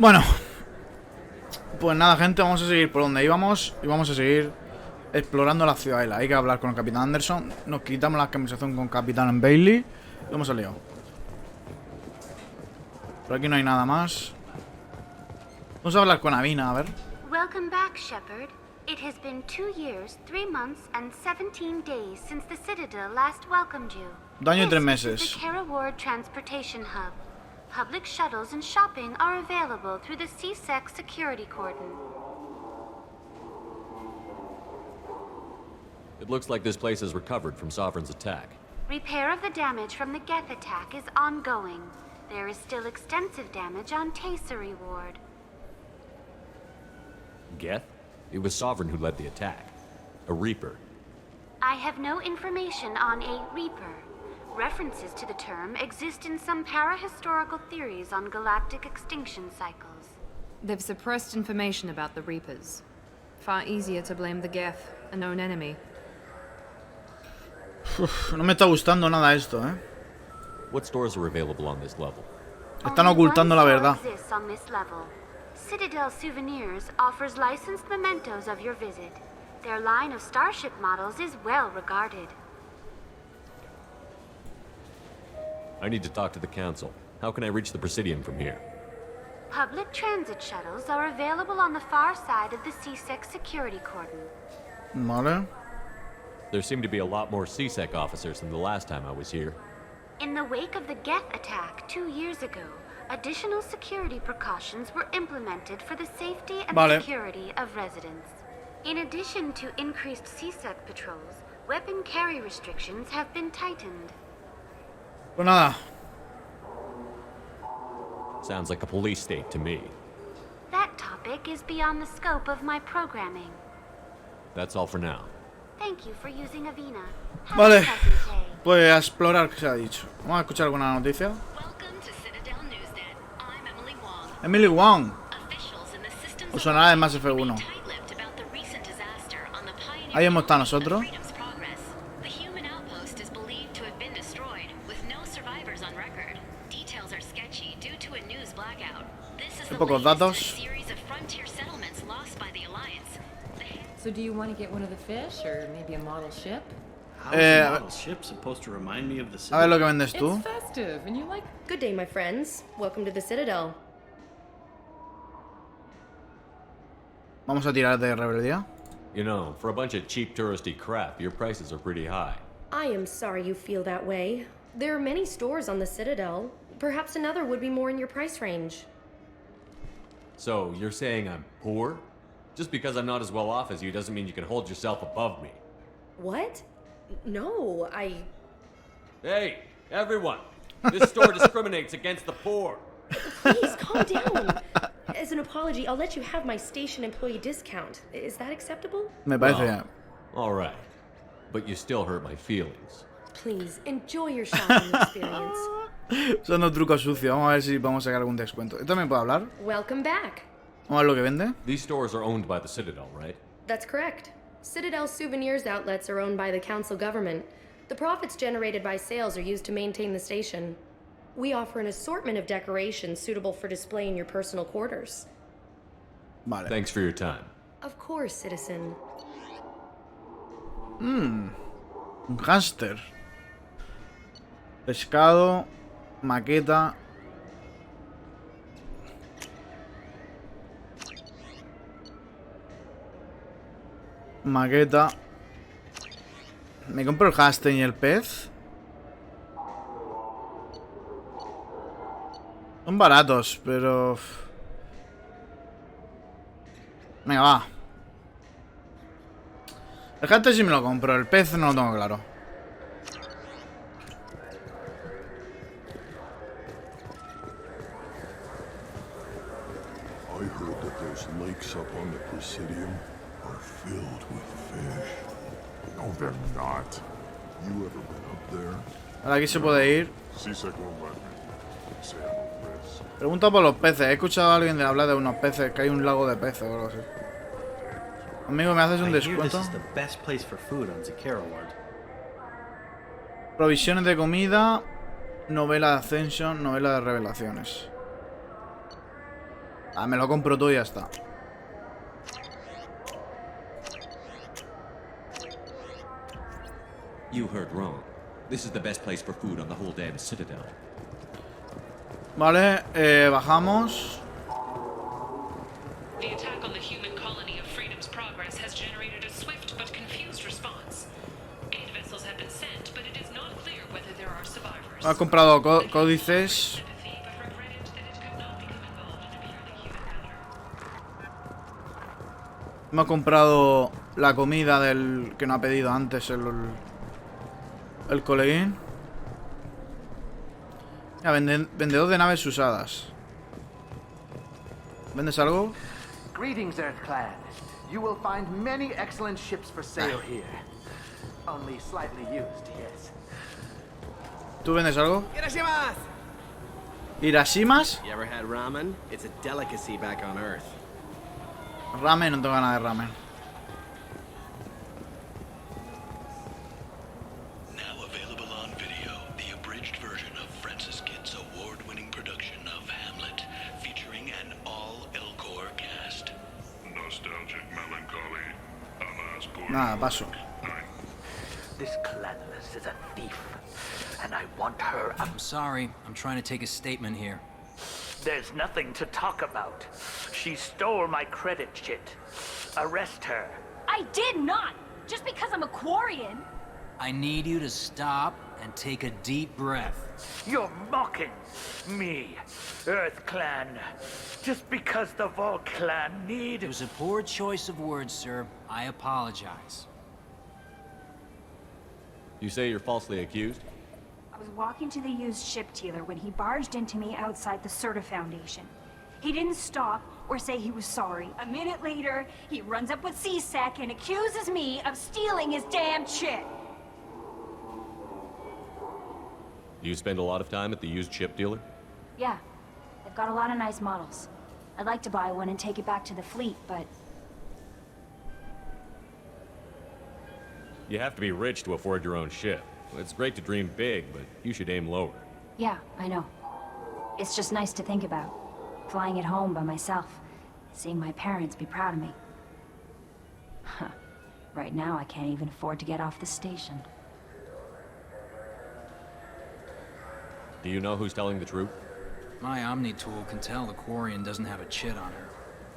Bueno, pues nada, gente, vamos a seguir por donde íbamos y vamos a seguir explorando la ciudadela. Hay que hablar con el Capitán Anderson. Nos quitamos la conversación con Capitán Bailey y hemos salido. Por aquí no hay nada más. Vamos a hablar con Avina, a ver. Welcome back, Shepard. It has been 2 years, 3 months, and 17 days since the Citadel last welcomed you. 2 años y 3 This meses. is the Kara Ward Transportation Hub. Public shuttles and shopping are available through the CSEC security cordon. It looks like this place has recovered from Sovereign's attack. Repair of the damage from the Geth attack is ongoing. There is still extensive damage on Tasery Ward. Geth? It was Sovereign who led the attack. A Reaper. I have no information on a Reaper. References to the term exist in some parahistorical theories on galactic extinction cycles. They've suppressed information about the Reapers. Far easier to blame the Geth, a known enemy. Uf, no me está gustando nada esto, ¿eh? What stores are available on this level? Están ocultando la verdad. Only one store exists on this level. Citadel Souvenirs offers licensed mementos of your visit. Their line of starship models is well regarded. I need to talk to the Council. How can I reach the Presidium from here? Public transit shuttles are available on the far side of the CSEC security cordon. Vale. There seem to be a lot more CSEC officers than the last time I was here. In the wake of the Geth attack 2 years ago, additional security precautions were implemented for the safety and security of residents. In addition to increased CSEC patrols, weapon carry restrictions have been tightened. Pues nada. Sounds like a police state to me. That topic is beyond the scope of my programming. That's all for now. Thank you for using Avina. Have Vale. a pleasant day. Pues a explorar qué se ha dicho. Vamos a escuchar alguna noticia. Welcome to Citadel Newsnet. I'm Emily Wong. Emily Wong. Officials in the systems Os sonará de Mass Effect 1. tight-lipped about the recent disaster on the Pioneer Ahí hemos estado colony of nosotros. Freedom's Progress. The human outpost is believed to have been destroyed, with no survivors on record. Details are sketchy due to a news blackout. This is the Pocos latest in datos. a series of frontier settlements lost by the Alliance. So do you want to get one of the fish, or maybe a model ship? How's a model ship supposed to remind me of the A ver lo city? que vendes tú. It's festive, and you like... Good day, my friends. Welcome to the Citadel. Vamos a tirar de rebeldía. You know, for a bunch of cheap touristy crap, your prices are pretty high. I am sorry you feel that way. There are many stores on the Citadel. Perhaps another would be more in your price range. So, you're saying I'm poor? Just because I'm not as well off as you doesn't mean you can hold yourself above me. What? No, Hey, everyone! This store discriminates against the poor. Please, calm down. As an apology, I'll let you have my station employee discount. Is that acceptable? Me parece bien. Alright. But you still hurt my feelings. Please, enjoy your shopping experience. Son unos trucos sucios. Vamos a ver si podemos sacar algún descuento. ¿Esto también puede hablar? Welcome back. Vamos a ver lo que vende. These stores are owned by the Citadel, right? That's correct. Citadel Souvenirs outlets are owned by the Council government. The profits generated by sales are used to maintain the station. We offer an assortment of decorations suitable for display in your personal quarters. Vale. Thanks for your time. Of course, citizen. Un hámster. Pescado. Maqueta. Maqueta. Me compro el hámster y el pez. Son baratos, pero... Venga, va. El hámster sí me lo compro, el pez no lo tengo claro. I heard that those lakes up on the Presidium are filled with fish. No, they're not. You ever been up there? Ahora aquí se puede ir. CSEC won't let me. Say I'm a risk. Pregunta por los peces. He escuchado a alguien de hablar de unos peces, que hay un lago de peces o algo así. Amigo, ¿me haces un I hear this descuento? is the best place for food on Zakara Ward. Provisiones de comida. Novela de Ascension. Novela de revelaciones. Ah, me lo compro todo y ya está. You heard wrong. This is the best place for food on the whole damn citadel. Vale, bajamos. The attack on the human colony of Freedom's Progress has generated a swift but confused response. 8 vessels have been sent, but it is not clear whether there are survivors. Ha comprado códices. Me ha comprado la comida del que no ha pedido antes el coleguín. Ya, vendedor de naves usadas. ¿Vendes algo? Greetings, Earth Clan. You will find many excellent ships for sale here. Only slightly used, yes. ¿Tú vendes algo? Hirashimas! ¿Hirashimas? You ever had ramen? It's a delicacy back on Earth. Ramen, no tengo ganas de ramen. Now available on video, the abridged version of Francis Kidd's award-winning production of Hamlet, featuring an all-Elcor cast. Nostalgic melancholy. Alas, poor Nada, paso. This Clanless is a thief, and I want her. I'm sorry. I'm trying to take a statement here. There's nothing to talk about. She stole my credit chit. Arrest her. I did not! Just because I'm a Quarian. I need you to stop and take a deep breath. You're mocking me, Earth Clan. Just because the Vol Clan need... It was a poor choice of words, sir. I apologize. You say you're falsely accused? I was walking to the used ship dealer when he barged into me outside the Serta Foundation. He didn't stop or say he was sorry. A minute later, he runs up with C-Sec and accuses me of stealing his damn chip. Do you spend a lot of time at the used ship dealer? Yeah, they've got a lot of nice models. I'd like to buy one and take it back to the fleet, but... You have to be rich to afford your own ship. It's great to dream big, but you should aim lower. Yeah, I know. It's just nice to think about. Flying it home by myself. Seeing my parents be proud of me. Huh. Right now, I can't even afford to get off the station. Do you know who's telling the truth? My Omni tool can tell the Quarian doesn't have a chit on her.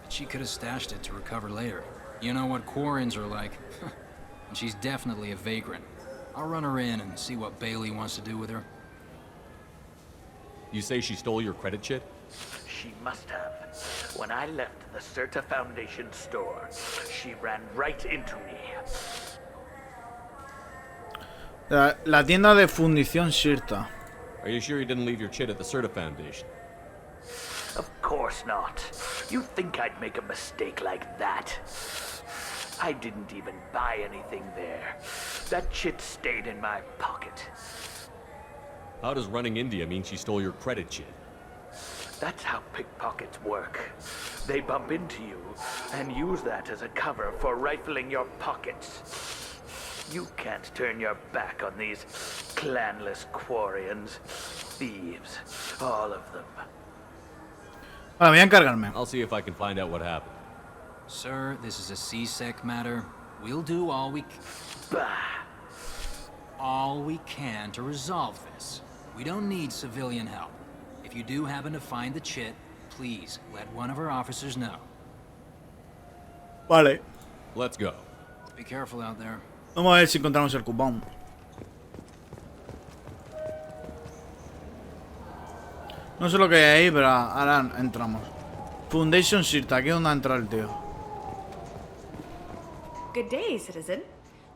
But she could have stashed it to recover later. You know what Quarians are like. And she's definitely a vagrant. I'll run her in and see what Bailey wants to do with her. You say she stole your credit chit? She must have. When I left the Serta Foundation store, she ran right into me. La tienda de fundición Sirta. Are you sure you didn't leave your chit at the Serta Foundation? Of course not. You think I'd make a mistake like that? I didn't even buy anything there. That chit stayed in my pocket. How does running India mean she stole your credit chit? That's how pickpockets work. They bump into you and use that as a cover for rifling your pockets. You can't turn your back on these clanless Quarians. Thieves. All of them. Vale, voy a encargarme. I'll see if I can find out what happened. Sir, this is a C-Sec matter. We'll do all we can to resolve this. We don't need civilian help. If you do happen to find the chit, please let one of our officers know. Vale. Let's go. Be careful out there. Vamos a ver si encontramos el cupón. No sé lo que hay ahí, pero ahora entramos. Foundation Sirta, aquí es donde entra el tío. Good day, citizen.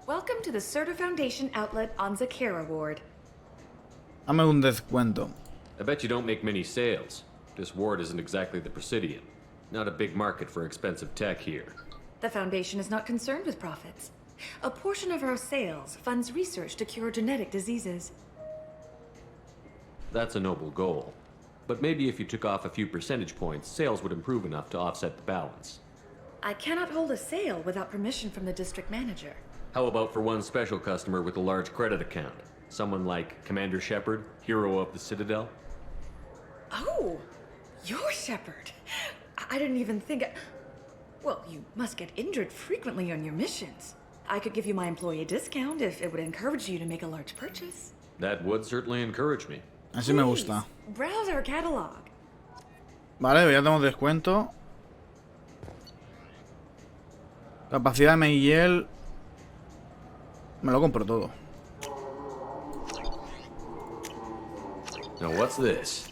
Welcome to the Serta Foundation outlet on Zakera Ward. Dame un descuento. I bet you don't make many sales. This ward isn't exactly the Presidium. Not a big market for expensive tech here. The Foundation is not concerned with profits. A portion of our sales funds research to cure genetic diseases. That's a noble goal. But maybe if you took off a few percentage points, sales would improve enough to offset the balance. I cannot hold a sale without permission from the district manager. How about for one special customer with a large credit account? Someone like Commander Shepard, hero of the Citadel? Oh, you're Shepard. I didn't even think... Well, you must get injured frequently on your missions. I could give you my employee discount if it would encourage you to make a large purchase. That would certainly encourage me. Así me gusta. Browse our catalog. Vale, ya tenemos descuento. Capacidad de Miguel. Me lo compro todo. Now what's this?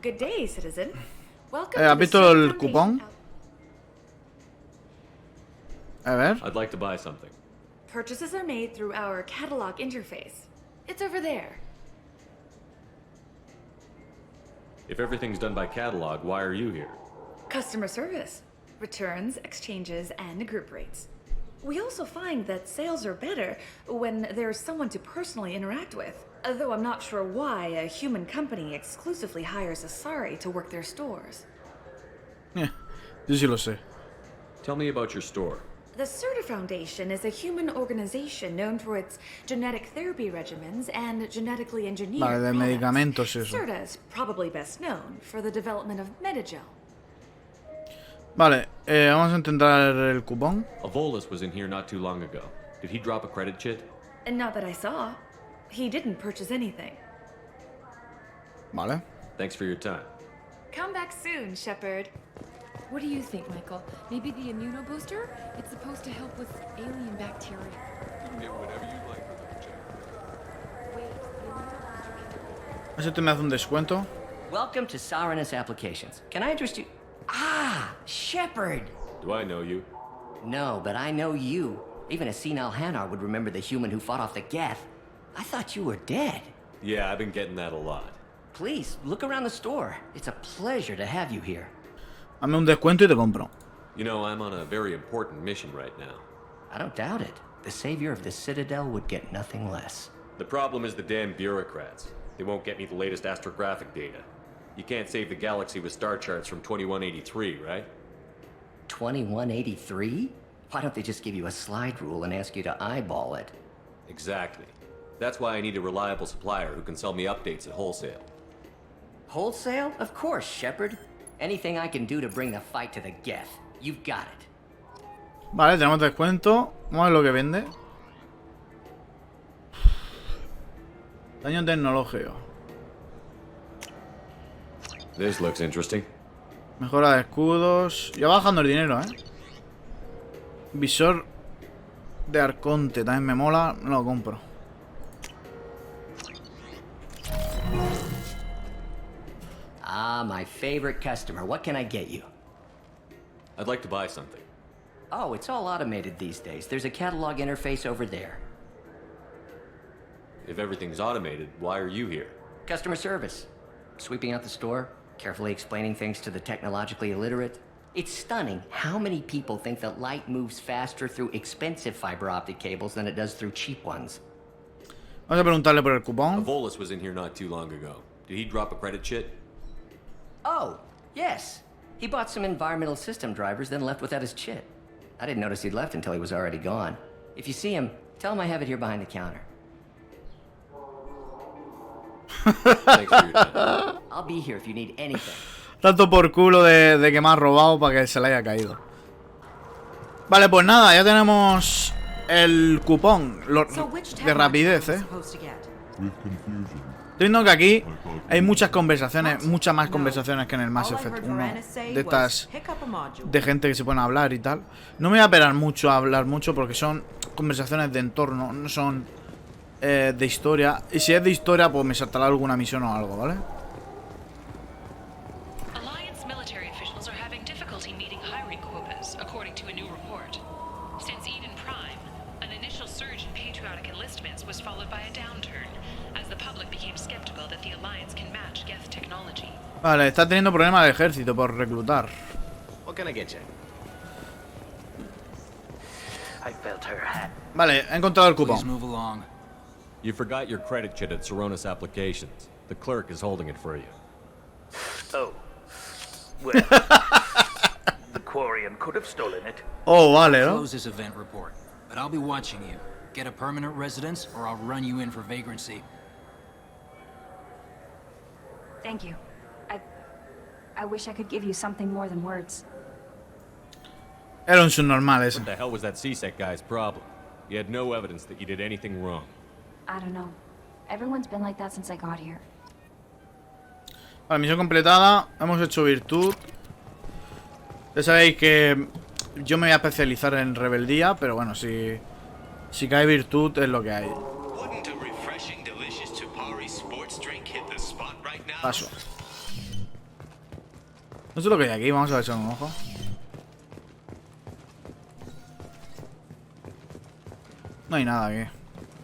Good day, citizen. Welcome ¿Has to the visto Solar el Foundation. cupón? A ver. I'd like to buy something. Purchases are made through our catalog interface. It's over there. If everything's done by catalog, why are you here? Customer service. Returns, exchanges, and group rates. We also find that sales are better when there's someone to personally interact with. Though I'm not sure why a human company exclusively hires Asari to work their stores. Yo sí lo sé. Tell me about your store. The Surta Foundation is a human organization known for its genetic therapy regimens and genetically engineered Vale, de products. medicamentos eso. Surta is probably best known for the development of Metagel. Vale, vamos a intentar el cupón. Avolis was in here not too long ago. Did he drop a credit chit? And not that I saw. He didn't purchase anything. Vale. Thanks for your time. Come back soon, Shepard. What do you think, Michael? Maybe the immunobooster? It's supposed to help with alien bacteria. You can get whatever you like from the Ese te me hace un descuento. Welcome to Saranus Applications. Can I interest you? Ah, Shepard! Do I know you? No, but I know you. Even a senile Hanar would remember the human who fought off the Geth. I thought you were dead. Yeah, I've been getting that a lot. Please, look around the store. It's a pleasure to have you here. Dame un descuento y te compro. You know, I'm on a very important mission right now. I don't doubt it. The savior of the Citadel would get nothing less. The problem is the damn bureaucrats. They won't get me the latest astrographic data. You can't save the galaxy with star charts from 2183, right? 2183? Why don't they just give you a slide rule and ask you to eyeball it? Exactly. That's why I need a reliable supplier who can sell me updates at wholesale. Wholesale? Of course, Shepard. Anything I can do to bring the fight to the Geth. You've got it. Vale, tenemos descuento. Vamos a ver lo que vende. Daño tecnológico. This looks interesting. Mejora de escudos. Ya va bajando el dinero, Visor de arconte. También me mola. No lo compro. Ah, my favorite customer. What can I get you? I'd like to buy something. Oh, it's all automated these days. There's a catalog interface over there. If everything's automated, why are you here? Customer service. Sweeping out the store, carefully explaining things to the technologically illiterate. It's stunning how many people think that light moves faster through expensive fiber optic cables than it does through cheap ones. Vamos a preguntarle por el cupón. Avolis was in here not too long ago. Did he drop a credit chit? Oh, yes. He bought some environmental system drivers, then left without his chit. I didn't notice he'd left until he was already gone. If you see him, tell him I have it here behind the counter. Thanks for your time. I'll be here if you need anything. Tanto por culo de que me ha robado para que se le haya caído. Vale, pues nada, ya tenemos el cupón de rapidez, Estoy viendo que aquí hay muchas conversaciones, muchas más conversaciones que en el Mass Effect 1. De estas, de gente que se pone a hablar y tal. No me voy a esperar mucho a hablar mucho porque son conversaciones de entorno, no son de historia. Y si es de historia, pues me saltará alguna misión o algo, ¿vale? Alliance military officials are having difficulty meeting hiring quotas, according to a new report. Since Eden Prime, an initial surge in patriotic enlistments was followed by a downturn, as the public became skeptical that the Alliance can match Geth technology. Vale, está teniendo problemas el ejército por reclutar. What can I get you? I felt her hat. Vale, he encontrado el cupón. Please move along. You forgot your credit chit at Saranus Applications. The clerk is holding it for you. Oh. Well, the Quarian could have stolen it. Oh, vale, ¿no? Close this event report, but I'll be watching you. Get a permanent residence, or I'll run you in for vagrancy. Thank you. I wish I could give you something more than words. Era un subnormal ese. What the hell was that CSEC guy's problem? You had no evidence that you did anything wrong. I don't know. Everyone's been like that since I got here. Vale, misión completada. Hemos hecho virtud. Ya sabéis que yo me voy a especializar en rebeldía, pero bueno, si cae virtud es lo que hay. Paso. No sé lo que hay aquí, vamos a echar un ojo. No hay nada aquí.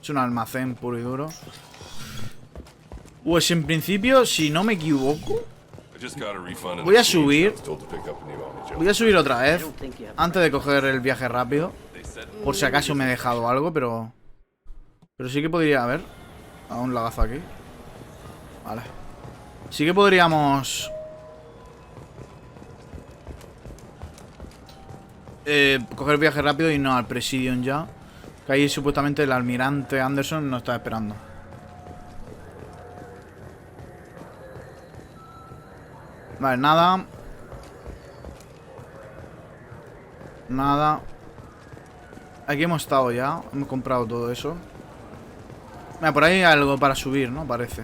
Es un almacén puro y duro. Pues en principio, si no me equivoco, voy a subir. Voy a subir otra vez antes de coger el viaje rápido. Por si acaso me he dejado algo, pero sí que podría haber. A un lagazo aquí. Vale. Sí que podríamos coger viaje rápido y no al Presidium ya. Que ahí supuestamente el almirante Anderson nos está esperando. Vale, nada. Nada. Aquí hemos estado ya. Hemos comprado todo eso. Mira, por ahí hay algo para subir, ¿no? Parece.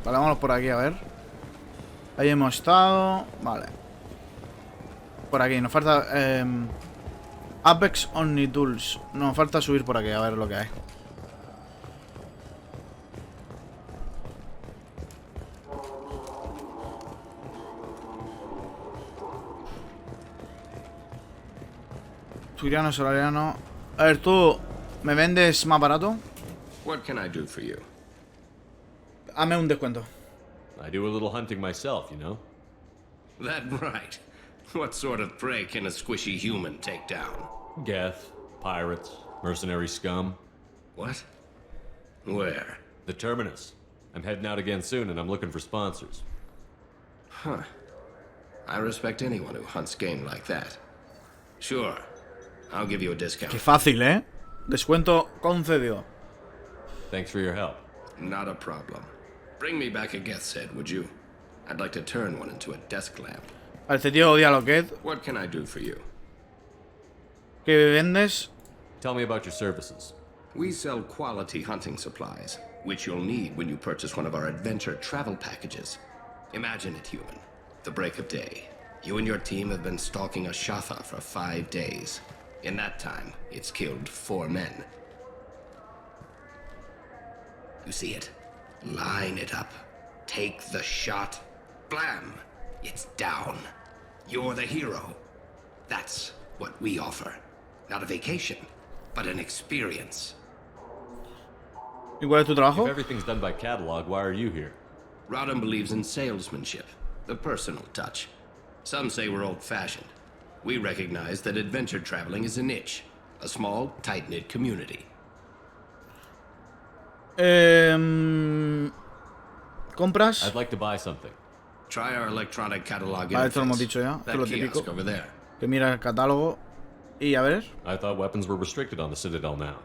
Vale, vámonos por aquí a ver. Ahí hemos estado. Vale. Por aquí, nos falta Apex Omni Tools. Nos falta subir por aquí a ver lo que hay. Turiano, solariano. A ver, tú, ¿me vendes más barato? What can I do for you? Hazme un descuento. I do a little hunting myself, you know. That right. What sort of prey can a squishy human take down? Geth, pirates, mercenary scum. What? Where? The Terminus. I'm heading out again soon and I'm looking for sponsors. Huh. I respect anyone who hunts game like that. Sure. I'll give you a discount. Qué fácil, ¿eh? Descuento concedido. Thanks for your help. Not a problem. Bring me back a Geth's head, would you? I'd like to turn one into a desk lamp. Este tío odia lo que es. What can I do for you? ¿Qué vendes? Tell me about your services. We sell quality hunting supplies, which you'll need when you purchase one of our adventure travel packages. Imagine it, human. The break of day. You and your team have been stalking a Shatha for 5 days. In that time, it's killed 4 men. You see it? Line it up. Take the shot. Blam! It's down. You're the hero. That's what we offer. Not a vacation, but an experience. ¿Y cuál es tu trabajo? If everything's done by catalog, why are you here? Rodham believes in salesmanship, the personal touch. Some say we're old-fashioned. We recognize that adventure traveling is a niche, a small, tight-knit community. ¿Compras? I'd like to buy something. Try our electronic catalog Vale, esto lo hemos interface. dicho ya. Esto es lo That kiosk típico. over there. Que mira el catálogo. Y a ver. I thought weapons were restricted on the Citadel now.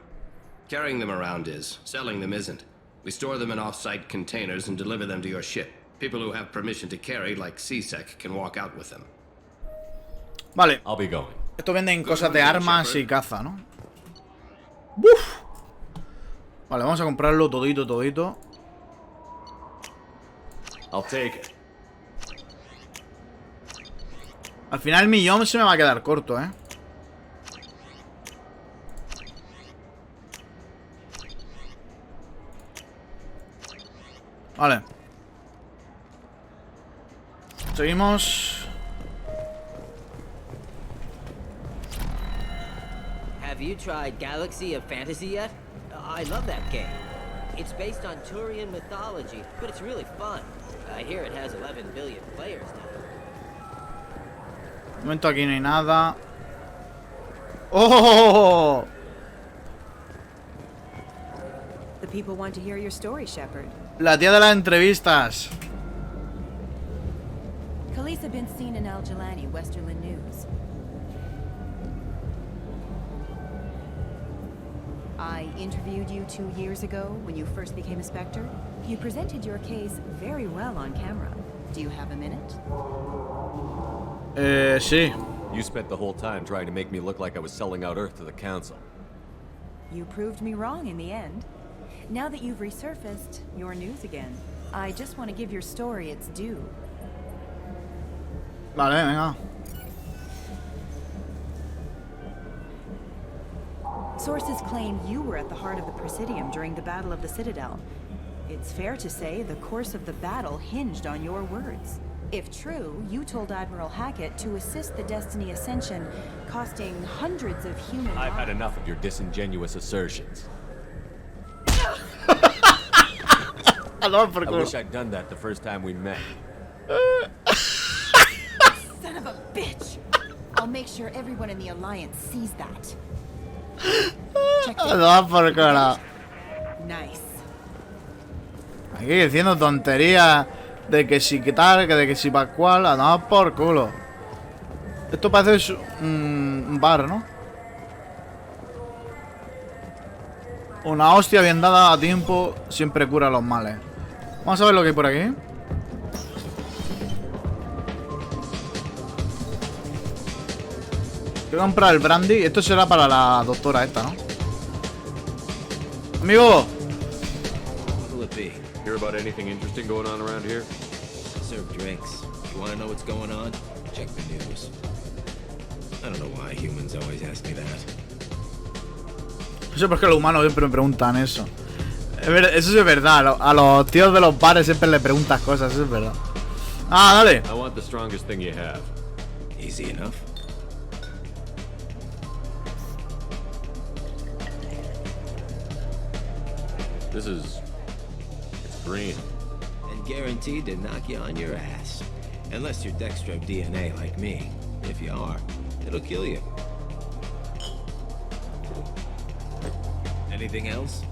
Carrying them around is. Selling them isn't. We store them in off-site containers and deliver them to your ship. People who have permission to carry, like CSEC, can walk out with them. Vale. I'll be going. Esto venden cosas de armas y caza, ¿no? ¡Buf! Vale, vamos a comprarlo todito, todito. I'll take it. Al final el millón se me va a quedar corto, ¿eh? Vale. Seguimos. Have you tried Galaxy of Fantasy yet? I love that game. It's based on Turian mythology, but it's really fun. I hear it has 11 billion players now. De momento aquí no hay nada. ¡Oh! The people want to hear your story, Shepard. La tía de las entrevistas. Khaleesa been seen in Al Jelani, Westerland News. I interviewed you 2 years ago when you first became a Spectre. You presented your case very well on camera. Do you have a minute? Sí. You spent the whole time trying to make me look like I was selling out Earth to the Council. You proved me wrong in the end. Now that you've resurfaced, you're news again. I just want to give your story its due. Vale, venga. Sources claim you were at the heart of the Presidium during the Battle of the Citadel. It's fair to say the course of the battle hinged on your words. If true, you told Admiral Hackett to assist the Destiny Ascension, costing hundreds of human lives. I've had enough of your disingenuous assertions. I wish I'd done that the first time we met. Son of a bitch! I'll make sure everyone in the Alliance sees that. Nice. Aquí diciendo tonterías de que si que tal, que de que si pa' cual, a tomar por culo. Esto parece un bar, ¿no? Una hostia bien dada a tiempo siempre cura los males. Vamos a ver lo que hay por aquí. Quiero comprar el brandy. Esto será para la doctora esta, ¿no? Amigo. Hear about anything interesting going on around here? Serve drinks. You want to know what's going on? Check the news. I don't know why humans always ask me that. No sé por qué los humanos siempre me preguntan eso. Eso sí es verdad. A los tíos de los bares siempre le preguntas cosas. Eso es verdad. Ah, dale. I want the strongest thing you have. Easy enough. This is... it's green. And guaranteed to knock you on your ass. Unless you're Dextro DNA like me. If you are, it'll kill you. Anything else?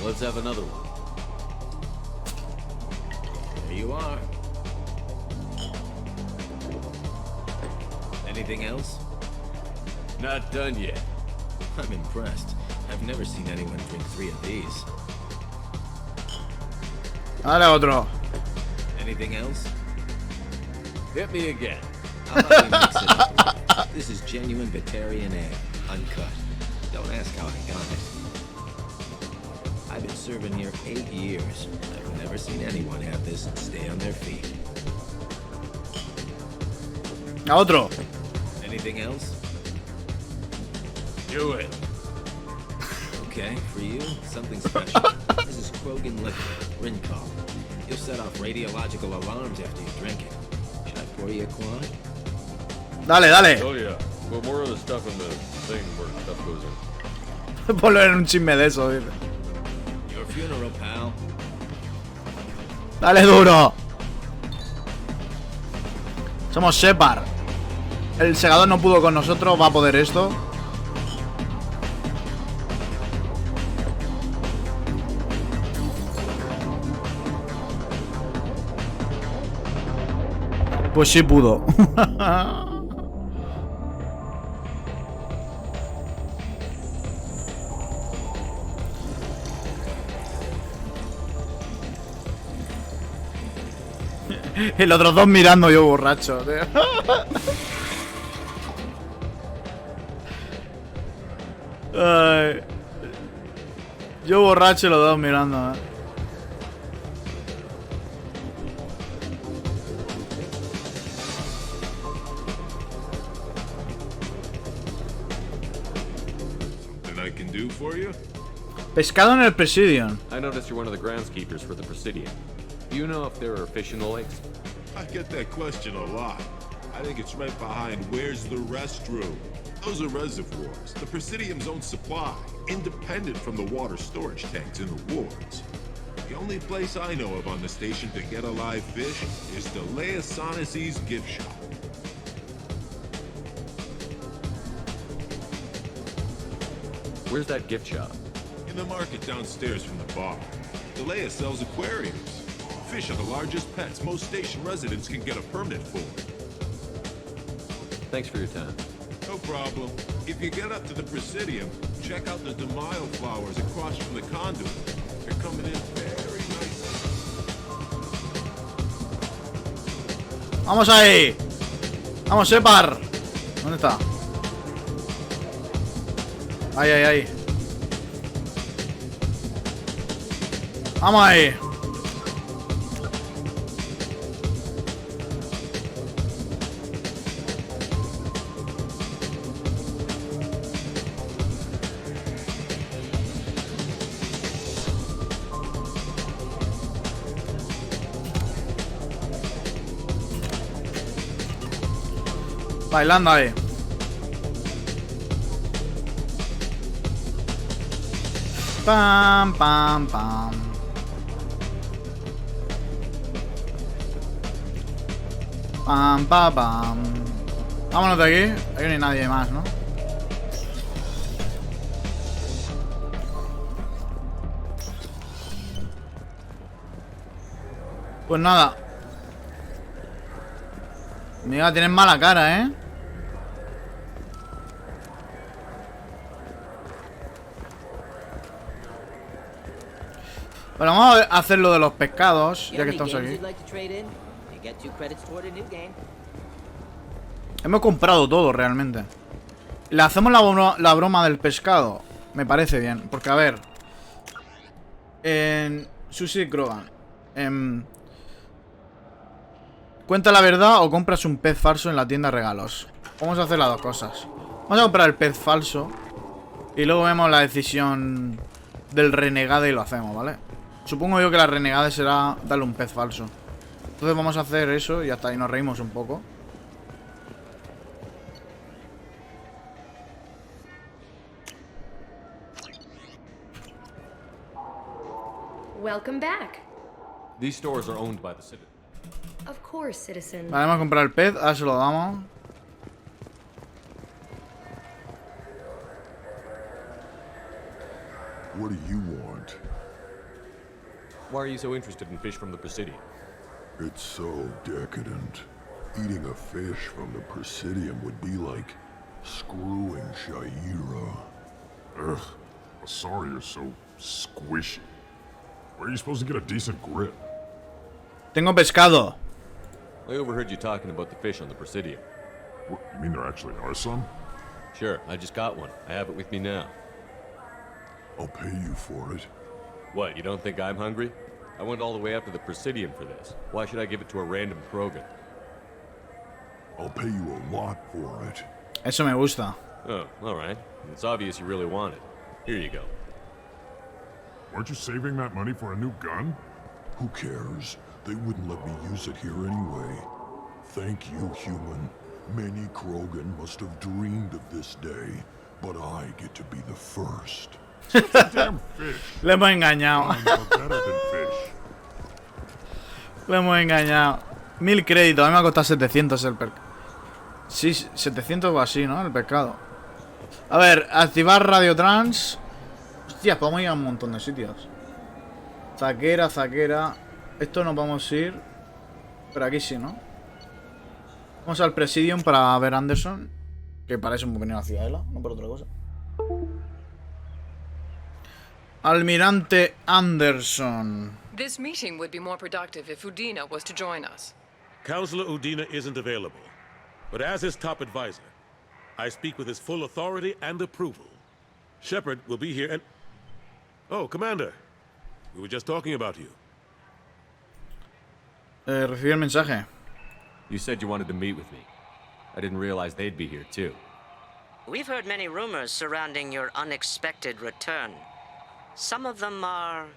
Let's have another one. There you are. Anything else? Not done yet. I'm impressed. I've never seen anyone drink 3 of these. Dale otro. Anything else? Hit me again. How about we mix it up? This is genuine Batarian ale, uncut. Don't ask how I got it. I've been serving here 8 years. I've never seen anyone have this and stay on their feet. Otro. Anything else? Do it. Okay, for you, something special. This is Krogan liquor, Rincol. You'll set off radiological alarms after you drink it. Should I pour you a quad? Dale, dale. Oh yeah. Put more of the stuff in the thing where stuff goes in. Ponlo en un chisme de eso, dice. Your funeral, pal. Dale duro. Somos Shepard. El segador no pudo con nosotros, va a poder esto. Pues sí pudo. Y los otros dos mirando, yo borracho, tío. Ay. Yo borracho y los dos mirando, Pescado en el Presidium. I noticed you're one of the groundskeepers for the Presidium. Do you know if there are official lakes? I get that question a lot. I think it's right behind where's the restroom. Those are reservoirs, the Presidium's own supply, independent from the water storage tanks in the wards. The only place I know of on the station to get a live fish is the Leia Sonesi's gift shop. Where's that gift shop? In the market downstairs from the bar. The Leia sells aquariums. Fish are the largest pets most station residents can get a permit for. Thanks for your time. No problem. If you get up to the Presidium, check out the DeMille flowers across from the conduit. They're coming in very nice. ¡Vamos ahí! ¡Vamos, Separ! ¿Dónde está? Ahí, ahí, ahí. ¡Vamos ahí! Bailando ahí. Pam, pam, pam. Pam, pam, pam. Vámonos de aquí. Aquí no hay nadie más, ¿no? Pues nada. Mira, tienes mala cara, ¿eh? Bueno, vamos a hacer lo de los pescados, ya que estamos aquí. Hemos comprado todo, realmente. Le hacemos la broma del pescado. Me parece bien, porque a ver. Sushi Krogan. Cuenta la verdad o compras un pez falso en la tienda de regalos. Vamos a hacer las dos cosas. Vamos a comprar el pez falso y luego vemos la decisión del renegado y lo hacemos, ¿vale? Supongo yo que la renegada será darle un pez falso. Entonces vamos a hacer eso y hasta ahí nos reímos un poco. Welcome back. These stores are owned by the city. Of course, citizen. Vale, vamos a comprar el pez, ahora se lo damos. What do you want? Why are you so interested in fish from the Presidium? It's so decadent. Eating a fish from the Presidium would be like screwing Shaira. Ugh, sorry you're so squishy. Where are you supposed to get a decent grip? Tengo pescado. I overheard you talking about the fish on the Presidium. What, you mean there actually are some? Sure, I just got one. I have it with me now. I'll pay you for it. What, you don't think I'm hungry? I went all the way up to the Presidium for this. Why should I give it to a random Krogan? I'll pay you a lot for it. Eso me gusta. Oh, alright. It's obvious you really want it. Here you go. Weren't you saving that money for a new gun? Who cares? They wouldn't let me use it here anyway. Thank you, human. Many Krogan must have dreamed of this day, but I get to be the first. Damn fish. Le hemos engañado. Better than fish. Le hemos engañado. 1000 créditos, a mí me ha costado 700 el pescado. Sí, 700 o así, ¿no? El pescado. A ver, activar radiotrans. Hostia, podemos ir a un montón de sitios. Zaquera, zaquera. Esto nos vamos a ir. Pero aquí sí, ¿no? Vamos al Presidium para ver a Anderson. Que parece un venir a la ciudadela, no por otra cosa. Almirante Anderson. This meeting would be more productive if Udina was to join us. Counselor Udina isn't available, but as his top advisor, I speak with his full authority and approval. Shepard will be here and... Oh, Commander. We were just talking about you. Recibí el mensaje. You said you wanted to meet with me. I didn't realize they'd be here, too. We've heard many rumors surrounding your unexpected return. Some of them are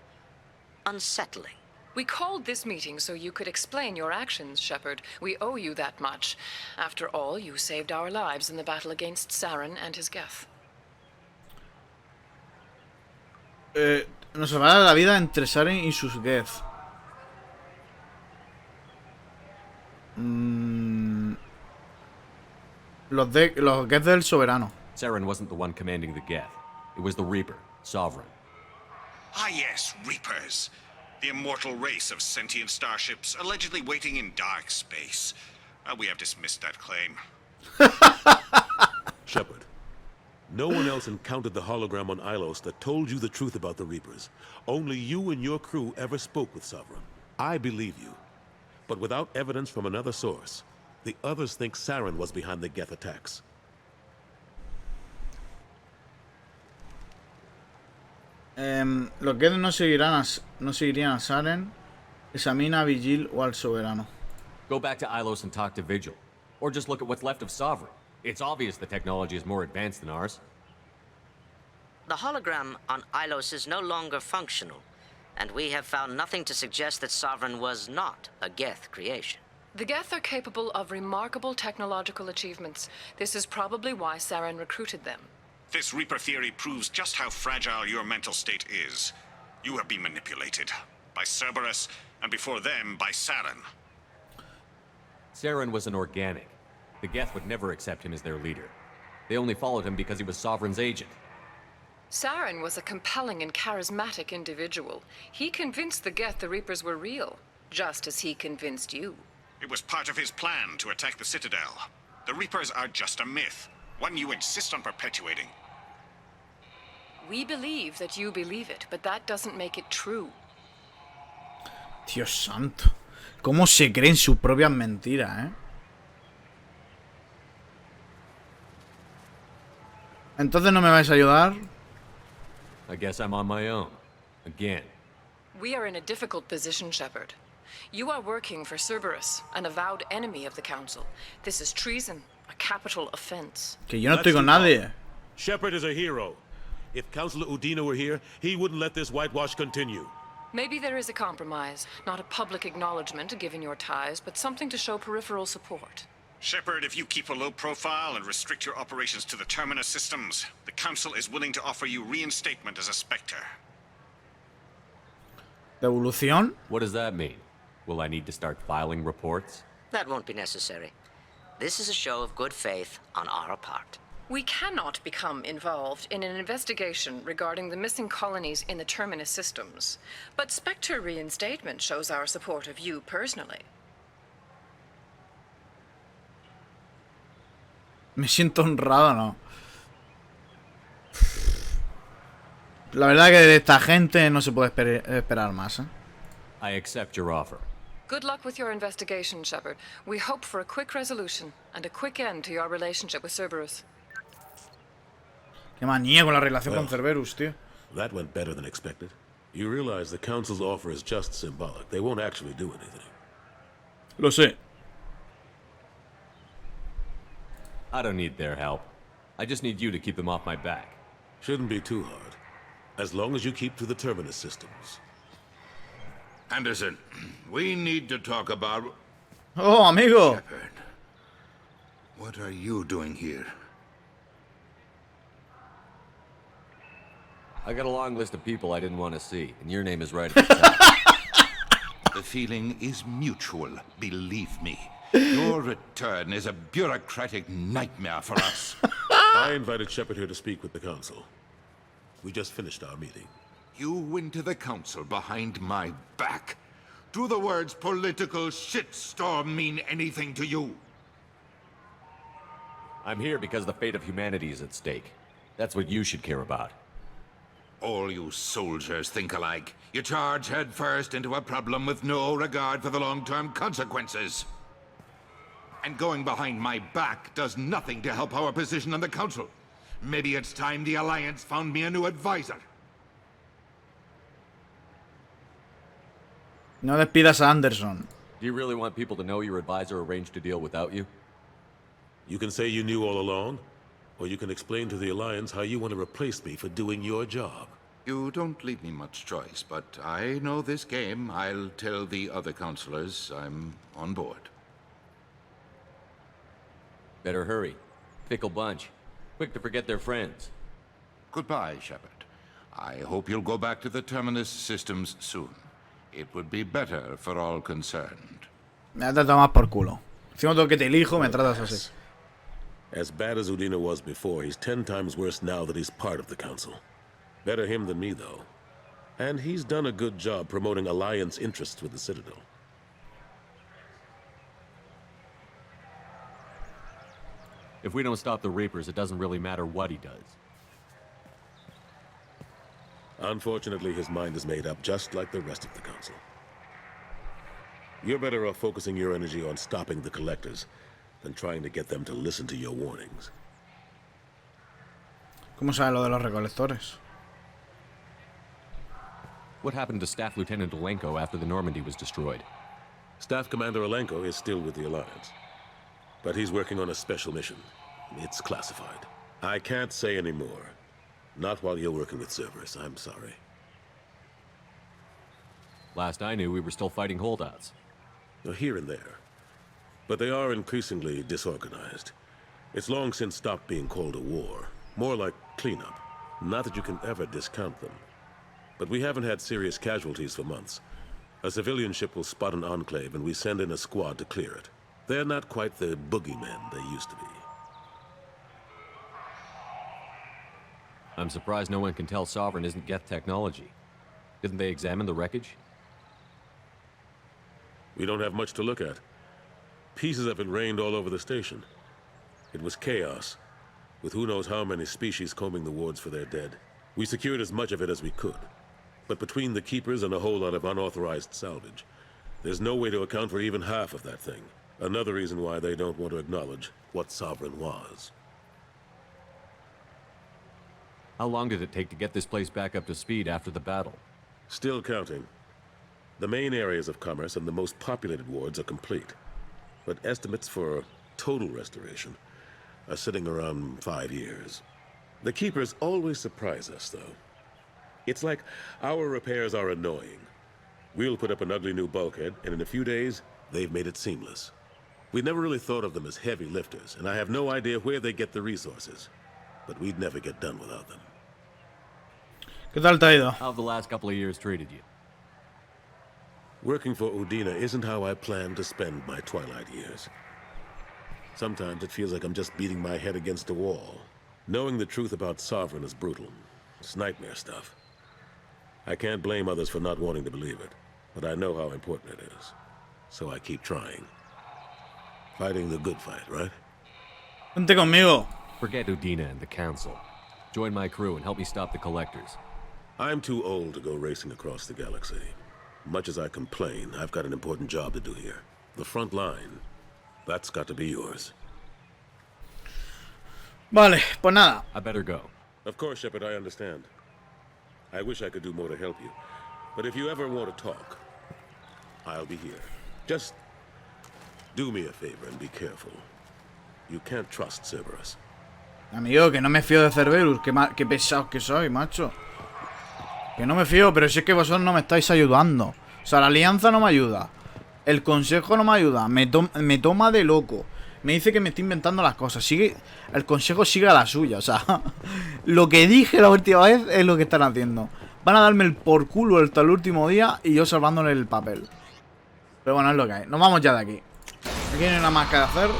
unsettling. We called this meeting so you could explain your actions, Shepard. We owe you that much. After all, you saved our lives in the battle against Saren and his Geth. Nos salvará la vida entre Saren y sus Geth. Los Geth del Soberano. Saren wasn't the one commanding the Geth. It was the Reaper, Sovereign. Ah yes, Reapers. The immortal race of sentient starships allegedly waiting in dark space. We have dismissed that claim. Shepard, no one else encountered the hologram on Ilos that told you the truth about the Reapers. Only you and your crew ever spoke with Sovereign. I believe you. But without evidence from another source, the others think Saren was behind the Geth attacks. Los Geth no seguirían a Saren, examina a Vigil o al Soberano. Go back to Ilos and talk to Vigil. Or just look at what's left of Sovereign. It's obvious the technology is more advanced than ours. The hologram on Ilos is no longer functional, and we have found nothing to suggest that Sovereign was not a Geth creation. The Geth are capable of remarkable technological achievements. This is probably why Saren recruited them. This Reaper theory proves just how fragile your mental state is. You have been manipulated. By Cerberus, and before them, by Saren. Saren was an organic. The Geth would never accept him as their leader. They only followed him because he was Sovereign's agent. Saren was a compelling and charismatic individual. He convinced the Geth the Reapers were real, just as he convinced you. It was part of his plan to attack the Citadel. The Reapers are just a myth, one you insist on perpetuating. We believe that you believe it, but that doesn't make it true. Dios santo. Cómo se creen sus propias mentiras, ¿eh? Entonces no me vais a ayudar. I guess I'm on my own. Again. We are in a difficult position, Shepard. You are working for Cerberus, an avowed enemy of the Council. This is treason, a capital offense. Que yo no estoy con nadie. Shepard is a hero. If Councilor Udina were here, he wouldn't let this whitewash continue. Maybe there is a compromise. Not a public acknowledgement given your ties, but something to show peripheral support. Shepard, if you keep a low profile and restrict your operations to the Terminus systems, the Council is willing to offer you reinstatement as a Spectre. ¿Devolución? What does that mean? Will I need to start filing reports? That won't be necessary. This is a show of good faith on our part. We cannot become involved in an investigation regarding the missing colonies in the Terminus systems, but Spectre reinstatement shows our support of you personally. Me siento honrado, ¿no? La verdad que de esta gente no se puede esperar más, ¿eh? I accept your offer. Good luck with your investigation, Shepard. We hope for a quick resolution and a quick end to your relationship with Cerberus. Qué manía con la relación con Cerberus, tío. That went better than expected. You realize the Council's offer is just symbolic. They won't actually do anything. Lo sé. I don't need their help. I just need you to keep them off my back. Shouldn't be too hard. As long as you keep to the Terminus systems. Anderson, we need to talk about... Oh, amigo! Shepard, what are you doing here? I got a long list of people I didn't want to see, and your name is right at the top. The feeling is mutual, believe me. Your return is a bureaucratic nightmare for us. I invited Shepard here to speak with the Council. We just finished our meeting. You went to the Council behind my back. Do the words political shitstorm mean anything to you? I'm here because the fate of humanity is at stake. That's what you should care about. All you soldiers think alike. You charge headfirst into a problem with no regard for the long-term consequences. And going behind my back does nothing to help our position on the Council. Maybe it's time the Alliance found me a new advisor. No despidas a Anderson. Do you really want people to know your advisor arranged to deal without you? You can say you knew all along, or you can explain to the Alliance how you want to replace me for doing your job. You don't leave me much choice, but I know this game. I'll tell the other counselors I'm on board. Better hurry. Fickle bunch. Quick to forget their friends. Goodbye, Shepard. I hope you'll go back to the Terminus systems soon. It would be better for all concerned. Me ha tratado más por culo. Encima todo que te elijo, me tratas así. As bad as Udina was before, he's 10 times worse now that he's part of the Council. Better him than me, though. And he's done a good job promoting Alliance interests with the Citadel. If we don't stop the Reapers, it doesn't really matter what he does. Unfortunately, his mind is made up just like the rest of the Council. You're better off focusing your energy on stopping the collectors than trying to get them to listen to your warnings. ¿Cómo sabe lo de los recolectores? What happened to Staff Lieutenant Olenko after the Normandy was destroyed? Staff Commander Olenko is still with the Alliance, but he's working on a special mission. It's classified. I can't say any more. Not while you're working with Cerberus, I'm sorry. Last I knew, we were still fighting holdouts. Here and there. But they are increasingly disorganized. It's long since stopped being called a war. More like cleanup. Not that you can ever discount them. But we haven't had serious casualties for months. A civilian ship will spot an enclave and we send in a squad to clear it. They're not quite the boogeymen they used to be. I'm surprised no one can tell Sovereign isn't Geth technology. Didn't they examine the wreckage? We don't have much to look at. Pieces of it rained all over the station. It was chaos, with who knows how many species combing the wards for their dead. We secured as much of it as we could. But between the keepers and a whole lot of unauthorized salvage, there's no way to account for even half of that thing. Another reason why they don't want to acknowledge what Sovereign was. How long did it take to get this place back up to speed after the battle? Still counting. The main areas of commerce and the most populated wards are complete. But estimates for total restoration are sitting around 5 years. The Keepers always surprise us, though. It's like our repairs are annoying. We'll put up an ugly new bulkhead, and in a few days, they've made it seamless. We never really thought of them as heavy lifters, and I have no idea where they get the resources. But we'd never get done without them. ¿Qué tal te ha ido? How have the last couple of years treated you? Working for Udina isn't how I planned to spend my twilight years. Sometimes it feels like I'm just beating my head against a wall. Knowing the truth about Sovereign is brutal. It's nightmare stuff. I can't blame others for not wanting to believe it, but I know how important it is. So I keep trying. Fighting the good fight, right? Vente conmigo. Forget Udina and the Council. Join my crew and help me stop the collectors. I'm too old to go racing across the galaxy. Much as I complain, I've got an important job to do here. The front line. That's got to be yours. Vale, pues nada. I better go. Of course, Shepard, I understand. I wish I could do more to help you. But if you ever want to talk, I'll be here. Just do me a favor and be careful. You can't trust Cerberus. Amigo, que no me fío de Cerberus. Qué pesados que soy, macho. Que no me fío, pero si es que vosotros no me estáis ayudando. O sea, la alianza no me ayuda. El consejo no me ayuda. Me toma de loco. Me dice que me estoy inventando las cosas. El consejo sigue a la suya. O sea, lo que dije la última vez es lo que están haciendo. Van a darme el por culo hasta el último día y yo salvándole el papel. Pero bueno, es lo que hay. Nos vamos ya de aquí. Aquí no hay nada más que hacer.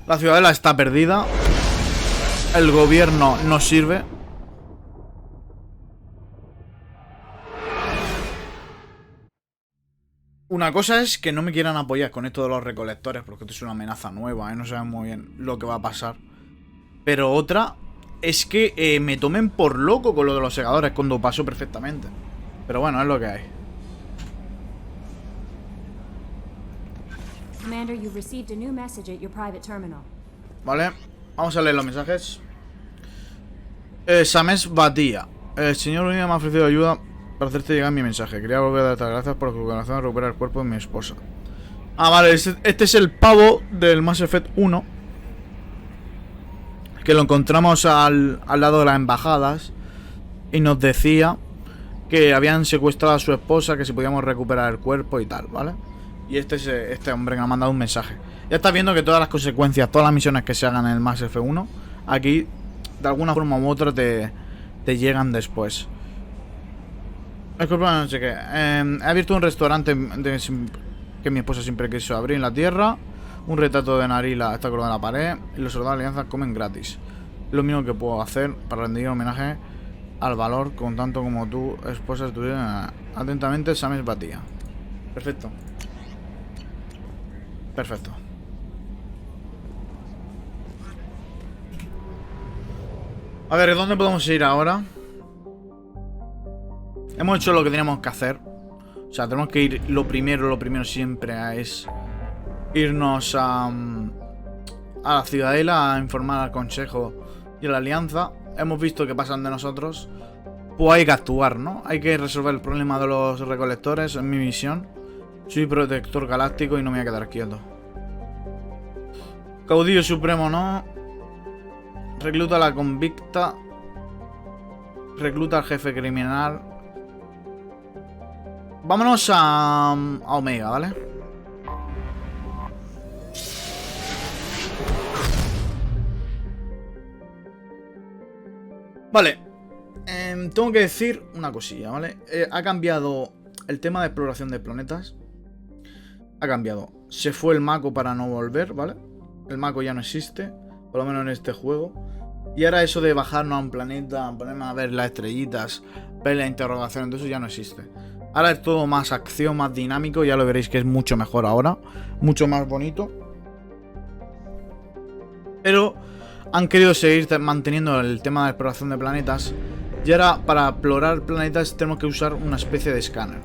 La ciudadela está perdida. El gobierno no sirve. Una cosa es que no me quieran apoyar con esto de los recolectores, porque esto es una amenaza nueva, no sabemos muy bien lo que va a pasar. Pero otra es que me tomen por loco con lo de los segadores, cuando pasó perfectamente. Pero bueno, es lo que hay. Commander, you've received a new message at your private terminal. Vale, vamos a leer los mensajes. Sames Batía. El señor Unida me ha ofrecido ayuda para hacerte llegar mi mensaje. Quería volver a darte las gracias por la colaboración de recuperar el cuerpo de mi esposa. Ah, vale, este es el pavo del Mass Effect 1. Que lo encontramos al lado de las embajadas. Y nos decía que habían secuestrado a su esposa, que si podíamos recuperar el cuerpo y tal, ¿vale? Y este es este hombre que me ha mandado un mensaje. Ya estás viendo que todas las consecuencias, todas las misiones que se hagan en el Mass Effect 1, aquí, de alguna forma u otra, te llegan después. Disculpa, no sé qué. He abierto un restaurante que mi esposa siempre quiso abrir en la Tierra. Un retrato de Narila está colgado en la pared. Y los soldados de la Alianza comen gratis. Es lo mismo que puedo hacer para rendir homenaje al valor con tanto como tu esposa estuviera. Atentamente, Sames Batía. Perfecto. Perfecto. A ver, ¿dónde podemos ir ahora? Hemos hecho lo que teníamos que hacer. O sea, tenemos que ir, lo primero siempre es irnos a la ciudadela a informar al consejo y a la alianza. Hemos visto que pasan de nosotros. Pues hay que actuar, ¿no? Hay que resolver el problema de los recolectores. Es mi misión. Soy protector galáctico y no me voy a quedar quieto. Caudillo supremo, ¿no? Recluta a la convicta. Recluta al jefe criminal. Vámonos a Omega, ¿vale? Vale. Tengo que decir una cosilla, ¿vale? Ha cambiado el tema de exploración de planetas. Ha cambiado. Se fue el Mako para no volver, ¿vale? El Mako ya no existe, por lo menos en este juego. Y ahora eso de bajarnos a un planeta, ponernos a ver las estrellitas, ver la interrogación, todo eso ya no existe. Ahora es todo más acción, más dinámico. Ya lo veréis que es mucho mejor ahora. Mucho más bonito. Pero han querido seguir manteniendo el tema de exploración de planetas. Y ahora para explorar planetas tenemos que usar una especie de escáner.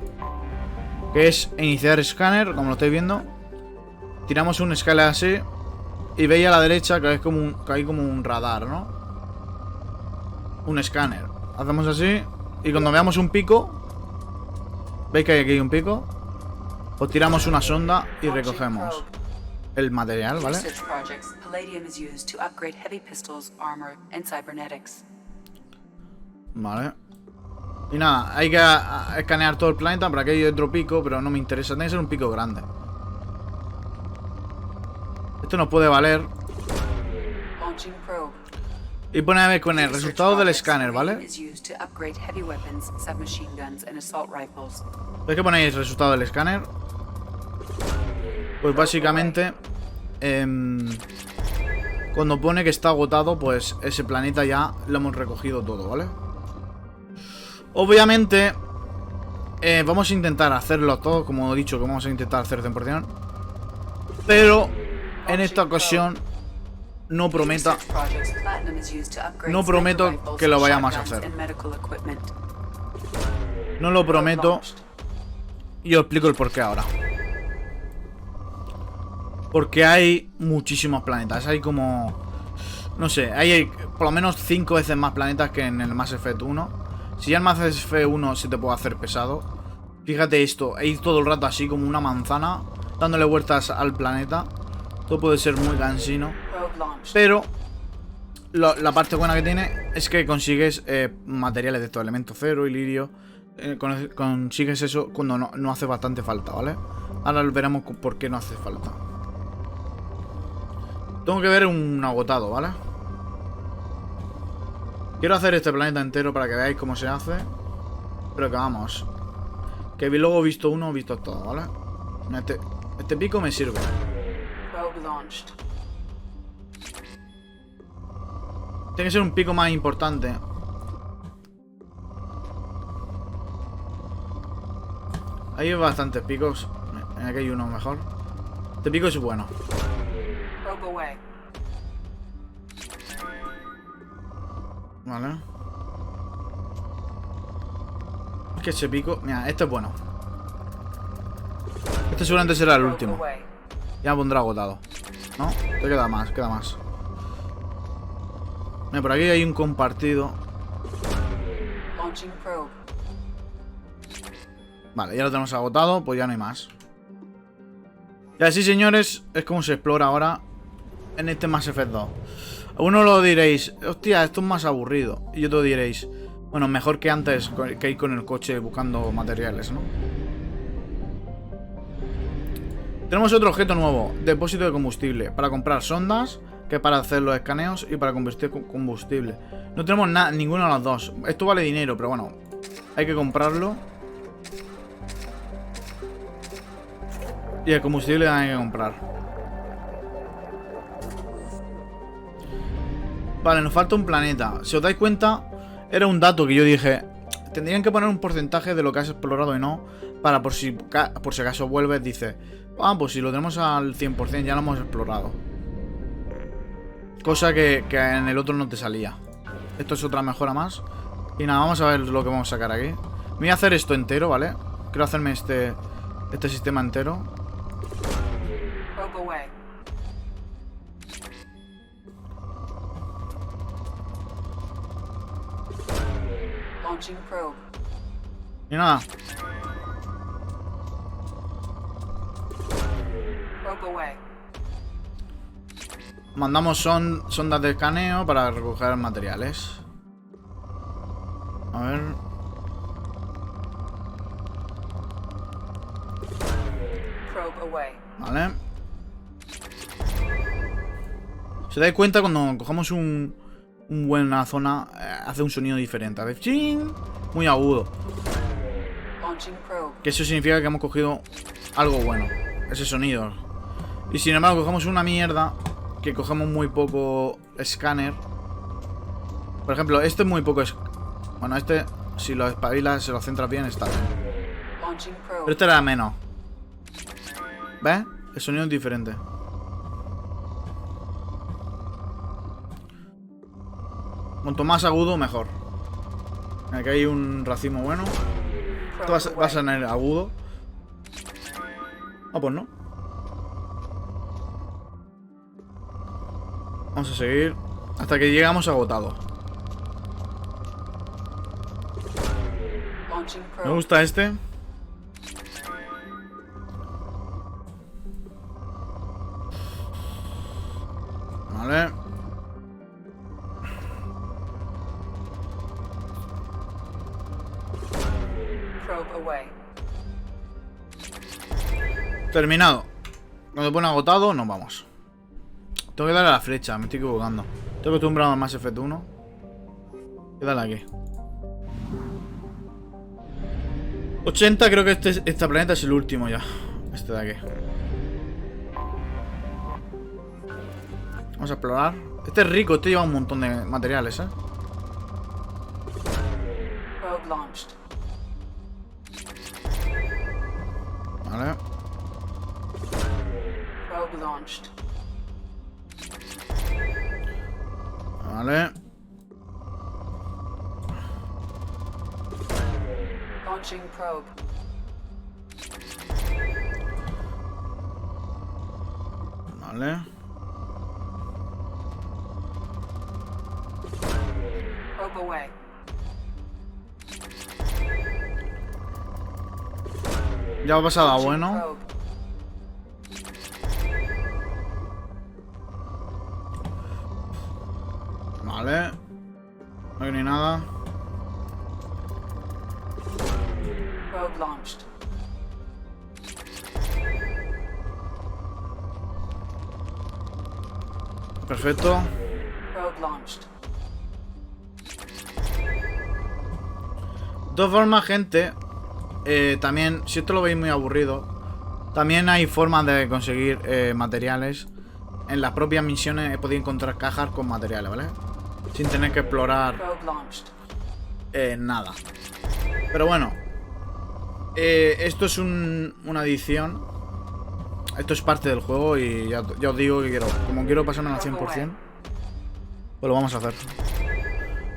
Que es iniciar escáner, como lo estáis viendo. Tiramos un escáner así. Y veis a la derecha que hay como un radar, ¿no? Un escáner. Hacemos así. Y cuando veamos un pico, ¿veis que hay aquí un pico? Pues tiramos una sonda y recogemos el material, ¿vale? Vale. Y nada, hay que escanear todo el planeta. Por aquí hay otro pico, pero no me interesa. Tiene que ser un pico grande. Esto nos puede valer. Y pone a ver con el resultado del escáner, ¿vale? ¿Veis que ponéis el resultado del escáner? Pues básicamente cuando pone que está agotado, pues ese planeta ya lo hemos recogido todo, ¿vale? Obviamente vamos a intentar hacerlo todo. Como he dicho, que vamos a intentar hacer 100%. Pero en esta ocasión no prometo que lo vayamos a hacer. No lo prometo. Y os explico el porqué ahora. Porque hay muchísimos planetas. Hay como... no sé, hay por lo menos 5 veces más planetas que en el Mass Effect 1. Si ya el Mass Effect 1 se te puede hacer pesado, fíjate esto, ir todo el rato así como una manzana, dándole vueltas al planeta. Todo puede ser muy cansino. Pero la parte buena que tiene es que consigues materiales de estos elementos cero y lirio. Consigues eso cuando no hace bastante falta, ¿vale? Ahora veremos por qué no hace falta. Tengo que ver un agotado, ¿vale? Quiero hacer este planeta entero para que veáis cómo se hace. Pero que vamos, que luego he visto uno, he visto todo, ¿vale? Este pico me sirve. Tiene que ser un pico más importante. Hay bastantes picos. Aquí hay uno mejor. Este pico es bueno. Vale. Es que ese pico... mira, este es bueno. Este seguramente será el último. Ya me pondrá agotado. ¿No? Te queda más, queda más. Mira, por aquí hay un compartido. Vale, ya lo tenemos agotado. Pues ya no hay más. Y así, señores, es como se explora ahora en este Mass Effect 2. Algunos lo diréis, hostia, esto es más aburrido. Y otros diréis, bueno, mejor que antes, que ir con el coche buscando materiales, ¿no? Tenemos otro objeto nuevo, depósito de combustible. Para comprar sondas, que es para hacer los escaneos, y para convertir combustible. No tenemos ninguno de los dos. Esto vale dinero, pero bueno, hay que comprarlo. Y el combustible hay que comprar. Vale, nos falta un planeta. Si os dais cuenta, era un dato que yo dije. Tendrían que poner un porcentaje de lo que has explorado y no. Para por si acaso vuelves, dice, pues si lo tenemos al 100% ya lo hemos explorado. Cosa que en el otro no te salía. Esto es otra mejora más. Y nada, vamos a ver lo que vamos a sacar aquí. Voy a hacer esto entero, ¿vale? Quiero hacerme este sistema entero. Probe away. Launching probe. Y nada. Probe away. Mandamos sondas de escaneo para recoger materiales. A ver. Probe away. Vale. ¿Se dais cuenta cuando cogemos una buena zona? Hace un sonido diferente. Hace ching, muy agudo. Launching probe. Que eso significa que hemos cogido algo bueno. Ese sonido. Y sin embargo cogemos una mierda, que cogemos muy poco escáner. Por ejemplo, este es muy poco. Bueno, este, si lo espabilas, se lo centras bien, está bien. Launching probe. Pero este era menos. ¿Ves? El sonido es diferente. Cuanto más agudo, mejor. Aquí hay un racimo bueno. Esto va a sonar agudo. Ah, pues no. Vamos a seguir hasta que llegamos agotado. Me gusta este. Vale. Probe away. Terminado. Cuando pone agotado, nos vamos. Tengo que darle a la flecha, me estoy equivocando. Estoy acostumbrado al Mass Effect 1. Voy a darle aquí. 80, creo que este planeta es el último ya. Este de aquí. Vamos a explorar. Este es rico, este lleva un montón de materiales, ¿eh? Probe launched. Vale. Probe launched. Vale. Launching probe. Vale. Probe away. Ya ha pasado a bueno. Probe. Vale. No hay ni nada. Probe launched. Perfecto. Probe launched. De todas formas, gente, también, si esto lo veis muy aburrido, también hay formas de conseguir materiales. En las propias misiones he podido encontrar cajas con materiales, ¿vale? Sin tener que explorar nada. Pero bueno, esto es una adición. Esto es parte del juego y ya os digo que como quiero pasarme al 100%, pues lo vamos a hacer.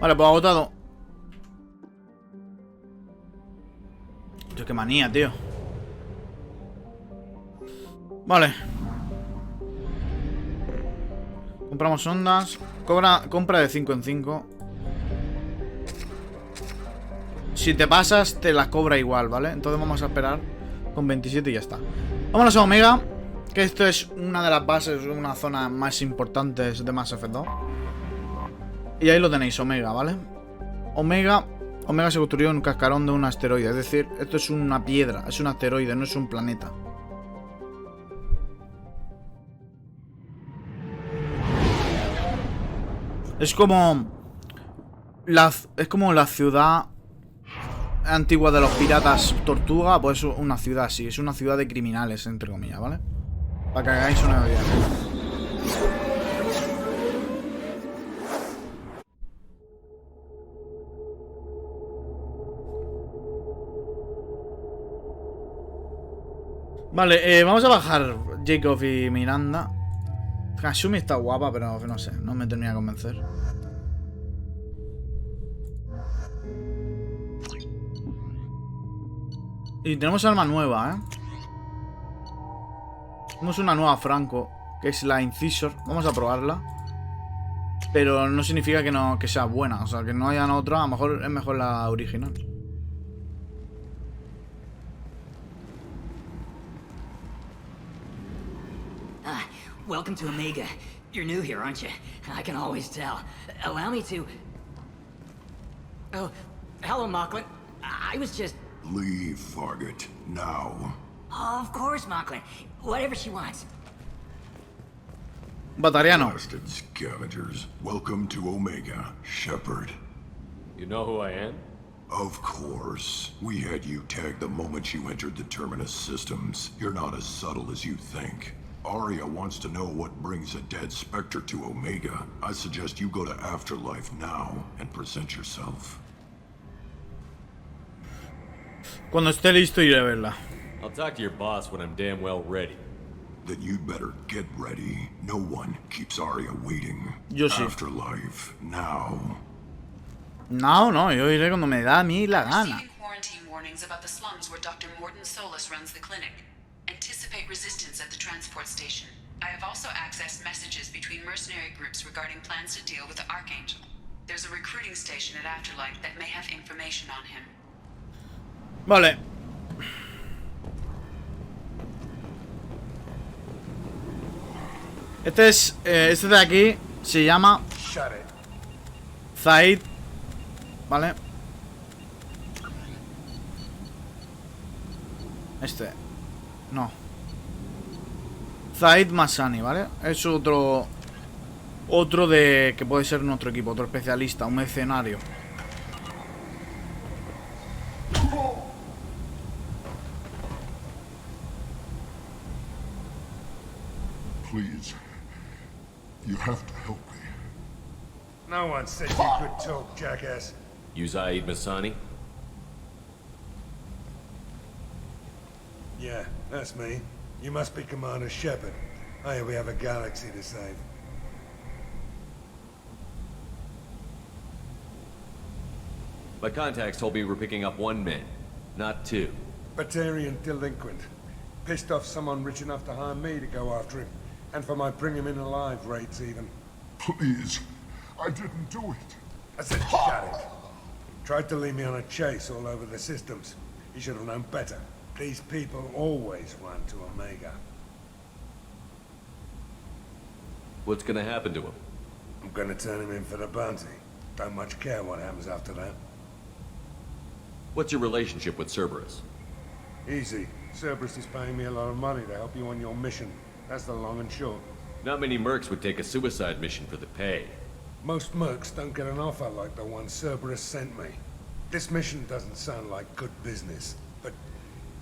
Vale, pues agotado. Tío, qué manía, tío. Vale. Compramos ondas. Compra de 5 en 5. Si te pasas, te las cobra igual, ¿vale? Entonces vamos a esperar con 27 y ya está. Vámonos a Omega, que esto es una de las bases, una zona más importantes de Mass Effect 2. Y ahí lo tenéis, Omega, ¿vale? Omega se construyó en un cascarón de un asteroide. Es decir, esto es una piedra, es un asteroide, no es un planeta. Es como la ciudad antigua de los piratas Tortuga. Pues una ciudad así. Es una ciudad de criminales, entre comillas, ¿vale? Para que hagáis una idea. Vale, vamos a bajar Jacob y Miranda. Kasumi está guapa, pero no sé, no me termina de convencer. Y tenemos arma nueva, ¿eh? Tenemos una nueva Franco, que es la Incisor. Vamos a probarla. Pero no significa que no, que sea buena. O sea, que no haya otra. A lo mejor es mejor la original. Welcome to Omega. You're new here, aren't you? I can always tell. Allow me to... Oh, hello, Mocklin. I was just... Leave, Fargate. Now. Of course, Mocklin. Whatever she wants. Batariano. Blasted scavengers. Welcome to Omega, Shepard. You know who I am? Of course. We had you tagged the moment you entered the Terminus systems. You're not as subtle as you think. Arya wants to know what brings a dead Spectre to Omega. I suggest you go to Afterlife now and present yourself. Cuando esté listo iré a verla. I'll talk to your boss when I'm damn well ready. Then you'd better get ready. No one keeps Arya waiting. Yo sí. Afterlife now. No, yo iré cuando me da a mí la gana. Receiving quarantine warnings about the slums where Dr. Morden Solus runs the clinic. Anticipate resistance at the transport station. I have also accessed messages between mercenary groups regarding plans to deal with the Archangel. There's a recruiting station at Afterlife that may have information on him. Vale. Este de aquí se llama Zaid. Vale. No. Zaid Masani, ¿vale? Es otro de... que puede ser nuestro equipo. Otro especialista, un mercenario. Please. You have to help me. No one said you could talk, jackass. You Zaid Masani? Yeah, that's me. You must be Commander Shepard. I hear we have a galaxy to save. My contacts told me we're picking up one man, not two. Batarian delinquent. Pissed off someone rich enough to hire me to go after him. And for my bring him in alive rates even. Please. I didn't do it. I said shut it. Tried to lead me on a chase all over the systems. He should have known better. These people always run to Omega. What's gonna happen to him? I'm gonna turn him in for the bounty. Don't much care what happens after that. What's your relationship with Cerberus? Easy. Cerberus is paying me a lot of money to help you on your mission. That's the long and short. Not many mercs would take a suicide mission for the pay. Most mercs don't get an offer like the one Cerberus sent me. This mission doesn't sound like good business, but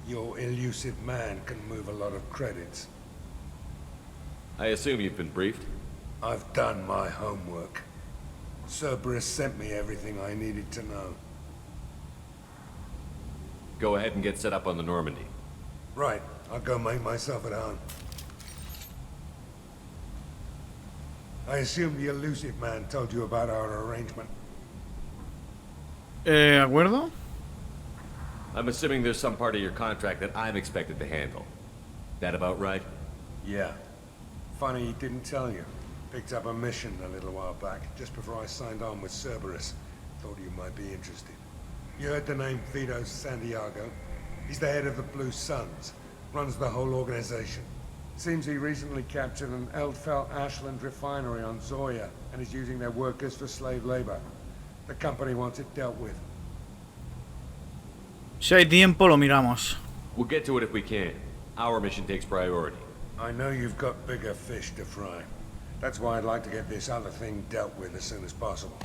your elusive man can move a lot of credits. I assume you've been briefed? I've done my homework. Cerberus sent me everything I needed to know. Go ahead and get set up on the Normandy. Right. I'll go make myself at home. I assume the elusive man told you about our arrangement. ¿Acuerdo? I'm assuming there's some part of your contract that I'm expected to handle. That about right? Yeah. Funny he didn't tell you. Picked up a mission a little while back, just before I signed on with Cerberus. Thought you might be interested. You heard the name Vito Santiago? He's the head of the Blue Suns. Runs the whole organization. Seems he recently captured an Eldfell Ashland refinery on Zoya and is using their workers for slave labor. The company wants it dealt with. Si hay tiempo, lo miramos. We'll get to it if we can. Our mission takes priority. I know you've got bigger fish to fry. That's why I'd like to get this other thing dealt with as soon as possible.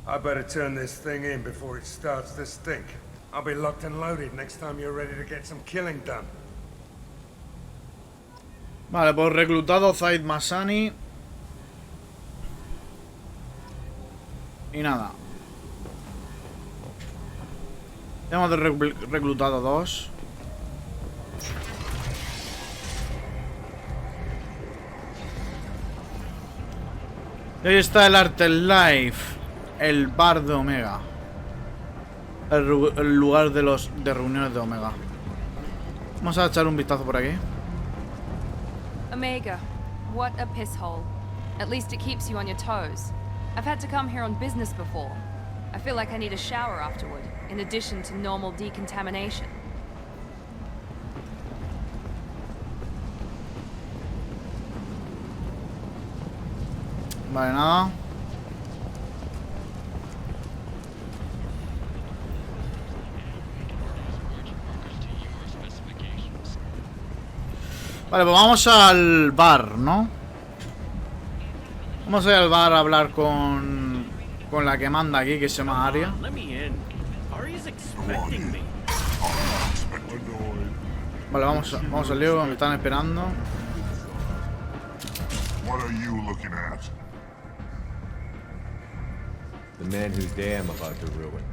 I better turn this thing in before it starts to stink. I'll be locked and loaded next time you're ready to get some killing done. Vale, pues reclutado Zaid Masani. Y nada. Hemos reclutado dos. Y ahí está el Arte Life, el bar de Omega. El lugar de reuniones de Omega. Vamos a echar un vistazo por aquí. Omega, what a piss hole. At least it keeps you on your toes. I've had to come here on business before. I feel like I need a shower afterward, in addition to normal decontamination. Vale, nada. Vale, pues vamos al bar, ¿no? Vamos a ir al bar a hablar con la que manda aquí, que se llama Aria. Vale, vamos al lío, me están esperando. What are you looking at? The man whose day I'm about to ruin.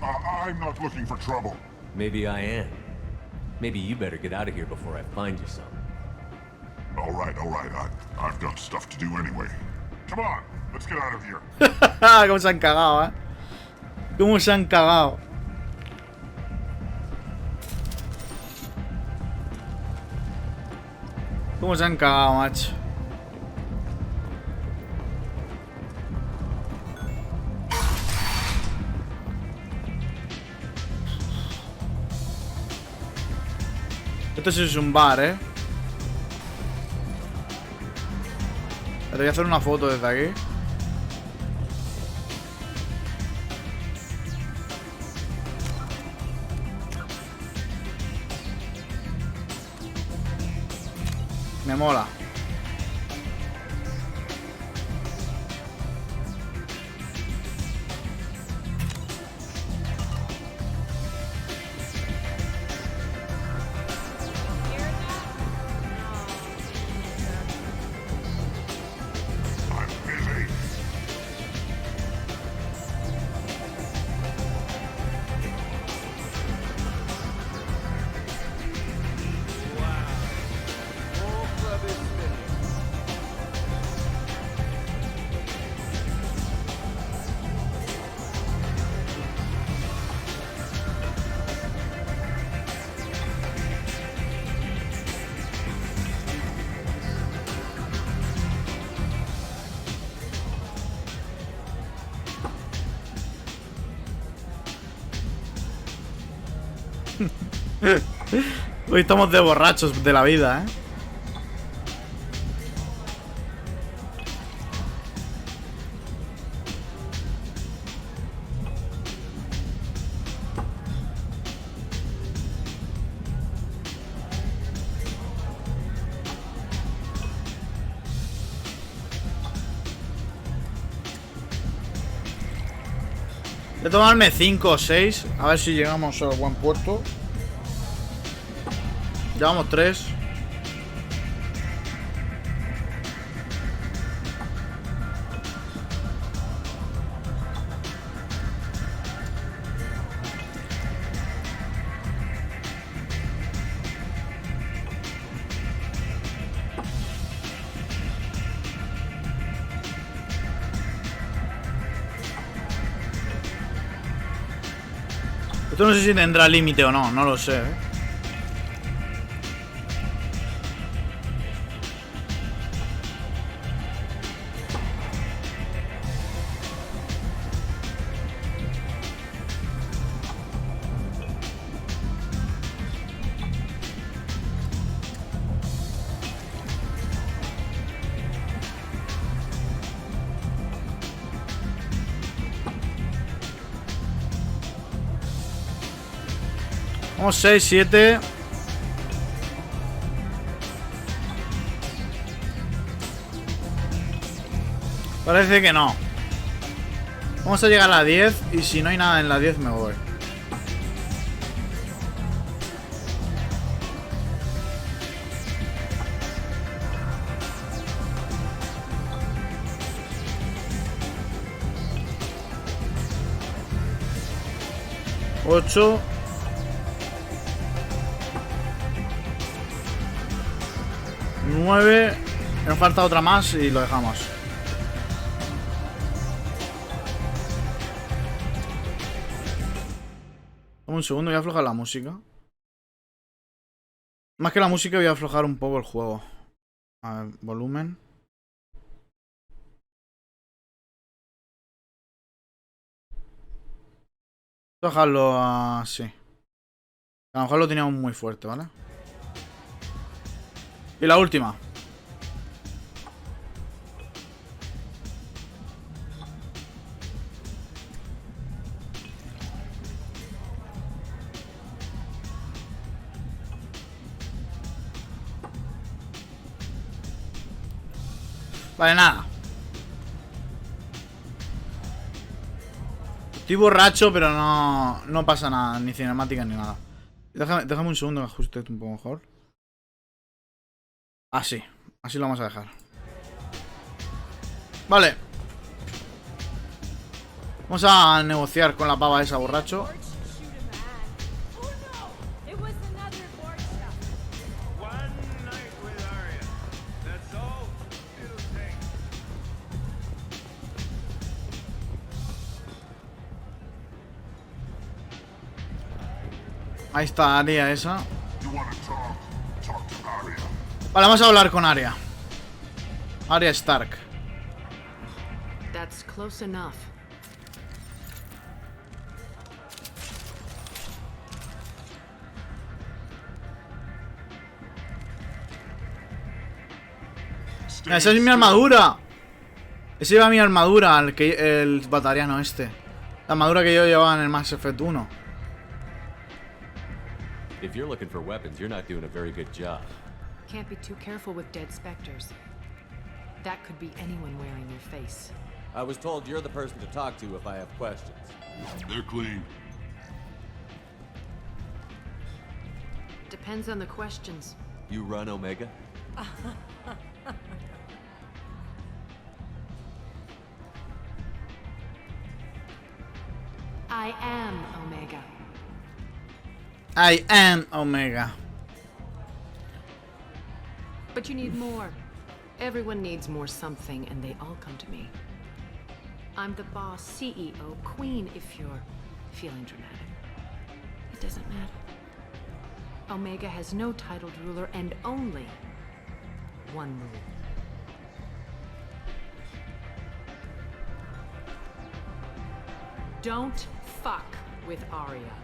I'm not looking for trouble. Maybe I am. Maybe you better get out of here before I find you some. All right. I've got stuff to do anyway. Come on, let's get out of here. Cómo se han cagado, ¿eh? Cómo se han cagado. Cómo se han cagado, macho. Esto sí es un bar, ¿eh? Te voy a hacer una foto desde aquí. Me mola. Hoy estamos de borrachos de la vida, ¿eh? Voy a tomarme 5 o 6. A ver si llegamos al buen puerto. Llevamos 3. Esto no sé si tendrá límite o no, no lo sé, ¿eh? Vamos 6, 7. Parece que no. Vamos a llegar a la 10 y si no hay nada en la 10 me voy. Ocho. 9. Nos falta otra más y lo dejamos. Un segundo, voy a aflojar la música. Más que la música, voy a aflojar un poco el juego. A ver, volumen. Voy a bajarlo así. A lo mejor lo teníamos muy fuerte, ¿vale? Y la última. Vale, nada. Estoy borracho, pero no pasa nada. Ni cinemática ni nada. Déjame un segundo que ajuste esto un poco mejor. Así. Así lo vamos a dejar. Vale. Vamos a negociar con la pava esa, borracho. Ahí está Aria esa. Vale, vamos a hablar con Aria. Aria Stark. That's close enough. Esa es mi armadura. Esa iba mi armadura, el batariano este. La armadura que yo llevaba en el Mass Effect 1. If you're looking for weapons, you're not doing a very good job. Can't be too careful with dead specters. That could be anyone wearing your face. I was told you're the person to talk to if I have questions. They're clean. Depends on the questions. You run Omega? I am Omega. I am Omega. But you need more. Everyone needs more something, and they all come to me. I'm the boss, CEO, queen, if you're feeling dramatic. It doesn't matter. Omega has no titled ruler and only one rule. Don't fuck with Arya.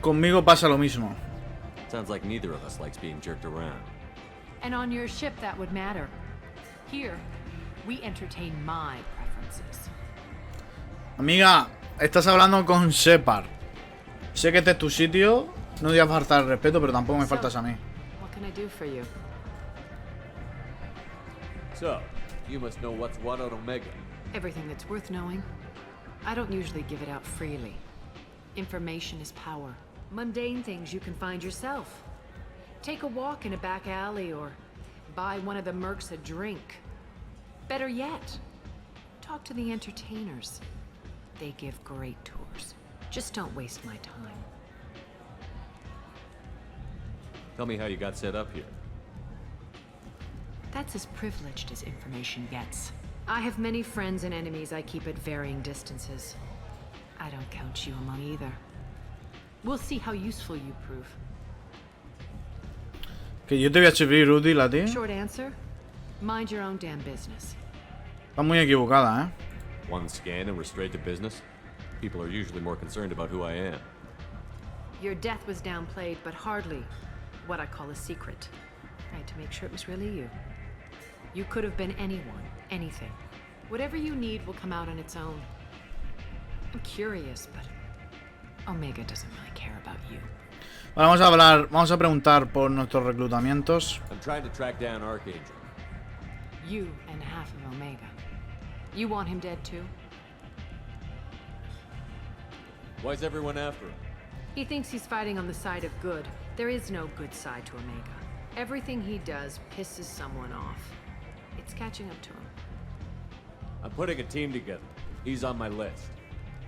Conmigo pasa lo mismo. Sounds like neither of us likes being jerked around. And on your ship, that would matter. Here, we entertain my preferences. Amiga, estás hablando con Shepard. Sé que este es tu sitio. No te voy a faltar el respeto, pero tampoco me faltas a mí. What can I do for you? So, you must know what's what on Omega. Everything that's worth knowing. I don't usually give it out freely. Information is power. Mundane things you can find yourself. Take a walk in a back alley or buy one of the mercs a drink. Better yet, talk to the entertainers. They give great tours. Just don't waste my time. Tell me how you got set up here. That's as privileged as information gets. I have many friends and enemies I keep at varying distances. I don't count you among either. We'll see how useful you prove. Que yo te voy a servir útil a ti. Short answer, mind your own damn business. Está muy equivocada, ¿eh? One scan and we're straight to business? People are usually more concerned about who I am. Your death was downplayed, but hardly what I call a secret. I had to make sure it was really you. You could have been anyone, anything. Whatever you need will come out on its own. I'm curious, but Omega doesn't really care about you. Vale, vamos a preguntar por nuestros reclutamientos. I'm trying to track down Archangel. You and half of Omega. You want him dead too? Why's everyone after him? He thinks he's fighting on the side of good. There is no good side to Omega. Everything he does pisses someone off. It's catching up to him. I'm putting a team together. He's on my list.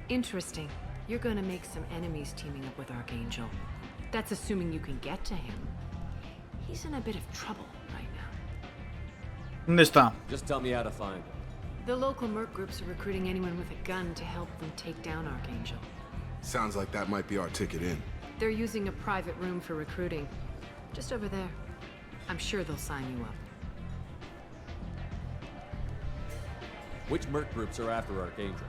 Interesting. You're gonna make some enemies teaming up with Archangel. That's assuming you can get to him. He's in a bit of trouble right now. ¿Dónde está? Just tell me how to find him. The local merc groups are recruiting anyone with a gun to help them take down Archangel. Sounds like that might be our ticket in. They're using a private room for recruiting. Just over there. I'm sure they'll sign you up. Which merc groups are after Archangel?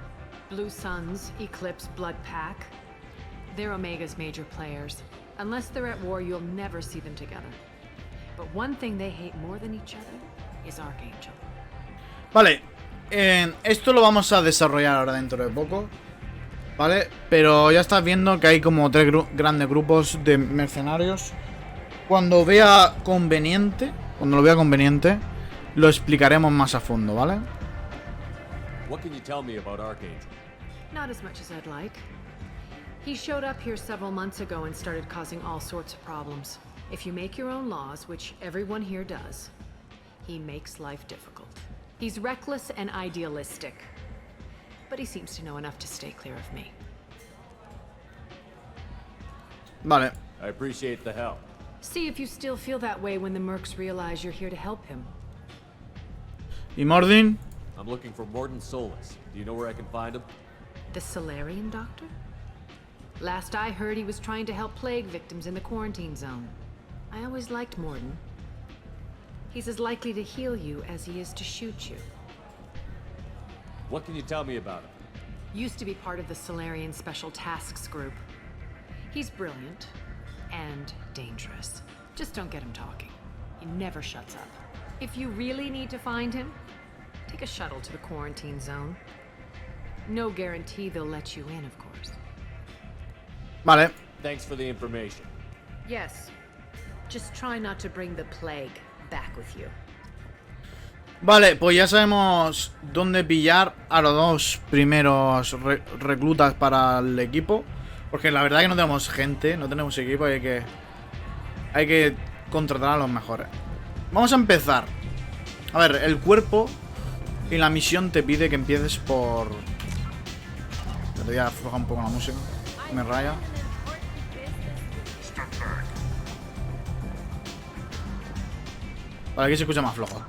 Blue Suns, Eclipse, Blood Pack. They're Omega's major players. Unless they're at war, you'll never see them together. But one thing they hate more than each other is Archangel. Vale, esto lo vamos a desarrollar ahora dentro de poco, ¿vale? Pero ya estás viendo que hay como tres grandes grupos de mercenarios. Cuando lo vea conveniente, lo explicaremos más a fondo, ¿vale? What can you tell me about Archangel? Not as much as I'd like. He showed up here several months ago and started causing all sorts of problems. If you make your own laws, which everyone here does, he makes life difficult. He's reckless and idealistic. But he seems to know enough to stay clear of me. Vale. I appreciate the help. See if you still feel that way when the mercs realize you're here to help him. ¿Y Mordin? I'm looking for Morden Solus. Do you know where I can find him? The Solarian doctor? Last I heard, he was trying to help plague victims in the quarantine zone. I always liked Morden. He's as likely to heal you as he is to shoot you. What can you tell me about him? Used to be part of the Solarian Special Tasks Group. He's brilliant and dangerous. Just don't get him talking. He never shuts up. If you really need to find him, take a shuttle to the quarantine zone. No guarantee they'll let you in, of course. Vale. Thanks for the information. Yes. Just try not to bring the plague back with you. Vale, pues ya sabemos dónde pillar a los dos primeros reclutas para el equipo. Porque la verdad que no tenemos gente, no tenemos equipo y hay que contratar a los mejores. Vamos a empezar. A ver, el cuerpo y la misión te pide que empieces por... Te voy a aflojar un poco la música. Me raya. Vale, aquí se escucha más flojo.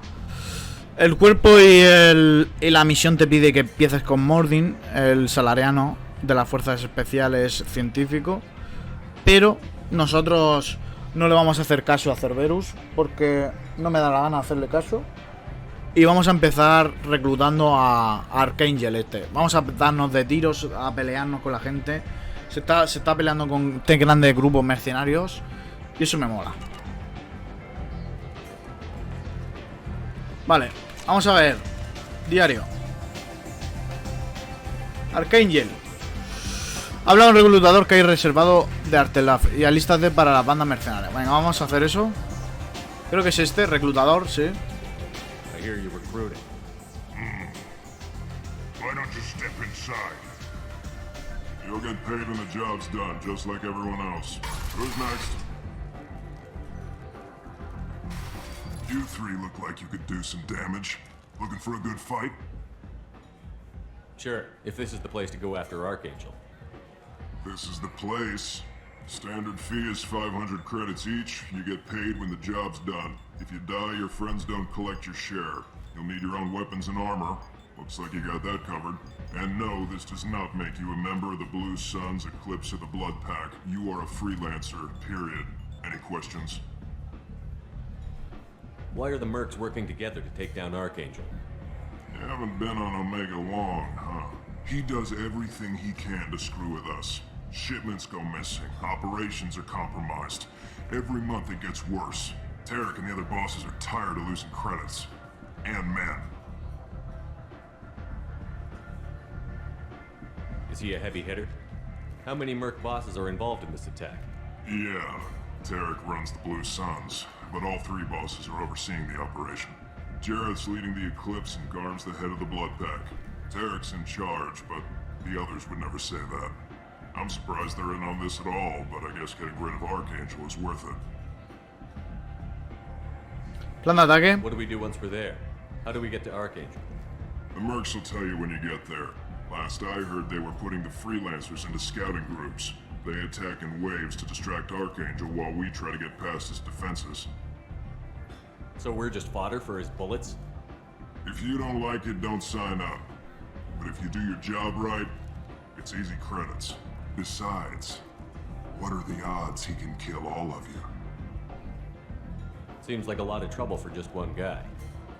El cuerpo y la misión te pide que empieces con Mordin, el salariano de las fuerzas especiales científico. Pero nosotros no le vamos a hacer caso a Cerberus porque no me da la gana hacerle caso. Y vamos a empezar reclutando a Archangel este. Vamos a darnos de tiros, a pelearnos con la gente. Se está peleando con este grande grupos mercenarios. Y eso me mola. Vale, vamos a ver. Diario. Archangel. Habla un reclutador que hay reservado de Artelaf y alístate para las bandas mercenarias. Venga, vamos a hacer eso. Creo que es este, reclutador, sí. I hear you recruiting. Why don't you step inside? You'll get paid when the job's done, just like everyone else. Who's next? You three look like you could do some damage. Looking for a good fight? Sure, if this is the place to go after Archangel. This is the place. Standard fee is 500 credits each. You get paid when the job's done. If you die, your friends don't collect your share. You'll need your own weapons and armor. Looks like you got that covered. And no, this does not make you a member of the Blue Suns, Eclipse, or the Blood Pack. You are a freelancer, period. Any questions? Why are the mercs working together to take down Archangel? You haven't been on Omega long, huh? He does everything he can to screw with us. Shipments go missing. Operations are compromised. Every month it gets worse. Tarek and the other bosses are tired of losing credits. And men. Is he a heavy hitter? How many merc bosses are involved in this attack? Yeah, Tarek runs the Blue Suns, but all three bosses are overseeing the operation. Jareth's leading the Eclipse and Garm's the head of the Blood Pack. Tarek's in charge, but the others would never say that. I'm surprised they're in on this at all, but I guess getting rid of Archangel is worth it. Plan de ataque. What do we do once we're there? How do we get to Archangel? The mercs will tell you when you get there. Last I heard, they were putting the freelancers into scouting groups. They attack in waves to distract Archangel while we try to get past his defenses. So we're just fodder for his bullets? If you don't like it, don't sign up. But if you do your job right, it's easy credits. Besides, what are the odds he can kill all of you? Seems like a lot of trouble for just one guy.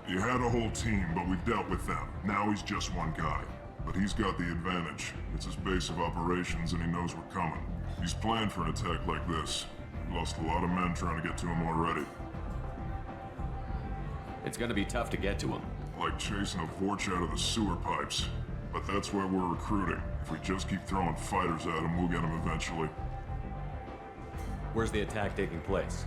You had a whole team, but we've dealt with them. Now he's just one guy. But he's got the advantage. It's his base of operations and he knows we're coming. He's planned for an attack like this. We lost a lot of men trying to get to him already. It's gonna be tough to get to him. Like chasing a Vorch out of the sewer pipes. But that's why we're recruiting. If we just keep throwing fighters at him, we'll get him eventually. Where's the attack taking place?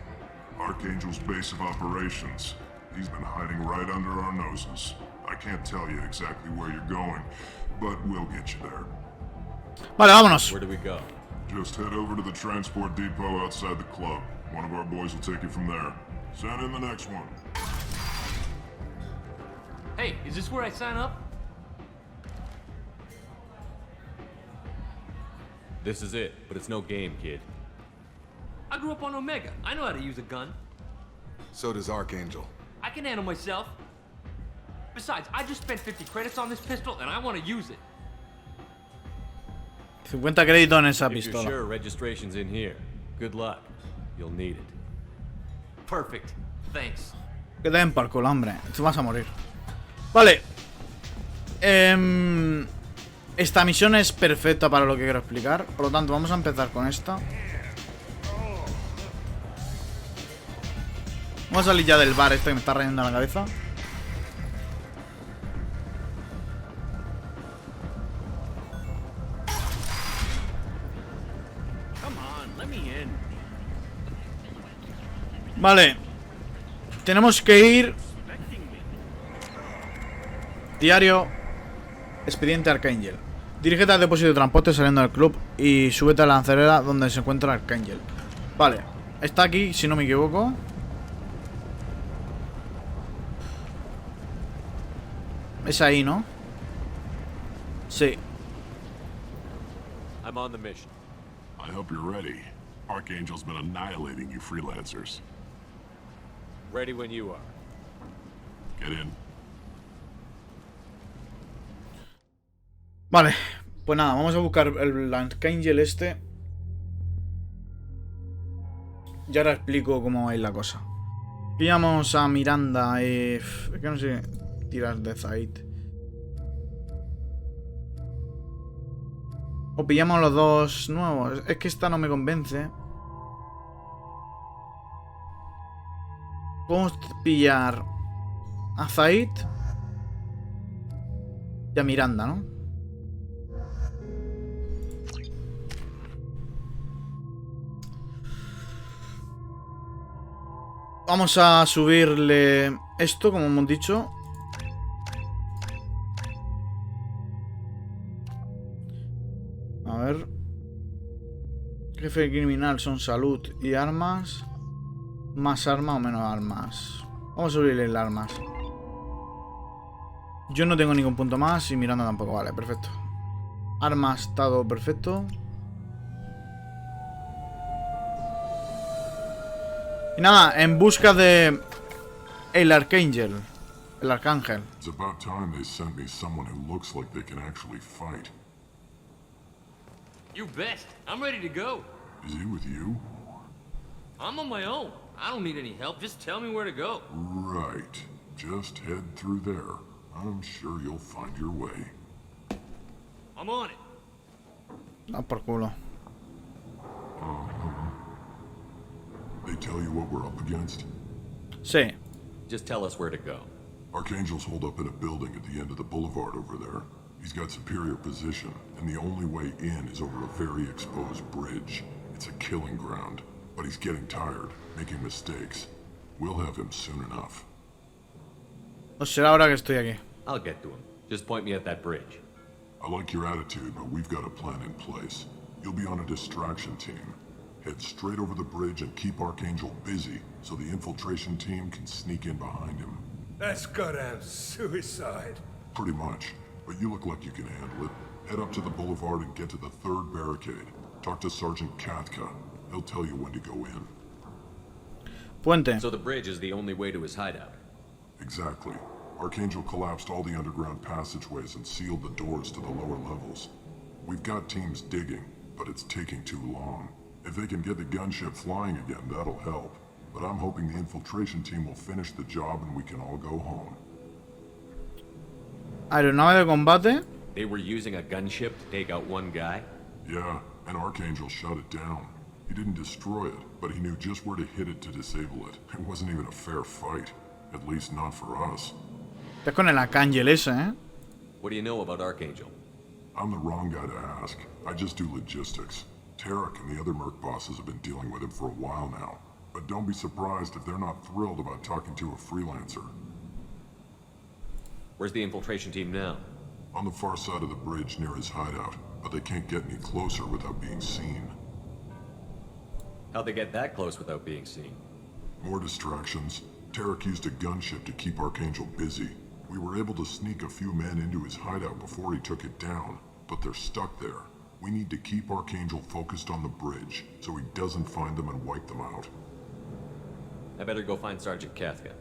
Archangel's base of operations. He's been hiding right under our noses. I can't tell you exactly where you're going, but we'll get you there. Vale, vámonos. Where do we go? Just head over to the transport depot outside the club. One of our boys will take you from there. Send in the next one. Hey, is this where I sign up? This is it, but it's no game, kid. I grew up on Omega. I know how to use a gun. So does Archangel. I can handle myself. Besides, I just spent 50 credits on this pistol and I want to use it. 50 créditos en esa If you're pistola. sure registration's in here, good luck. You'll need it. Perfect. Thanks. Que te den por culo, hombre. Tú vas a morir. Vale. Esta misión es perfecta para lo que quiero explicar. Por lo tanto, vamos a empezar con esta. Vamos a salir ya del bar este que me está rayando la cabeza. Vale. Tenemos que ir. Diario. Expediente Archangel. Dirígete al depósito de transporte saliendo del club y súbete a la lanzadera donde se encuentra Archangel. Vale. Está aquí, si no me equivoco. Es ahí, ¿no? Sí. I'm on the mission. I hope you're ready. Archangel's been annihilating you freelancers. Ready when you are. Get in. Vale, pues nada, vamos a buscar el Archangel este. Y ahora explico cómo es la cosa. Pillamos a Miranda. Es que no sé tirar de Zaid. O pillamos los dos nuevos. Es que esta no me convence. Podemos pillar a Zaid y a Miranda, ¿no? Vamos a subirle esto, como hemos dicho. A ver. Jefe criminal son salud y armas. ¿Más armas o menos armas? Vamos a subirle el armas. Yo no tengo ningún punto más y Miranda tampoco. Vale, perfecto. Armas, todo perfecto. Y nada, en busca de el Archangel. El Arcángel. It's about time they sent me someone who looks like they can actually fight. You best. I'm ready to go. Is he with you? I'm on my own. I don't need any help. Just tell me where to go. Right. Just head through there. I'm sure you'll find your way. I'm on it. Ah, por culo. They tell you what we're up against? Sí. Just tell us where to go. Archangel's holed up in a building at the end of the boulevard over there. He's got superior position, and the only way in is over a very exposed bridge. It's a killing ground, but he's getting tired, making mistakes. We'll have him soon enough. No será ahora que estoy aquí. I'll get to him. Just point me at that bridge. I like your attitude, but we've got a plan in place. You'll be on a distraction team. Head straight over the bridge and keep Archangel busy so the infiltration team can sneak in behind him. That's goddamn suicide. Pretty much, but you look like you can handle it. Head up to the boulevard and get to the third barricade. Talk to Sergeant Katka. He'll tell you when to go in. Puente. So the bridge is the only way to his hideout. Exactly. Archangel collapsed all the underground passageways and sealed the doors to the lower levels. We've got teams digging, but it's taking too long. If they can get the gunship flying again, that'll help. But I'm hoping the infiltration team will finish the job and we can all go home. Aeronave de combate. They were using a gunship to take out one guy? Yeah, and Archangel shut it down. He didn't destroy it, but he knew just where to hit it to disable it. It wasn't even a fair fight. At least not for us. Estás con el Arcángel ese, ¿eh? What do you know about Archangel? I'm the wrong guy to ask. I just do logistics. Tarek and the other merc bosses have been dealing with him for a while now. But don't be surprised if they're not thrilled about talking to a freelancer. Where's the infiltration team now? On the far side of the bridge near his hideout, but they can't get any closer without being seen. How'd they get that close without being seen? More distractions. Tarek used a gunship to keep Archangel busy. We were able to sneak a few men into his hideout before he took it down, but they're stuck there. We need to keep Archangel focused on the bridge, so he doesn't find them and wipe them out. I better go find Sergeant Kafka.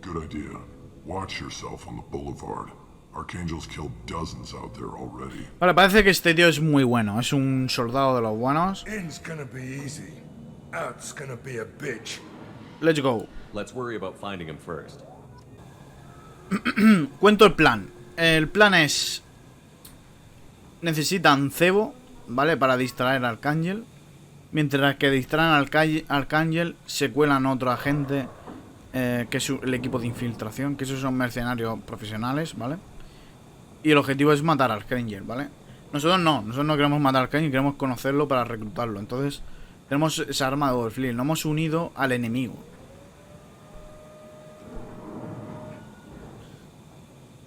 Good idea. Watch yourself on the boulevard. Archangel's killed dozens out there already. Vale, parece que este tío es muy bueno. Es un soldado de los buenos. In's gonna be easy. Out's gonna be a bitch. Let's go. Let's worry about finding him first. Cuento el plan. El plan es... Necesitan cebo, ¿vale? Para distraer al Arcángel. Mientras que distraen al Arcángel, se cuelan otro agente, que es el equipo de infiltración, que esos son mercenarios profesionales, ¿vale? Y el objetivo es matar al Arcángel, ¿vale? Nosotros no queremos matar al Arcángel, queremos conocerlo para reclutarlo. Entonces, tenemos esa arma de doble filo. Nos hemos unido al enemigo.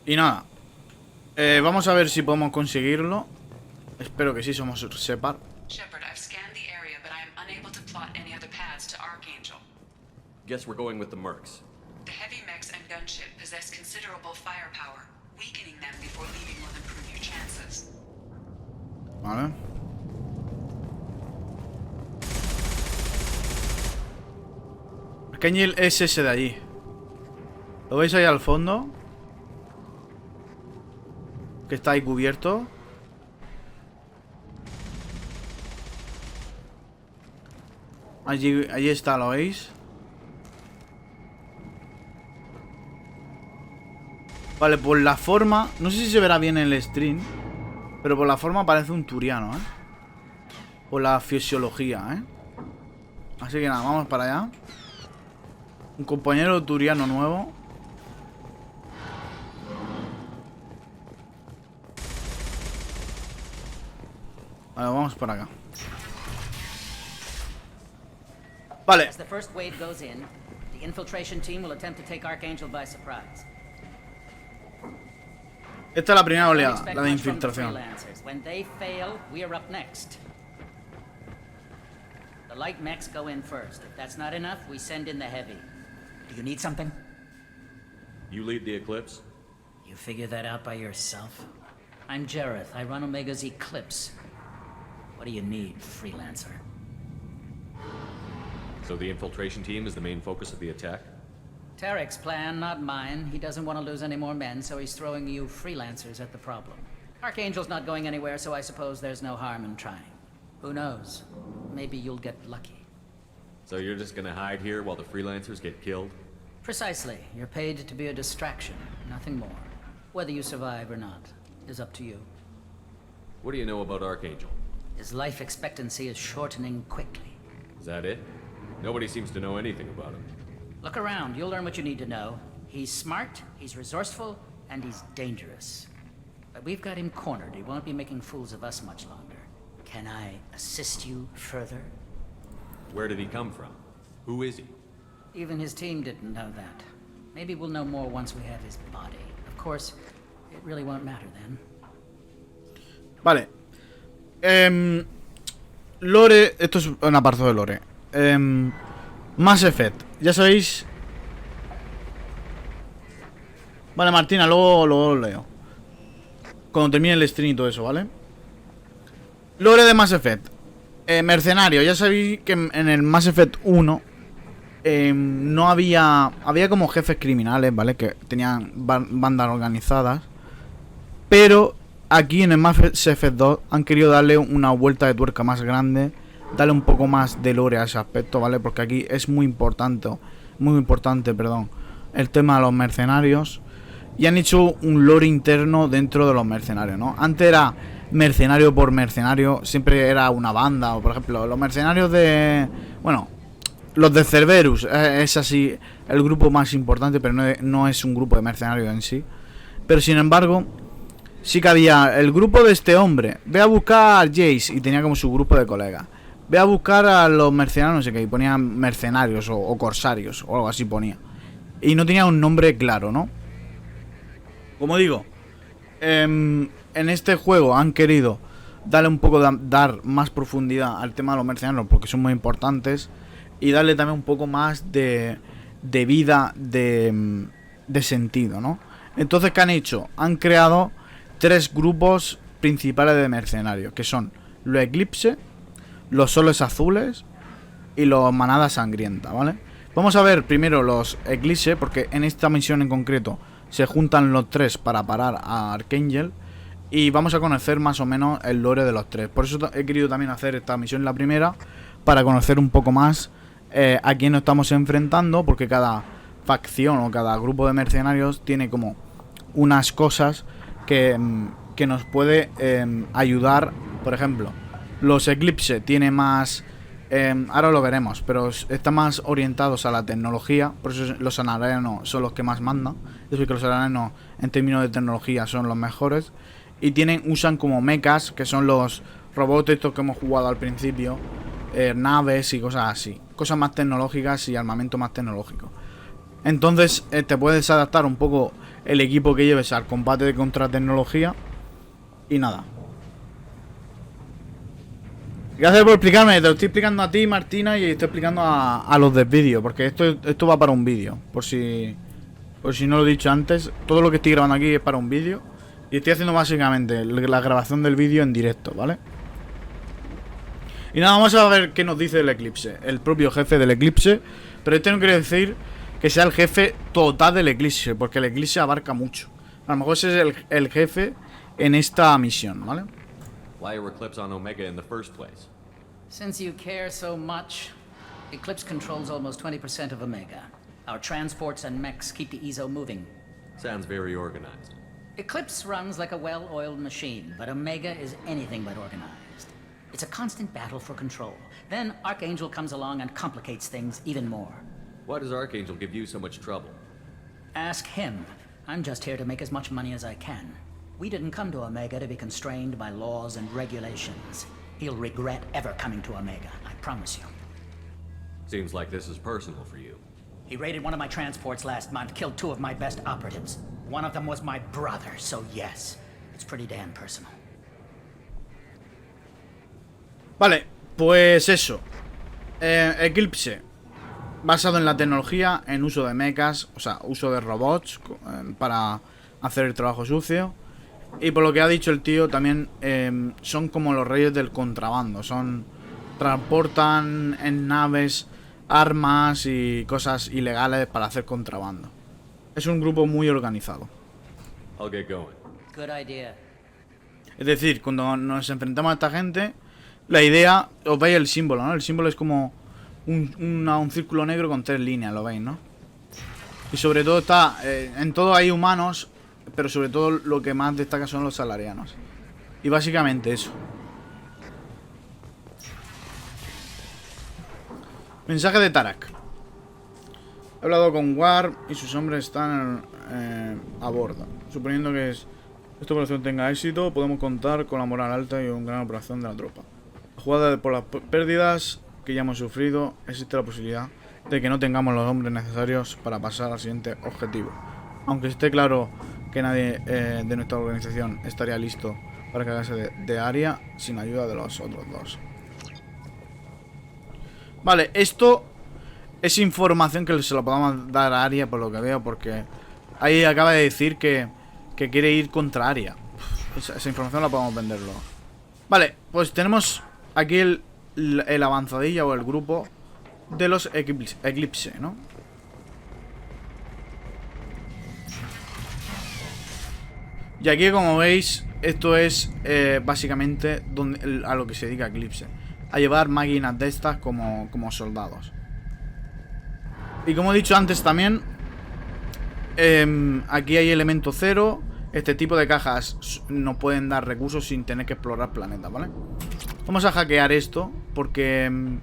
Y nada, vamos a ver si podemos conseguirlo. Espero que sí, somos Shepard. Shepard, I've scanned the area, but I am unable to plot any other paths to Archangel. Guess we're going with the mercs. The heavy mechs and gunship possess considerable firepower. Weakening them before leaving will improve your chances. Vale. Arcángel es ese de allí. ¿Lo veis ahí al fondo? Que está ahí cubierto. Allí está, ¿lo veis? Vale, por la forma... No sé si se verá bien en el stream, pero por la forma parece un turiano, ¿eh? Por la fisiología, ¿eh? Así que nada, vamos para allá. Un compañero turiano nuevo. Vale, vamos para acá. Vale. As the first wave goes in, the infiltration team will attempt to take Archangel by surprise. Esta es la primera oleada, la de infiltración. When they fail, we're up next. The light mechs go in first. If that's not enough, we send in the heavy. Do you need something? You lead the Eclipse? You figure that out by yourself? I'm Jareth. I run Omega's Eclipse. What do you need, freelancer? So the infiltration team is the main focus of the attack? Tarek's plan, not mine. He doesn't want to lose any more men, so he's throwing you freelancers at the problem. Archangel's not going anywhere, so I suppose there's no harm in trying. Who knows? Maybe you'll get lucky. So you're just gonna hide here while the freelancers get killed? Precisely. You're paid to be a distraction, nothing more. Whether you survive or not is up to you. What do you know about Archangel? His life expectancy is shortening quickly. Is that it? Nobody seems to know anything about him. Look around, you'll learn what you need to know. He's smart, he's resourceful, and he's dangerous. But we've got him cornered. He won't be making fools of us much longer. Can I assist you further? Where did he come from? Who is he? Even his team didn't know that. Maybe we'll know more once we have his body. Of course, it really won't matter then. Vale. Lore, esto es un apartado de Lore. Mass Effect, ya sabéis. Vale, Martina, luego lo leo cuando termine el stream y todo eso, ¿vale? Lore de Mass Effect. Mercenario, ya sabéis que en el Mass Effect 1 no había como jefes criminales, ¿vale? Que tenían bandas organizadas. Pero aquí en el Mass Effect 2 han querido darle una vuelta de tuerca más grande, darle un poco más de lore a ese aspecto, ¿vale? Porque aquí es muy importante, perdón, el tema de los mercenarios. Y han hecho un lore interno dentro de los mercenarios, ¿no? Antes era mercenario por mercenario, siempre era una banda. O por ejemplo, los mercenarios de... Bueno, los de Cerberus, es así el grupo más importante, pero no es un grupo de mercenarios en sí. Pero sin embargo, sí que había el grupo de este hombre. Ve a buscar a Jace y tenía como su grupo de colegas. Ve a buscar a los mercenarios, no sé qué, y ponían mercenarios o corsarios o algo así ponía. Y no tenía un nombre claro, ¿no? Como digo, en este juego han querido darle un poco dar más profundidad al tema de los mercenarios porque son muy importantes, y darle también un poco más de vida, de sentido, ¿no? Entonces, ¿qué han hecho? Han creado 3 grupos principales de mercenarios, que son los Eclipse, los Soles Azules y los Manadas Sangrienta, ¿vale? Vamos a ver primero los Eclipse, porque en esta misión en concreto se juntan los 3 para parar a Archangel. Y vamos a conocer más o menos el lore de los 3. Por eso he querido también hacer esta misión la primera, para conocer un poco más a quién nos estamos enfrentando, porque cada facción o cada grupo de mercenarios tiene como unas cosas que nos puede ayudar. Por ejemplo, los Eclipse tiene más... ahora lo veremos, pero están más orientados a la tecnología. Por eso los anarenos son los que más mandan. Es decir, que los anarenos en términos de tecnología son los mejores. Y usan como mechas, que son los robots estos que hemos jugado al principio, naves y cosas así. Cosas más tecnológicas y armamento más tecnológico. Entonces te puedes adaptar un poco el equipo que lleves al combate de contra tecnología. Y nada. Gracias por explicarme. Te lo estoy explicando a ti, Martina, y estoy explicando a los del vídeo, porque esto va para un vídeo. Por si no lo he dicho antes, todo lo que estoy grabando aquí es para un vídeo. Y estoy haciendo básicamente la grabación del vídeo en directo, ¿vale? Y nada, vamos a ver qué nos dice el Eclipse. El propio jefe del Eclipse. Pero este no quiere decir que sea el jefe total del Eclipse, porque el Eclipse abarca mucho. A lo mejor ese es el jefe en esta misión, ¿vale? Why were Eclipse on Omega in the first place? Since you care so much, Eclipse controls almost 20% of Omega. Our transports and mechs keep the EZO moving. Sounds very organized. Eclipse runs like a well-oiled machine, but Omega is anything but organized. It's a constant battle for control. Then Archangel comes along and complicates things even more. Why does Archangel give you so much trouble? Ask him. I'm just here to make as much money as I can. We didn't come to Omega to be constrained by laws and regulations. He'll regret ever coming to Omega, I promise you. Seems like this is personal for you. He raided one of my transports last month, killed 2 of my best operatives. One of them was my brother, so yes, it's pretty damn personal. Vale, pues eso. Eclipse, basado en la tecnología, en uso de mechas, o sea, uso de robots para hacer el trabajo sucio. Y por lo que ha dicho el tío, también son como los reyes del contrabando. Transportan en naves armas y cosas ilegales para hacer contrabando. Es un grupo muy organizado. I'll get going. Good idea. Es decir, cuando nos enfrentamos a esta gente, la idea, os veis el símbolo, ¿no? El símbolo es como un círculo negro con 3 líneas, lo veis, ¿no? Y sobre todo está, en todo hay humanos, pero sobre todo lo que más destaca son los salarianos. Y básicamente eso. Mensaje de Tarak. He hablado con War y sus hombres están a bordo. Suponiendo que esta operación tenga éxito, podemos contar con la moral alta y una gran operación de la tropa. Jugada por las pérdidas que ya hemos sufrido, existe la posibilidad de que no tengamos los hombres necesarios para pasar al siguiente objetivo. Aunque esté claro que nadie de nuestra organización estaría listo para cargarse de área sin ayuda de los otros 2. Vale, esto es información que se lo podamos dar a Aria por lo que veo, porque ahí acaba de decir que quiere ir contra Aria. Esa información la podemos venderlo. Vale, pues tenemos aquí el avanzadilla o el grupo de los Eclipse, ¿no? Y aquí, como veis, esto es básicamente a lo que se dedica Eclipse. A llevar máquinas de estas como soldados. Y como he dicho antes también, aquí hay elemento cero. Este tipo de cajas nos pueden dar recursos sin tener que explorar planetas, ¿vale? Vamos a hackear esto, porque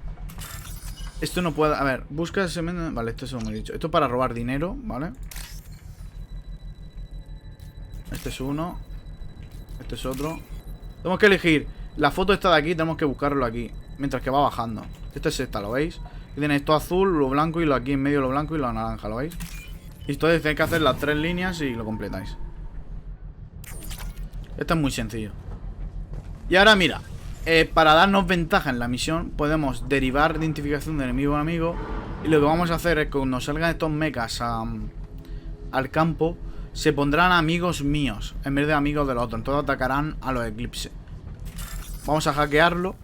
esto no puede... A ver, busca ese... Vale, esto es lo que he dicho. Esto es para robar dinero, ¿vale? Este es uno. Este es otro. Tenemos que elegir la foto esta de aquí, tenemos que buscarlo aquí, mientras que va bajando. Esta es esta, ¿lo veis? Aquí tenéis esto azul, lo blanco y lo aquí en medio lo blanco y lo naranja, ¿lo veis? Y entonces tenéis que hacer las 3 líneas y lo completáis. Esto es muy sencillo. Y ahora mira, para darnos ventaja en la misión, podemos derivar identificación de enemigo a amigo. Y lo que vamos a hacer es que cuando salgan estos mechas al campo, se pondrán amigos míos en vez de amigos de los otros. Entonces atacarán a los Eclipse. Vamos a hackearlo.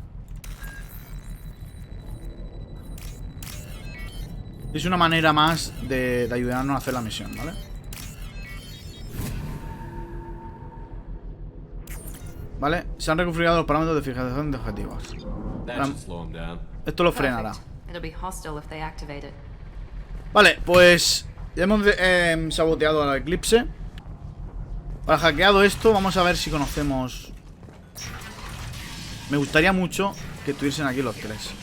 Es una manera más de ayudarnos a hacer la misión, ¿vale? Vale, se han reconfigurado los parámetros de fijación de objetivos. Esto lo frenará. Vale, pues ya hemos saboteado al Eclipse. Para hackeado esto, vamos a ver si conocemos. Me gustaría mucho que estuviesen aquí los 3.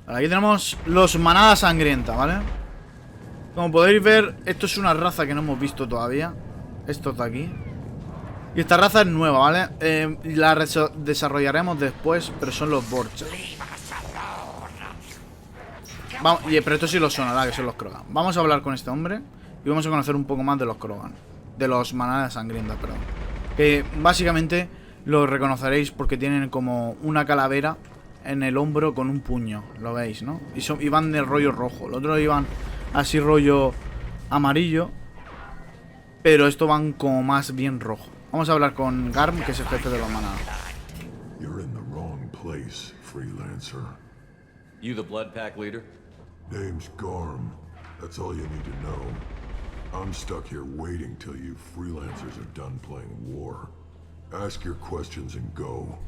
Vale, aquí tenemos los manada sangrienta, ¿vale? Como podéis ver, esto es una raza que no hemos visto todavía. Estos de aquí. Y esta raza es nueva, ¿vale? La desarrollaremos después, pero son los Borcha. Vamos, pero esto sí los sonará, que son los Krogan. Vamos a hablar con este hombre y vamos a conocer un poco más de los Krogan. De los manadas sangrientas, perdón. Que básicamente los reconoceréis porque tienen como una calavera en el hombro con un puño. Lo veis, ¿no? Y van de rollo rojo. Los otros iban así rollo amarillo. Pero estos van como más bien rojo. Vamos a hablar con Garm, que es el jefe de los manadas. You're in the wrong place, freelancer. You the Blood Pack leader? Name's Garm. That's all you need to know. I'm stuck here waiting till you freelancers are done playing war. Ask your questions and go.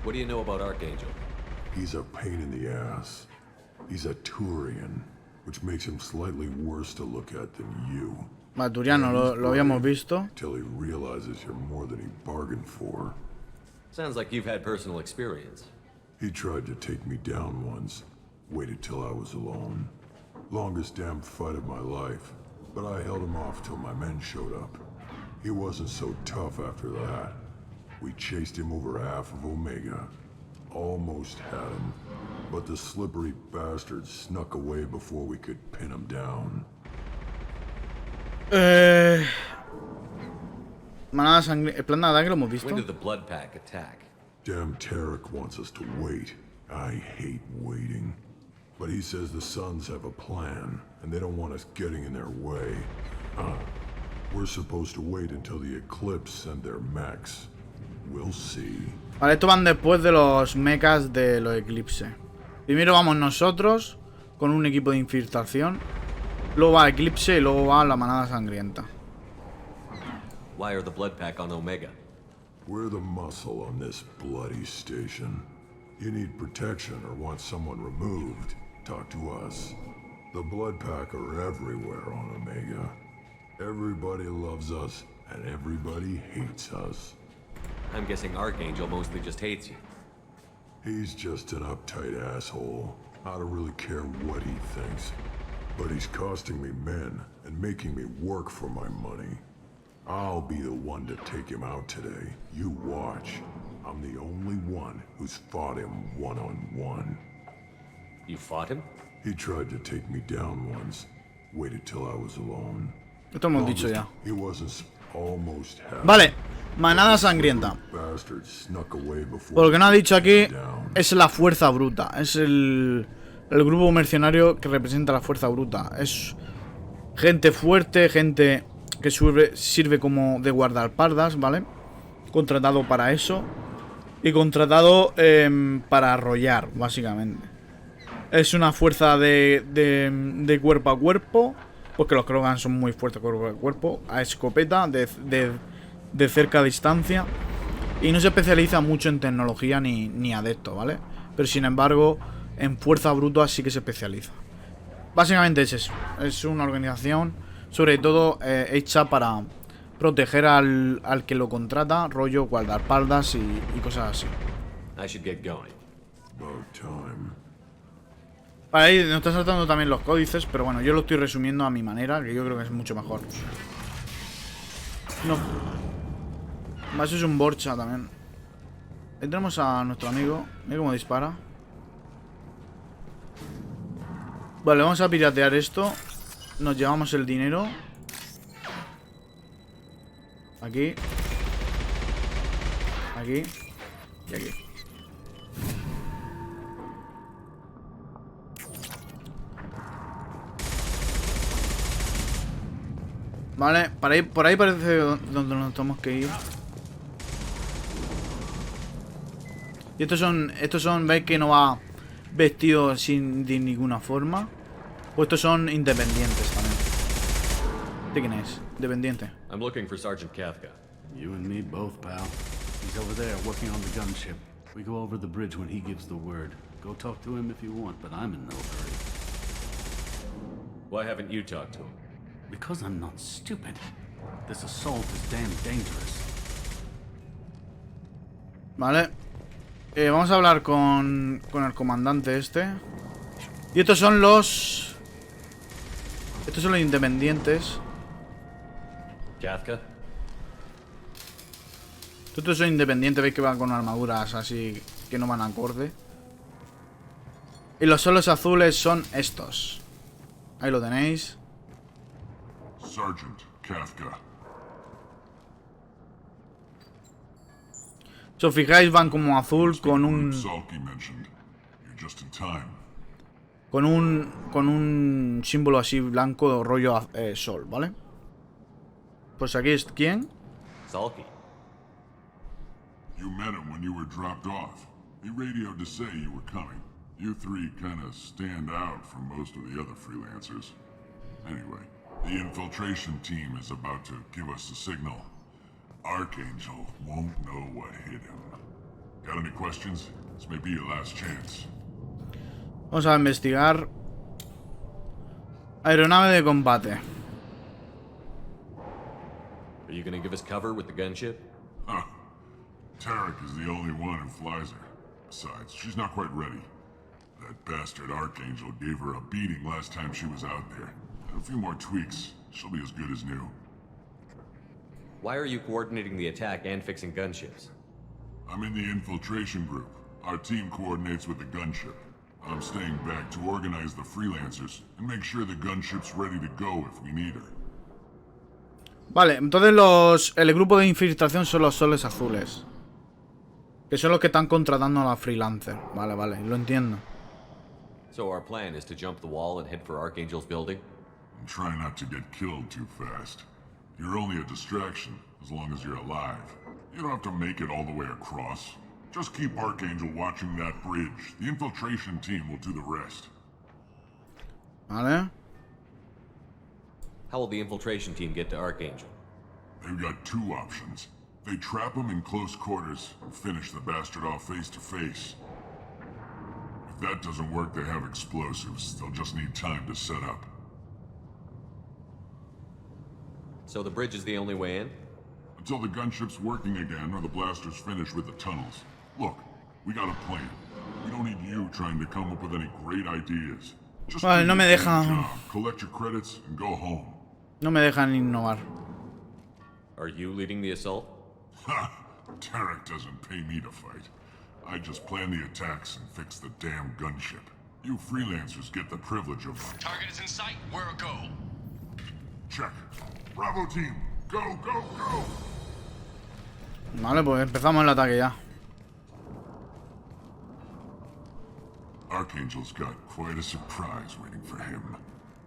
What do you know about Archangel? He's a pain in the ass. He's a Turian, which makes him slightly worse to look at than you. Maturiano, lo habíamos visto. Till he realizes you're more than he bargained for. Sounds like you've had personal experience. He tried to take me down once. Waited till I was alone. Longest damn fight of my life. But I held him off till my men showed up. He wasn't so tough after that. We chased him over half of Omega. Almost had him. But the slippery bastard snuck away before we could pin him down. Manada sangre. El plan de ataque lo hemos visto. When did the Blood Pack attack? Damn Tarek wants us to wait. I hate waiting. But he says the Suns have a plan, and they don't want us getting in their way. We're supposed to wait until the Eclipse send their mechs. We'll see. Vale, estos van después de los mechas de los Eclipse. Primero vamos nosotros con un equipo de infiltración. Luego va Eclipse y luego va la manada sangrienta. Why are the Blood Pack on Omega? We're the muscle on this bloody station. You need protection or want someone removed, talk to us. The Blood Pack are everywhere on Omega. Everybody loves us, and everybody hates us. I'm guessing Archangel mostly just hates you. He's just an uptight asshole. I don't really care what he thinks. But he's costing me men and making me work for my money. I'll be the one to take him out today. You watch. I'm the only one who's fought him one-on-one. You fought him? He tried to take me down once. Waited till I was alone. Esto hemos dicho ya. He wasn't almost happy. Vale, manada sangrienta. Por lo que no ha dicho aquí, es la fuerza bruta. Es el grupo mercenario que representa la fuerza bruta. Es gente fuerte, gente que sirve como de guardaespaldas, ¿vale? Contratado para eso. y contratado para arrollar, básicamente. Es una fuerza de cuerpo a cuerpo, porque los Krogan son muy fuertes cuerpo a cuerpo, a escopeta, de cerca distancia. Y no se especializa mucho en tecnología ni adepto, ¿vale? Pero sin embargo, en fuerza bruta sí que se especializa. Básicamente es eso. Es una organización, sobre todo, hecha para proteger al que lo contrata, rollo guardaespaldas y cosas así. I should get going. Ahí nos están saltando también los códices, pero bueno, yo lo estoy resumiendo a mi manera, que yo creo que es mucho mejor. No. Más es un Borcha también. Ahí tenemos a nuestro amigo. Mira cómo dispara. Vale, vamos a piratear esto. Nos llevamos el dinero. Aquí. Aquí. Y aquí. Vale, por ahí parece donde nos tenemos que ir. Y estos son, veis que no va vestido de ninguna forma. O estos son independientes también. ¿De quién es? Independiente. I'm looking for Sergeant Kafka. You and me both, pal. He's over there working on the gunship. We go over the bridge when he gives the word. Go talk to him if you want, but I'm in no hurry. Why haven't you talked to him? Because I'm not stupid. This assault is damn dangerous. Vale. Vamos a hablar con el comandante este. Y estos son los... Estos son los independientes. Kafka. Estos son independientes, veis que van con armaduras así que no van acorde. Y los solos azules son estos. Ahí lo tenéis. Sergeant Kafka. Si os fijáis, van como azul con un... Con un símbolo así blanco, rollo sol, ¿vale? Pues aquí es ¿quién? Salky. You met him when you were dropped off. He radioed to say you were coming. You three kind of stand out from most of the other freelancers. Anyway, the infiltration team is about to give us the signal. Archangel won't know what hit him. Got any questions? This may be your last chance. Vamos a investigar. Aeronave de combate. Are you gonna give us cover with the gunship? Huh. Tarek is the only one who flies her. Besides, she's not quite ready. That bastard Archangel gave her a beating last time she was out there. And a few more tweaks, she'll be as good as new. Why are you coordinating the attack and fixing gunships? I'm in the infiltration group. Our team coordinates with the gunship. I'm staying back to organize the freelancers and make sure the gunship's ready to go if we need her. Vale, entonces el grupo de infiltración son los soles azules. Que son los que están contratando a la freelancer. Vale, vale, lo entiendo. So our plan is to jump the wall and head for Archangel's building? And try not to get killed too fast. You're only a distraction, as long as you're alive. You don't have to make it all the way across. Just keep Archangel watching that bridge. The infiltration team will do the rest. Vale. How will the infiltration team get to Archangel? They've got two options. They trap him in close quarters and finish the bastard off face to face. If that doesn't work, they have explosives. They'll just need time to set up. So the bridge is the only way in? Until the gunship's working again or the blasters finish with the tunnels. Look, we got a plan. We don't need you trying to come up with any great ideas. Just vale, no me deja. Job, collect your credits and go home. No me dejan innovar. Are you leading the assault? Ha! Tarek doesn't pay me to fight. I just plan the attacks and fix the damn gunship. You freelancers get the privilege of... Target is in sight. Where a go? Check. Bravo team, go, go, go! Vale, pues empezamos el ataque ya. Archangel's got quite a surprise waiting for him.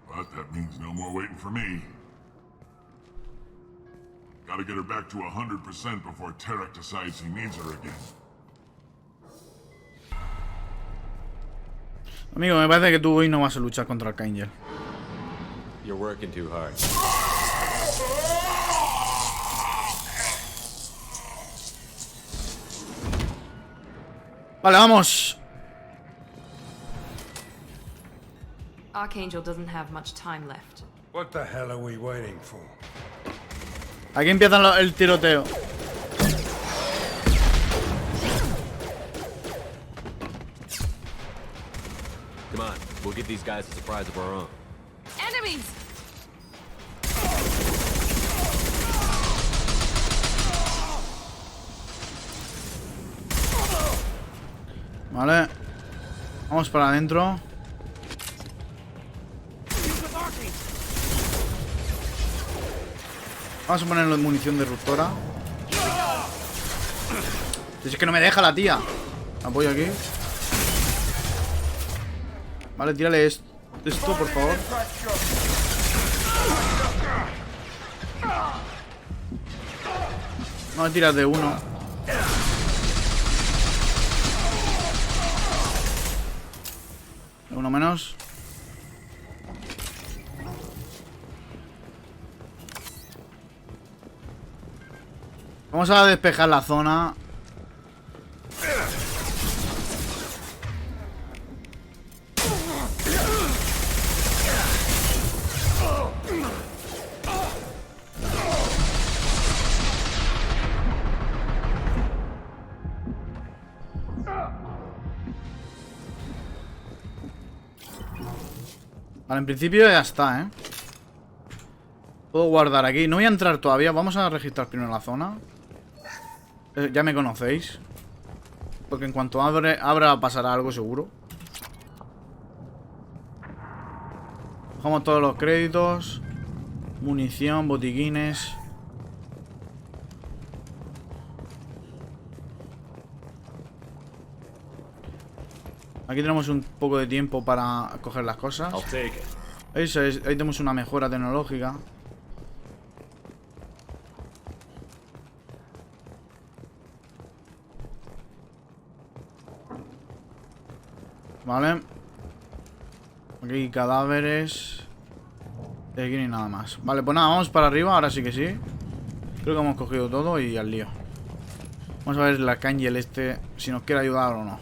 But that means no more waiting for me. Gotta get her back to 100% before Tarek decides he needs her again. Amigo, me parece que tú hoy no vas a luchar contra Archangel. You're working too hard. Vale, vamos. Archangel doesn't have much time left. What the hell are we waiting for? Aquí empieza el tiroteo. Come on, we'll give these guys a surprise of our own. Enemies! Vale. Vamos para adentro. Vamos a ponerlo en munición disruptora. Es que no me deja la tía. Apoyo aquí. Vale, tírale esto, por favor. No, tiras de uno. Uno menos. Vamos a despejar la zona. Vale, en principio ya está, ¿eh? Puedo guardar aquí. No voy a entrar todavía. Vamos a registrar primero la zona. Ya me conocéis. Porque en cuanto abra pasará algo seguro. Cogemos todos los créditos. Munición, botiquines. Aquí tenemos un poco de tiempo para coger las cosas. Ahí tenemos una mejora tecnológica. Vale. Aquí hay cadáveres. Y aquí no hay nada más. Vale, pues nada, vamos para arriba. Ahora sí que sí. Creo que hemos cogido todo y al lío. Vamos a ver la Archangel si nos quiere ayudar o no.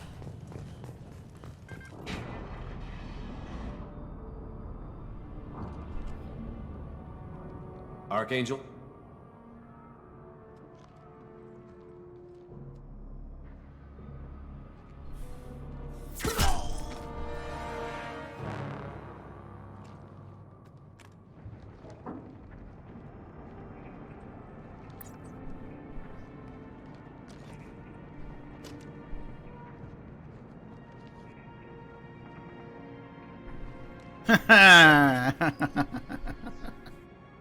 Archangel?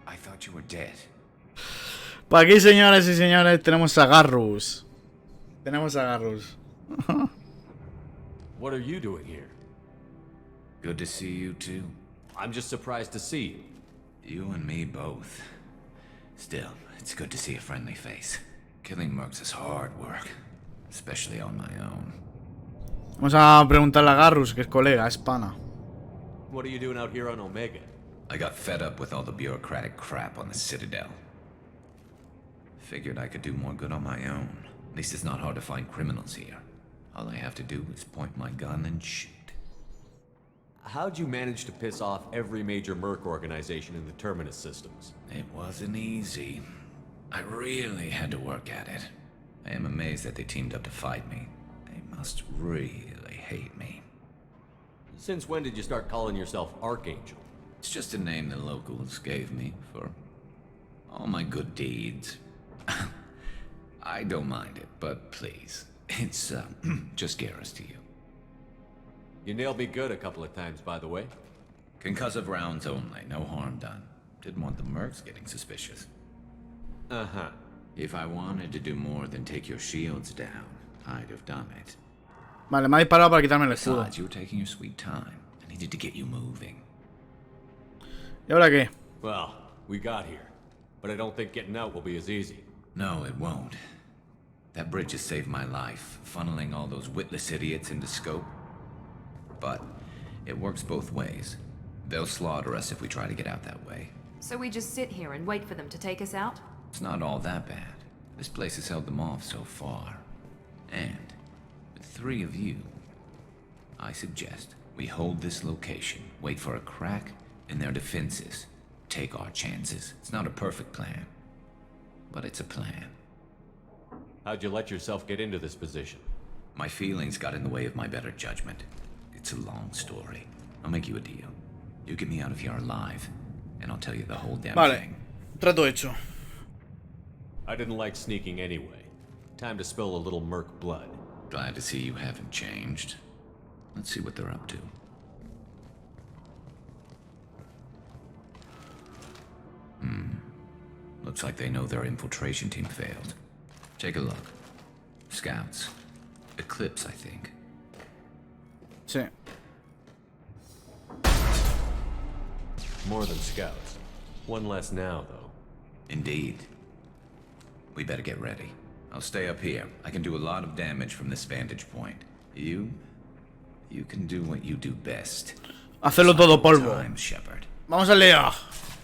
I thought you were dead. Por aquí, señores y señores, tenemos a Garrus. Tenemos a Garrus. What are you doing here? Good to see you too. I'm just surprised to see you. You and me both. Still, it's good to see a friendly face. Killing mercs is hard work, especially on my own. Vamos a preguntarle a Garrus, que es colega, es pana. What are you doing out here on Omega? I got fed up with all the bureaucratic crap on the Citadel. Figured I could do more good on my own. At least it's not hard to find criminals here. All I have to do is point my gun and shoot. How'd you manage to piss off every major merc organization in the Terminus systems? It wasn't easy. I really had to work at it. I am amazed that they teamed up to fight me. They must really hate me. Since when did you start calling yourself Archangel? It's just a name the locals gave me for all my good deeds. I don't mind it, but please, it's just Garrus to you. You nailed me good a couple of times, by the way. Concussive rounds only, no harm done. Didn't want the mercs getting suspicious. Uh-huh. If I wanted to do more than take your shields down, I'd have done it. Vale, me ha disparado para quitarme el escudo. Besides, you were taking your sweet time. I needed to get you moving. ¿Y ahora qué? Well, we got here. But I don't think getting out will be as easy. No, it won't. That bridge has saved my life, funneling all those witless idiots into scope. But It works both ways. They'll slaughter us if we try to get out that way. So we just sit here and wait for them to take us out? It's not all that bad. This place has held them off so far. And with 3 of you, I suggest we hold this location, wait for a crack in their defenses, take our chances. It's not a perfect plan, but it's a plan. How'd you let yourself get into this position? My feelings got in the way of my better judgment. It's a long story. I'll make you a deal. You get me out of here alive, and I'll tell you the whole damn thing. Trato hecho. I didn't like sneaking anyway. Time to spill a little merc blood. Glad to see you haven't changed. Let's see what they're up to. Looks like they know their infiltration team failed. Take a look. Scouts. Eclipse, I think. Sí. More than scouts. One less now, though. Indeed. We better get ready. I'll stay up here. I can do a lot of damage from this vantage point. You can do what you do best. Hacerlo todo polvo. Time, Shepard. Vamos al lío.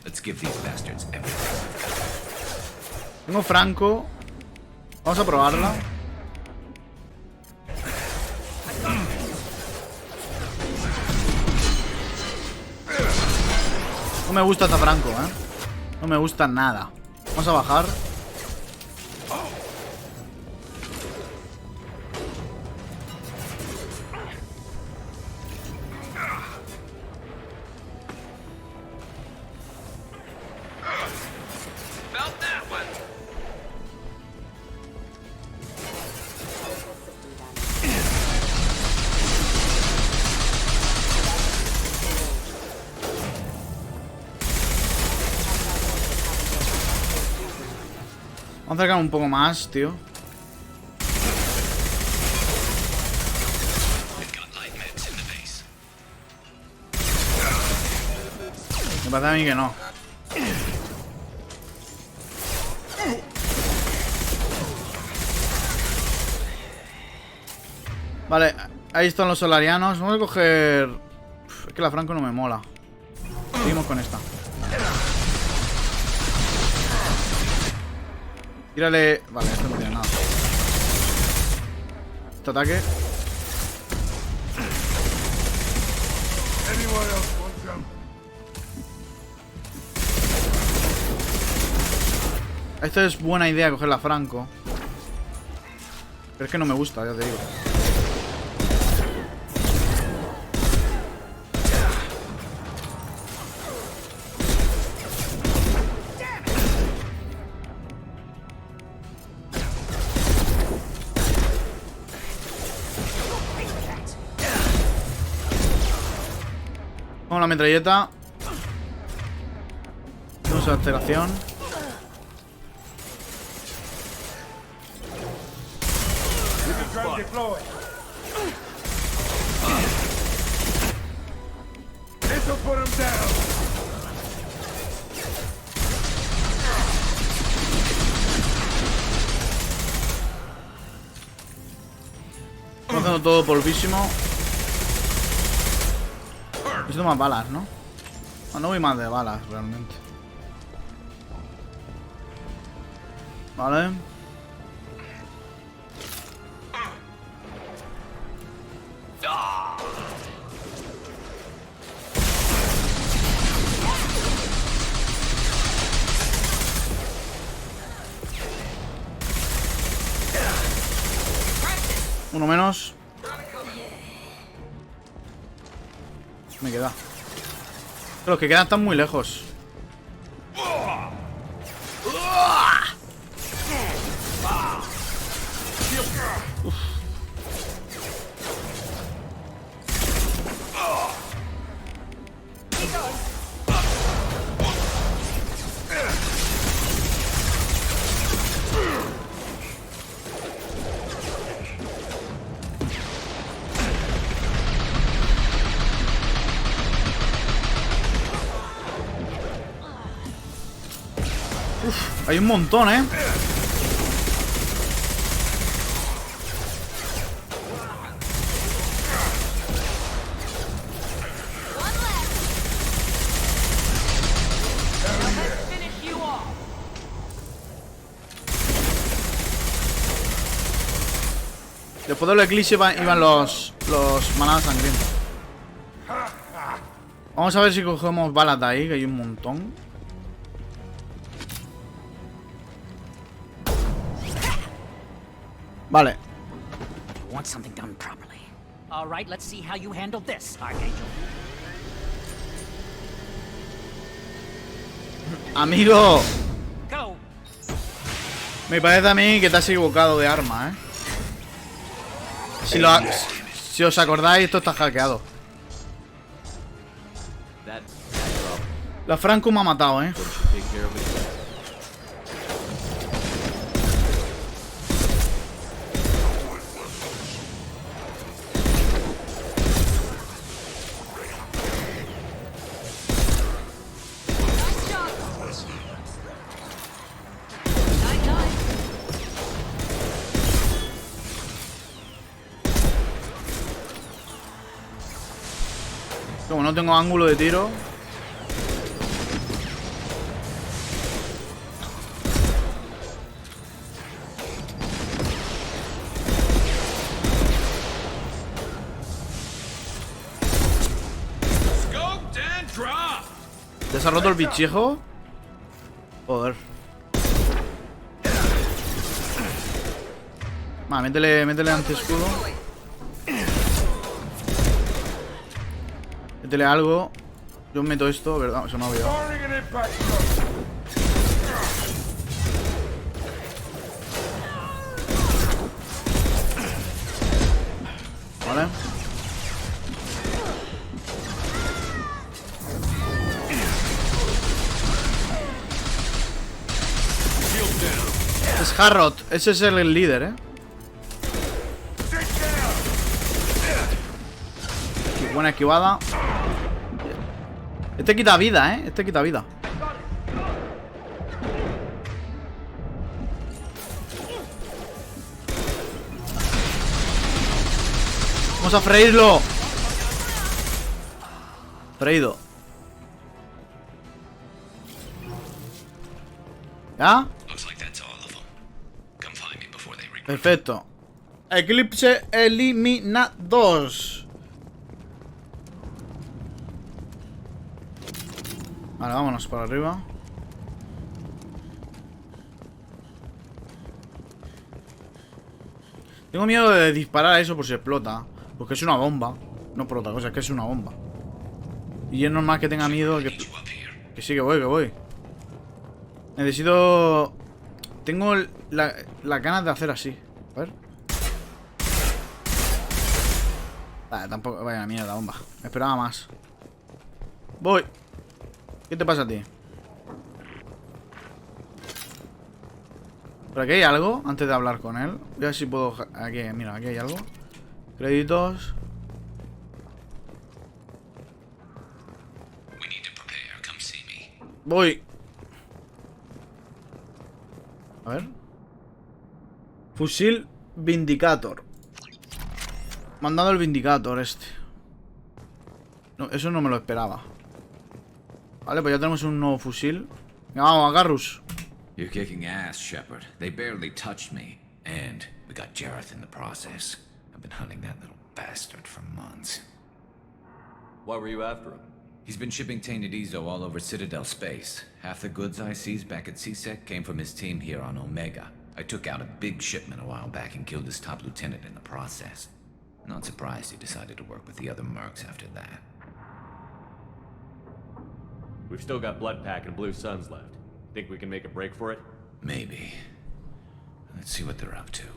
Let's give these bastards everything. Tengo Franco. Vamos a probarla. No me gusta esta Franco, No me gusta nada. Vamos a bajar. Vamos a acercar un poco más, tío. Me parece a mí que no. Vale, ahí están los solarianos. Vamos a coger... Es que la Franco no me mola. Seguimos con esta. Tírale... Vale, esto no tiene nada. Este ataque. Esto es buena idea coger la Franco. Pero es que no me gusta, ya te digo. Vamos a la metralleta. Vamos a la aceleración. Estamos haciendo todo polvísimo. Necesito más balas, ¿no? No voy más de balas, realmente. Vale. Uno menos. Me queda. Los que quedan están muy lejos. Uf. Hay un montón, Después del eclipse iban los manadas sangrientas. Vamos a ver si cogemos balas de ahí, que hay un montón. Vale. Want something done properly. All right, let's see how you handle this, Archangel. Amigo. Go. Me parece a mí que te has equivocado de arma, Si os acordáis, esto está hackeado. La Franco me ha matado, Como no tengo ángulo de tiro. ¿Ya se ha roto el bichejo? Joder. Vale, métele anti-escudo. Métele algo. Yo meto esto, ¿verdad? Se me ha olvidado. Vale. Es Harrod, ese es el líder, Buena esquivada. Este quita vida, Este quita vida. Vamos a freírlo. Freído. ¿Ya? Perfecto. Eclipse eliminados. Vale, vámonos para arriba. Tengo miedo de disparar a eso por si explota. Porque es una bomba. No por otra cosa, es que es una bomba. Y es normal que tenga miedo que sí, que voy. Necesito... Tengo las ganas de hacer así. A ver. Vale, tampoco... Vaya mierda, bomba. Me esperaba más. Voy. ¿Qué te pasa a ti? ¿Por aquí hay algo? Antes de hablar con él. Voy a ver si puedo... Aquí, mira, aquí hay algo. Créditos. Voy. A ver. Fusil Vindicator. Me han dado el Vindicator este. No, eso no me lo esperaba. Vale, pues ya tenemos un nuevo fusil. Vamos, Garrus. You're kicking ass, Shepard. They barely touched me. And we got Jareth in the process. I've been hunting that little bastard for months. Why were you after him? He's been shipping tainted Ezo all over Citadel space. Half the goods I seized back at CSEC came from his team here on Omega. I took out a big shipment a while back and killed his top lieutenant in the process. Not surprised he decided to work with the other mercs after that. We've still got Bloodpack and Blue Suns left. Think we can make a break for it? Maybe. Let's see what they're up to.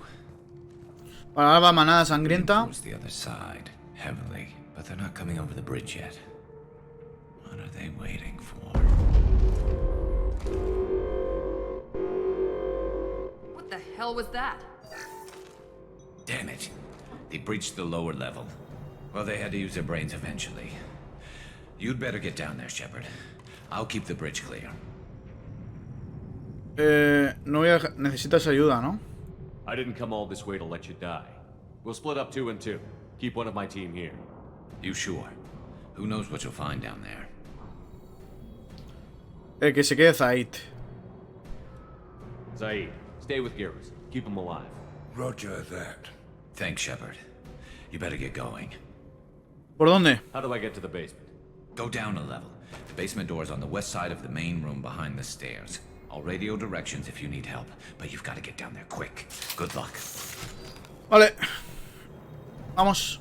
Ahora va manada sangrienta. Towards the other side, heavily, but they're not coming over the bridge yet. What are they waiting for? What the hell was that? Damn it. They breached the lower level. Well, they had to use their brains eventually. You'd better get down there, Shepard. I'll keep the bridge clear. No voy a... Necesitas ayuda, ¿no? I didn't come all this way to let you die. We'll split up 2 and 2. Keep one of my team here. You sure? Who knows what you'll find down there? Que se quede Zaid. Zaid, stay with Garrus. Keep him alive. Roger that. Thanks, Shepard. You better get going. ¿Por dónde? How do I get to the basement? Go down a level. The basement door is on the west side of the main room behind the stairs. I'll radio directions if you need help, but you've got to get down there quick. Good luck. Vale. Vamos.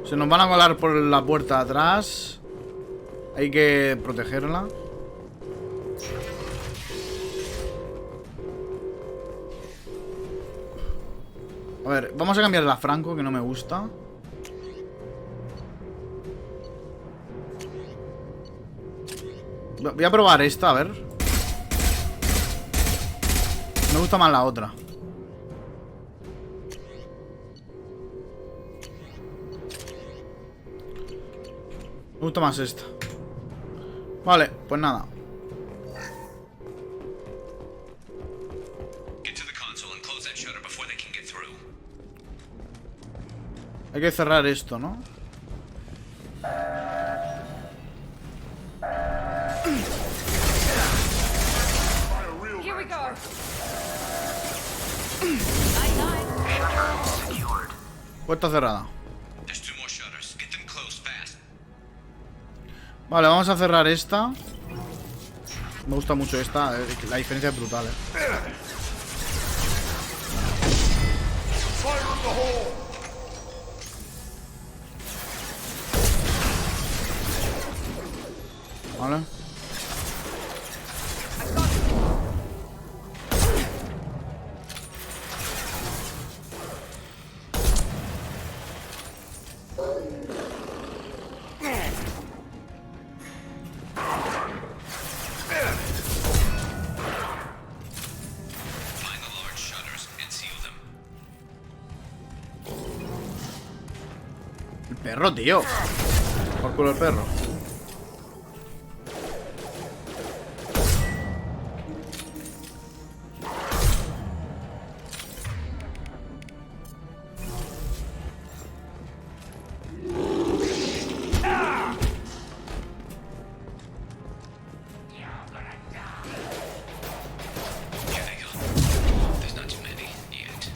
Se nos van a colar por la puerta de atrás. Hay que protegerla. A ver, vamos a cambiar la Franco, que no me gusta. Voy a probar esta, a ver. Me gusta más la otra. Me gusta más esta. Vale, pues nada. Hay que cerrar esto, ¿no? Here we go. Puerta cerrada. Vale, vamos a cerrar esta. Me gusta mucho esta. La diferencia es brutal, Vale. El perro, tío. Por culo el perro.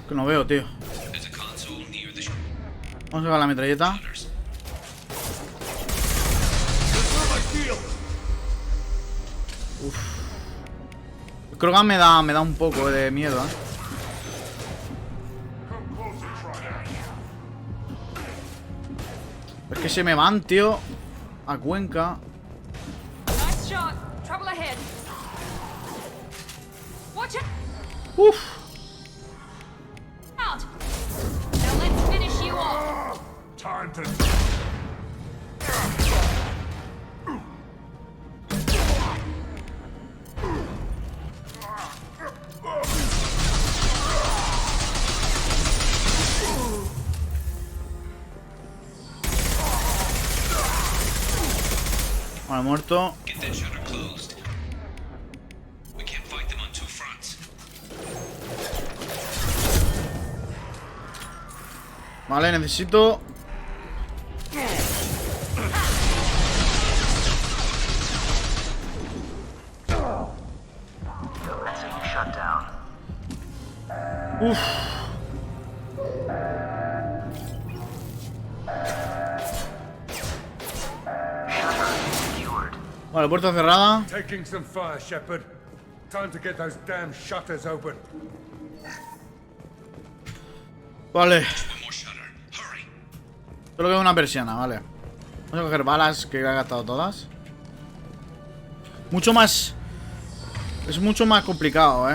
Que no veo, tío. Vamos a sacar la metralleta. Uf. El Krogan me da un poco de miedo, Es que se me van, tío. A Cuenca. Nice shot. Trouble ahead. Watch it. Uf. Out. Now let's finish you off. Time to... Vale, muerto. Vale, necesito... Uf. Vale, puerta cerrada. Taking some fire, Shepard. Time to get those damn shutters open. Vale. Solo queda una persiana, vale. Vamos a coger balas que he gastado todas. Mucho más... Es mucho más complicado,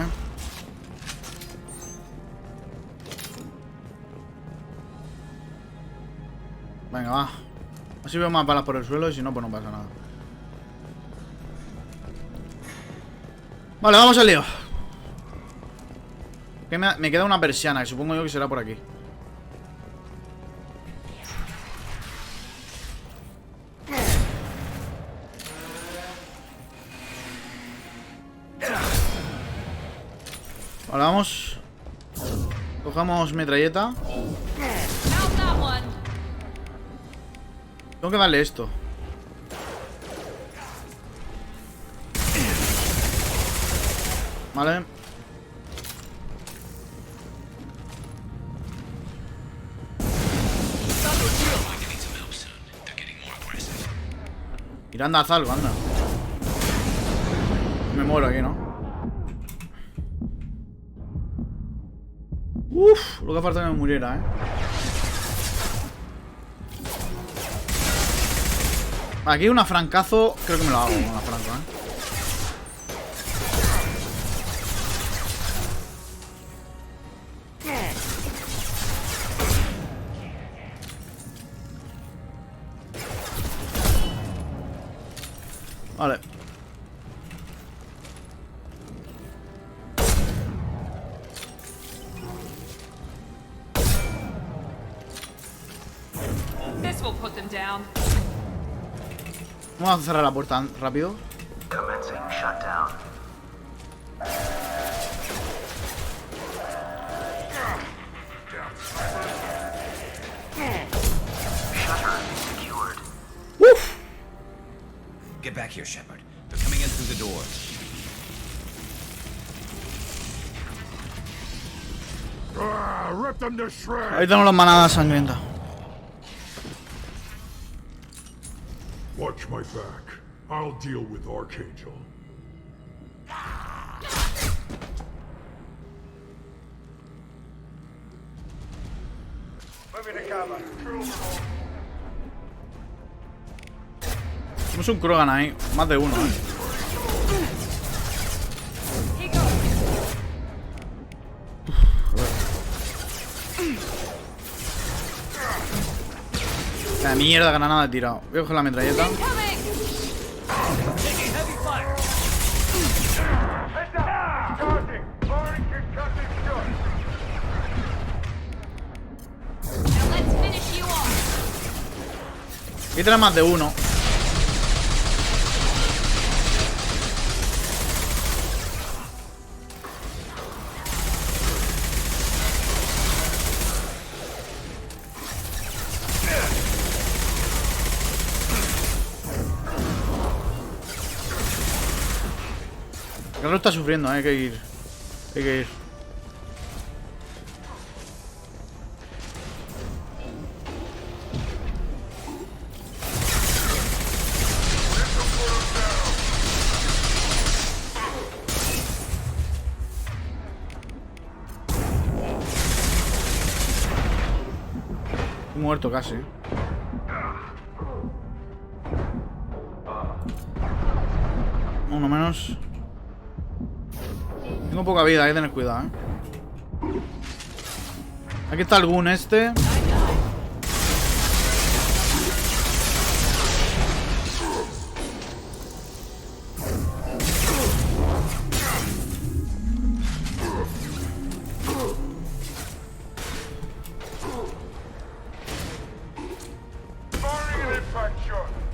Venga, va. Así veo más balas por el suelo y si no, pues no pasa nada. Vale, vamos al lío. Que me queda una persiana, que supongo yo que será por aquí. Vale, vamos. Cojamos metralleta. Tengo que darle esto. Vale. Tirando a algo, anda. Me muero aquí, ¿no? Uff, lo que falta es que me muriera, Aquí una francazo. Creo que me lo hago con una franca, Vale. This will put them down. Vamos a cerrar la puerta rápido. Commencing shutdown. Shutter secured. Uf. Get back here, Shepard. They're coming in through the doors. Rip them to shreds. Ahí tenemos las manadas sangrientas. Watch my back. I'll deal with Archangel. Moving to cover. Tenemos un Krogan ahí. Más de uno, La mierda, granada he tirado. Voy a coger la metralleta. Aquí tenemos más de uno. Carlos está sufriendo, hay que ir. Hay que ir. He muerto casi. Uno menos. Tengo poca vida, hay que tener cuidado, Aquí está el gun este.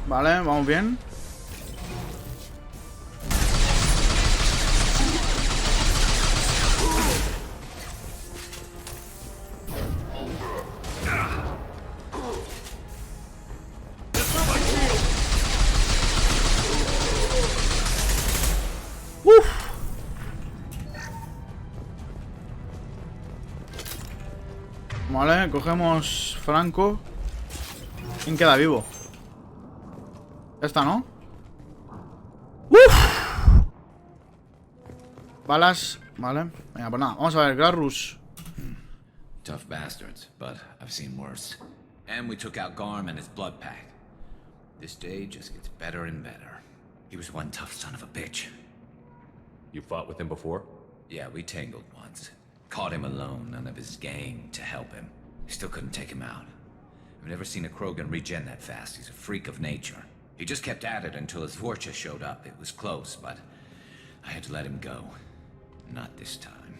Vale, vamos bien. Vale, cogemos Franco. ¿Quién queda vivo? Ya está, ¿no? ¡Uf! Balas, vale. Venga, pues nada, vamos a ver, Garrus. Tough bastards, but I've seen worse. And we took out Garm and his blood pack. This day just gets better and better. He was one tough son of a bitch. You fought with him before? Yeah, we tangled once. Caught him alone, none of his gang to help him. Still couldn't take him out. I've never seen a Krogan regen that fast. He's a freak of nature. He just kept at it until his Vorcha showed up. It was close, but I had to let him go. Not this time.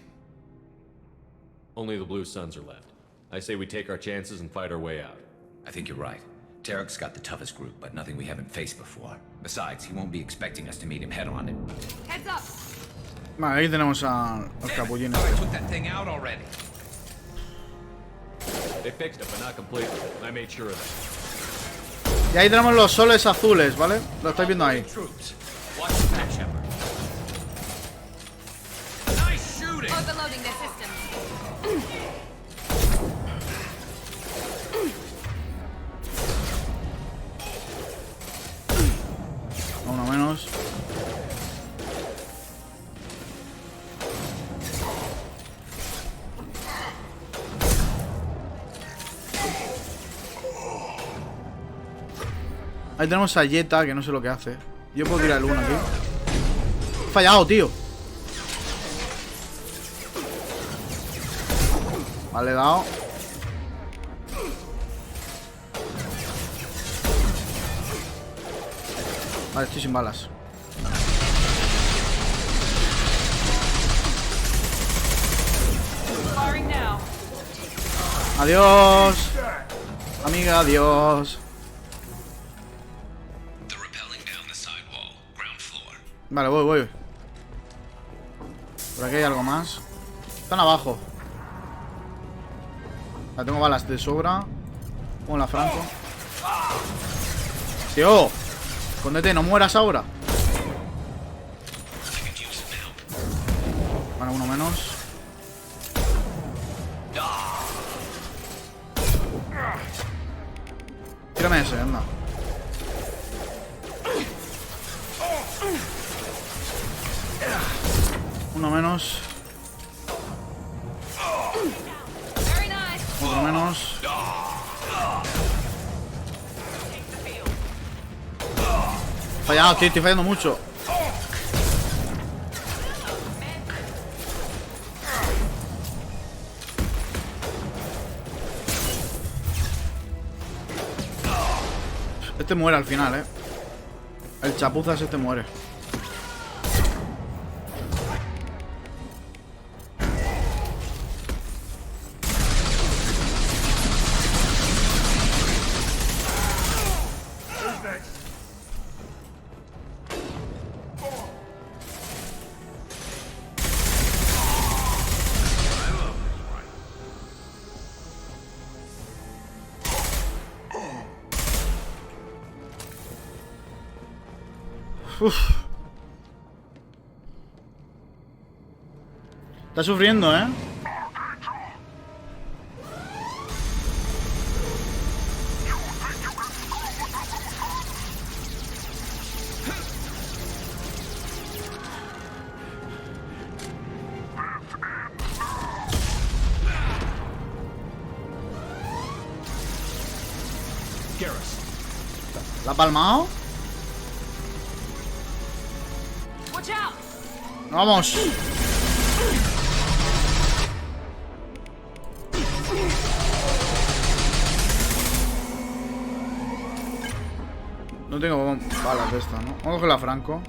Only the Blue Suns are left. I say we take our chances and fight our way out. I think you're right. Tarek's got the toughest group, but nothing we haven't faced before. Besides, he won't be expecting us to meet him head on. Heads up. Vale, ahí tenemos a los capullines. I took that thing out already. They fixed it, but not completely. I made sure of Y that. ahí tenemos los soles azules, ¿vale? Lo estáis viendo ahí. Overloading their systems. Uno menos. Ahí tenemos a Jetta, que no sé lo que hace. Yo puedo tirar el uno aquí. He fallado, tío. Vale, he dado. Vale, estoy sin balas. Adiós. Amiga, adiós. Vale, voy. Por aquí hay algo más. Están abajo. Ya tengo balas de sobra. Con la Franco. Tío, escóndete, no mueras ahora. Vale, uno menos. Tírame ese, anda. Uno menos. Otro menos. Fallado, tío, estoy fallando mucho. Este muere al final, El chapuzas este muere. Uf. Está sufriendo, ¿La ha palmado? ¡Vamos! No tengo balas de esta, ¿no? Vamos a coger la Franco.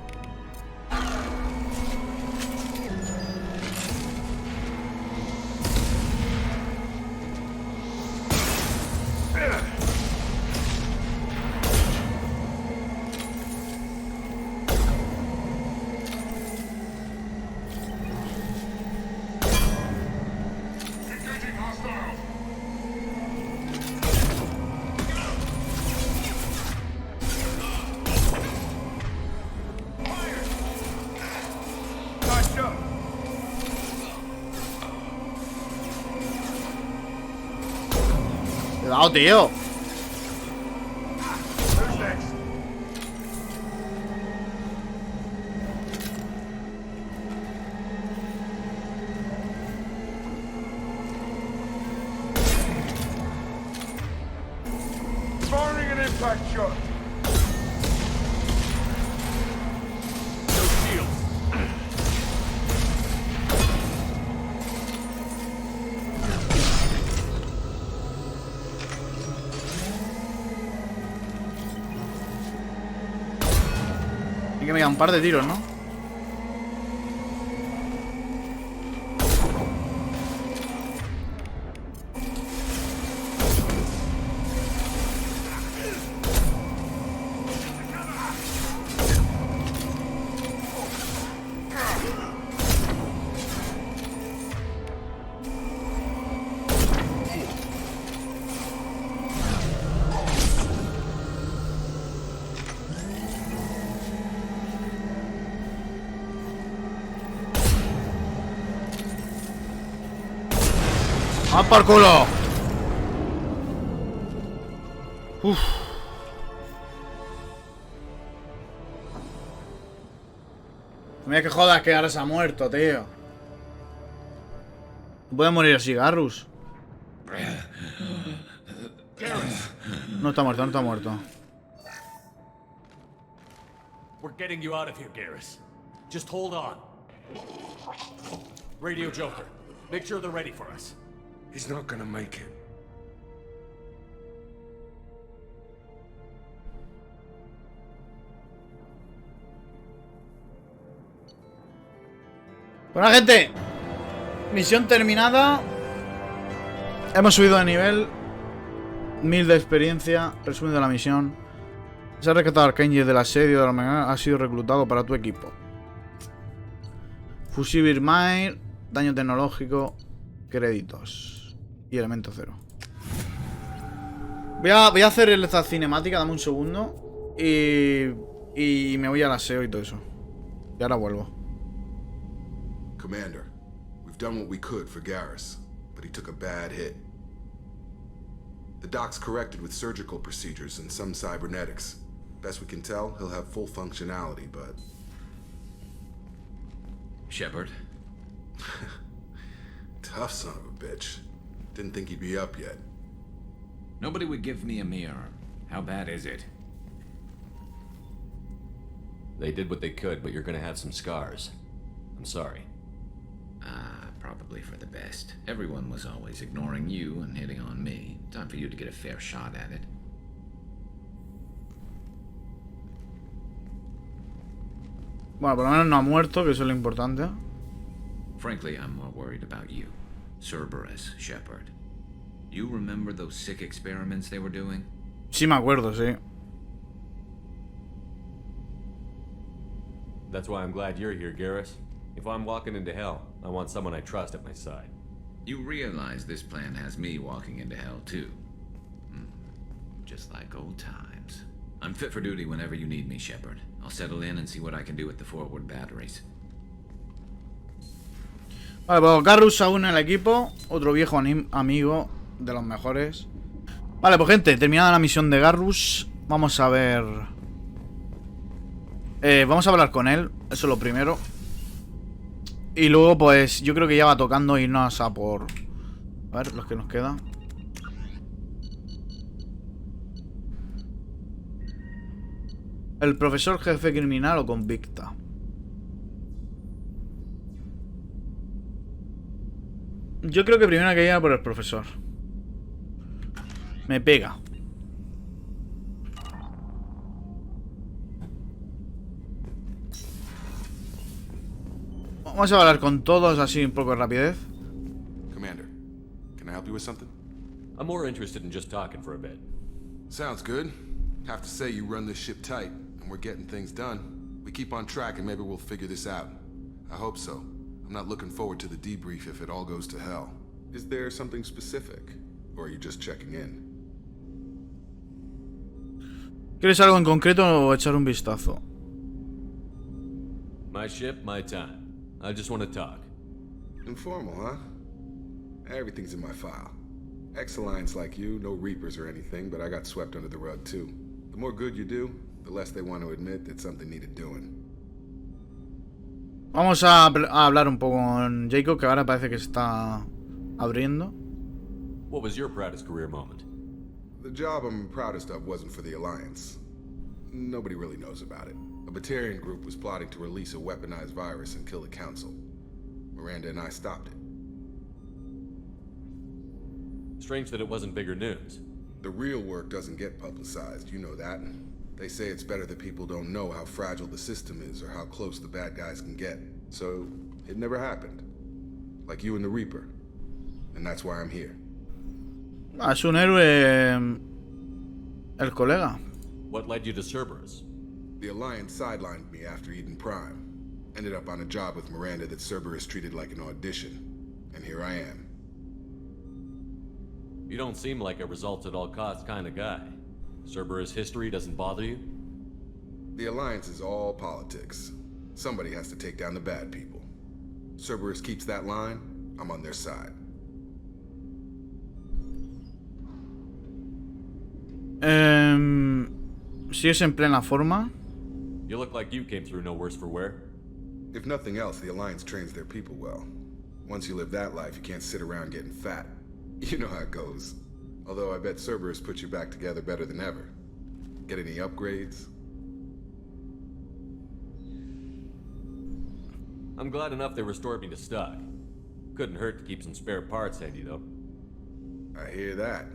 Cuidado, tío. Firing an impact shot. Hay que me quedan un par de tiros, ¿no? ¡Ah, por culo! Uf. Mira que jodas que ahora se ha muerto, tío. No puede morir así, Garrus. No está muerto, no está muerto. We're getting you out of here, Garrus. Just hold on. Radio Joker, make sure they're ready for us. He's not gonna make it. Bueno, gente, misión terminada. Hemos subido de nivel. 1000 de experiencia. Resumen de la misión. Se ha rescatado a Arcángel del asedio de la mañana. Ha sido reclutado para tu equipo. Fusible Mine. Daño tecnológico. Créditos. Y elemento cero. Voy a hacer esta cinemática. Dame un segundo. Y me voy al aseo y todo eso. Y ahora vuelvo. Commander, we've done what we could for Garrus, but he took a bad hit. The doc's corrected with surgical procedures and some cybernetics. Best we can tell, he'll have full functionality, but... Shepard? Tough son of a bitch. Didn't think he'd be up yet. Nobody would give me a mirror. How bad is it? They did what they could, but you're gonna have some scars. I'm sorry. Probably for the best. Everyone was always ignoring you and hitting on me. Time for you to get a fair shot at it. Bueno, por lo menos no ha muerto, que eso es lo importante. Frankly, I'm more worried about you. Cerberus, Shepard. You remember those sick experiments they were doing? Sí me acuerdo, sí. That's why I'm glad you're here, Garrus. If I'm walking into hell, I want someone I trust at my side. You realize this plan has me walking into hell, too. Just like old times. I'm fit for duty whenever you need me, Shepard. I'll settle in and see what I can do with the forward batteries. Vale, pues Garrus aún en el equipo. Otro viejo amigo de los mejores. Vale, pues gente, terminada la misión de Garrus. Vamos a ver... vamos a hablar con él. Eso es lo primero. Y luego, pues, yo creo que ya va tocando irnos a por... A ver, los que nos quedan. El profesor jefe criminal o convicta. Yo creo que primero hay que ir a por el profesor. Me pega. Vamos a hablar con todos así un poco de rapidez. Commander, can I help you with something? I'm more interested in just talking for a bit. Sounds good. Have to say you run this ship tight, and we're getting things done. We keep on track and maybe we'll figure this out. I hope so. I'm not looking forward to the debrief if it all goes to hell. Is there something specific? Or are you just checking in? ¿Quieres algo en concreto o echar un vistazo? My ship, my time. I just want to talk. Informal, huh? Everything's in my file. Ex-Alliance like you, no Reapers or anything, but I got swept under the rug too. The more good you do, the less they want to admit that something needed doing. Vamos a hablar un poco con Jacob, que ahora parece que se está abriendo. What was your proudest career moment? The job I'm proudest of wasn't for the Alliance. Nobody really knows about it. A Batarian group was plotting to release a weaponized virus and kill the Council. Miranda and I stopped it. Strange that it wasn't bigger news. The real work doesn't get publicized, you know that. They say it's better that people don't know how fragile the system is or how close the bad guys can get. So, it never happened. Like you and the Reaper. And that's why I'm here. Es un héroe... El colega. What led you to Cerberus? The Alliance sidelined me after Eden Prime. Ended up on a job with Miranda that Cerberus treated like an audition. And here I am. You don't seem like a results-at-all-costs kind of guy. Cerberus history doesn't bother you? The Alliance is all politics. Somebody has to take down the bad people. Cerberus keeps that line, I'm on their side. ¿Sigues en plena forma? You look like you came through no worse for wear. If nothing else, the Alliance trains their people well. Once you live that life, you can't sit around getting fat. You know how it goes. Although I bet Cerberus put you back together better than ever. Get any upgrades? I'm glad enough they restored me to stock. Couldn't hurt to keep some spare parts handy, though. I hear that.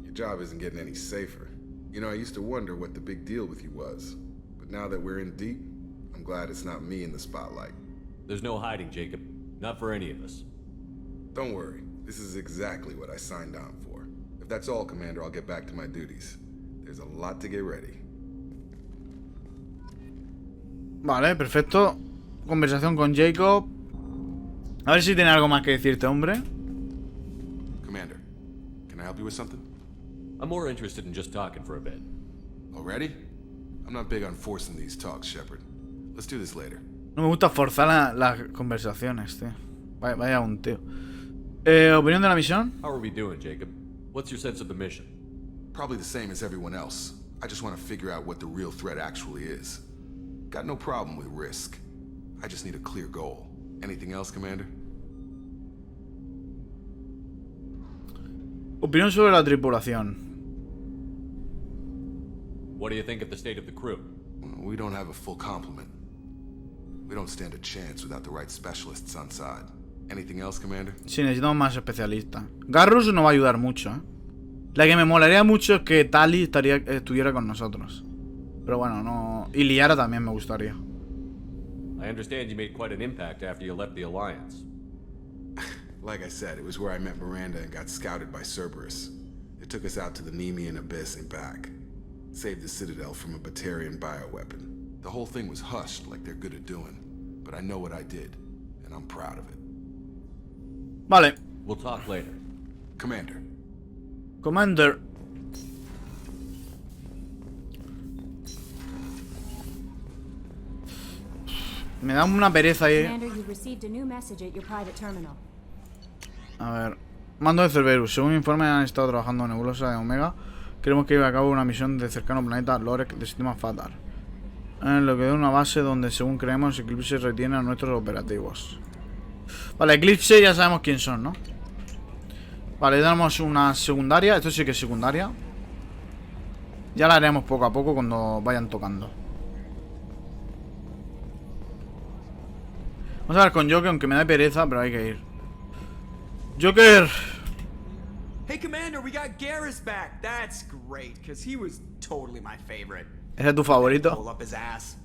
Your job isn't getting any safer. You know, I used to wonder what the big deal with you was. But now that we're in deep, I'm glad it's not me in the spotlight. There's no hiding, Jacob. Not for any of us. Don't worry. This is exactly what I signed on for. If that's all, Commander, I'll get back to my duties. There's a lot to get ready. Vale, perfecto. Conversación con Jacob. A ver si tiene algo más que decirte, hombre. Commander, can I help you with something? I'm more interested in just talking for a bit. Already? I'm not big on forcing these talks, Shepard. Let's do this later. No me gusta forzar las conversaciones, tío. Vaya un tío. ¿Opinión de la misión? How are we doing, Jacob? What's your sense of the mission? Probably the same as everyone else. I just want to figure out what the real threat actually is. Got no problem with risk. I just need a clear goal. Anything else, Commander? Opinión sobre la tripulación. What do you think of the state of the crew? We don't have a full complement. We don't stand a chance without the right specialists on side. Anything else, Commander? Sí, necesitamos más especialistas. Garrus no va a ayudar mucho, ¿eh? La que me molaría mucho es que Tali estuviera con nosotros. Pero bueno, no... Y Liara también me gustaría. I understand you made quite an impact after you left the Alliance. Like I said, it was where I met Miranda and got scouted by Cerberus. It took us out to the Nemean Abyss and back. Saved the Citadel from a Batarian bioweapon. The whole thing was hushed like they're good at doing. But I know what I did, and I'm proud of it. Vale. We'll talk later. Commander. Commander. Me da una pereza ahí. Commander, you received a new message at your private terminal. A ver. Mando de Cerberus. Según informe, han estado trabajando en Nebulosa de Omega. Queremos que lleve a cabo una misión de cercano planeta Lorek de sistema Fatar. En lo que da una base donde, según creemos, Eclipse retiene a nuestros operativos. Vale, Eclipse ya sabemos quién son, ¿no? Vale, damos una secundaria. Esto sí que es secundaria. Ya la haremos poco a poco cuando vayan tocando. Vamos a hablar con Joker, aunque me da pereza, pero hay que ir. Joker. Hey, Commander, we got Garrus back. That's great, because he was totally my favorite. ¿Ese es tu favorito? Pull up his ass.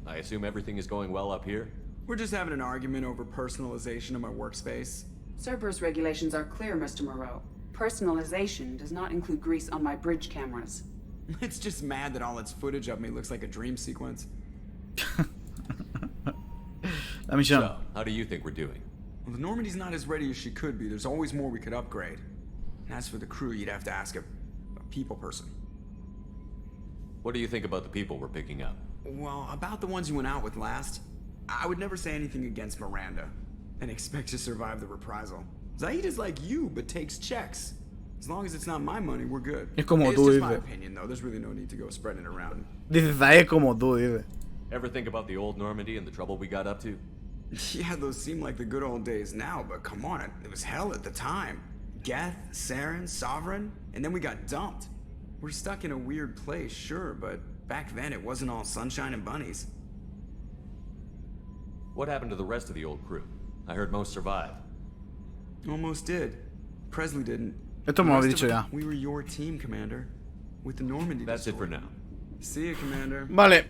I assume everything is going well up here? We're just having an argument over personalization of my workspace. Cerberus regulations are clear, Mr. Moreau. Personalization does not include grease on my bridge cameras. It's just mad that all its footage of me looks like a dream sequence. La misión. So, how do you think we're doing? Well, the Normandy's not as ready as she could be. There's always more we could upgrade. And as for the crew, you'd have to ask a people person. What do you think about the people we're picking up? Well, about the ones you went out with last, I would never say anything against Miranda and expect to survive the reprisal. Zaid is like you, but takes checks. As long as it's not my money, we're good. Es como it's tú, just dice. my opinion, though. There's really no need to go spreading it around. Dice Zaid como tú, dice. Ever think about the old Normandy and the trouble we got up to? Yeah, those seem like the good old days now, but come on, it was hell at the time. Geth, Saren, Sovereign, and then we got dumped. We're stuck in a weird place, sure, but back then it wasn't all sunshine and bunnies. What happened to the rest of the old crew? I heard most survived. Almost did. Presley didn't. Esto me lo he dicho ya. We were your team, Commander. With the Normandy. That's it for now. See you, Commander. Vale.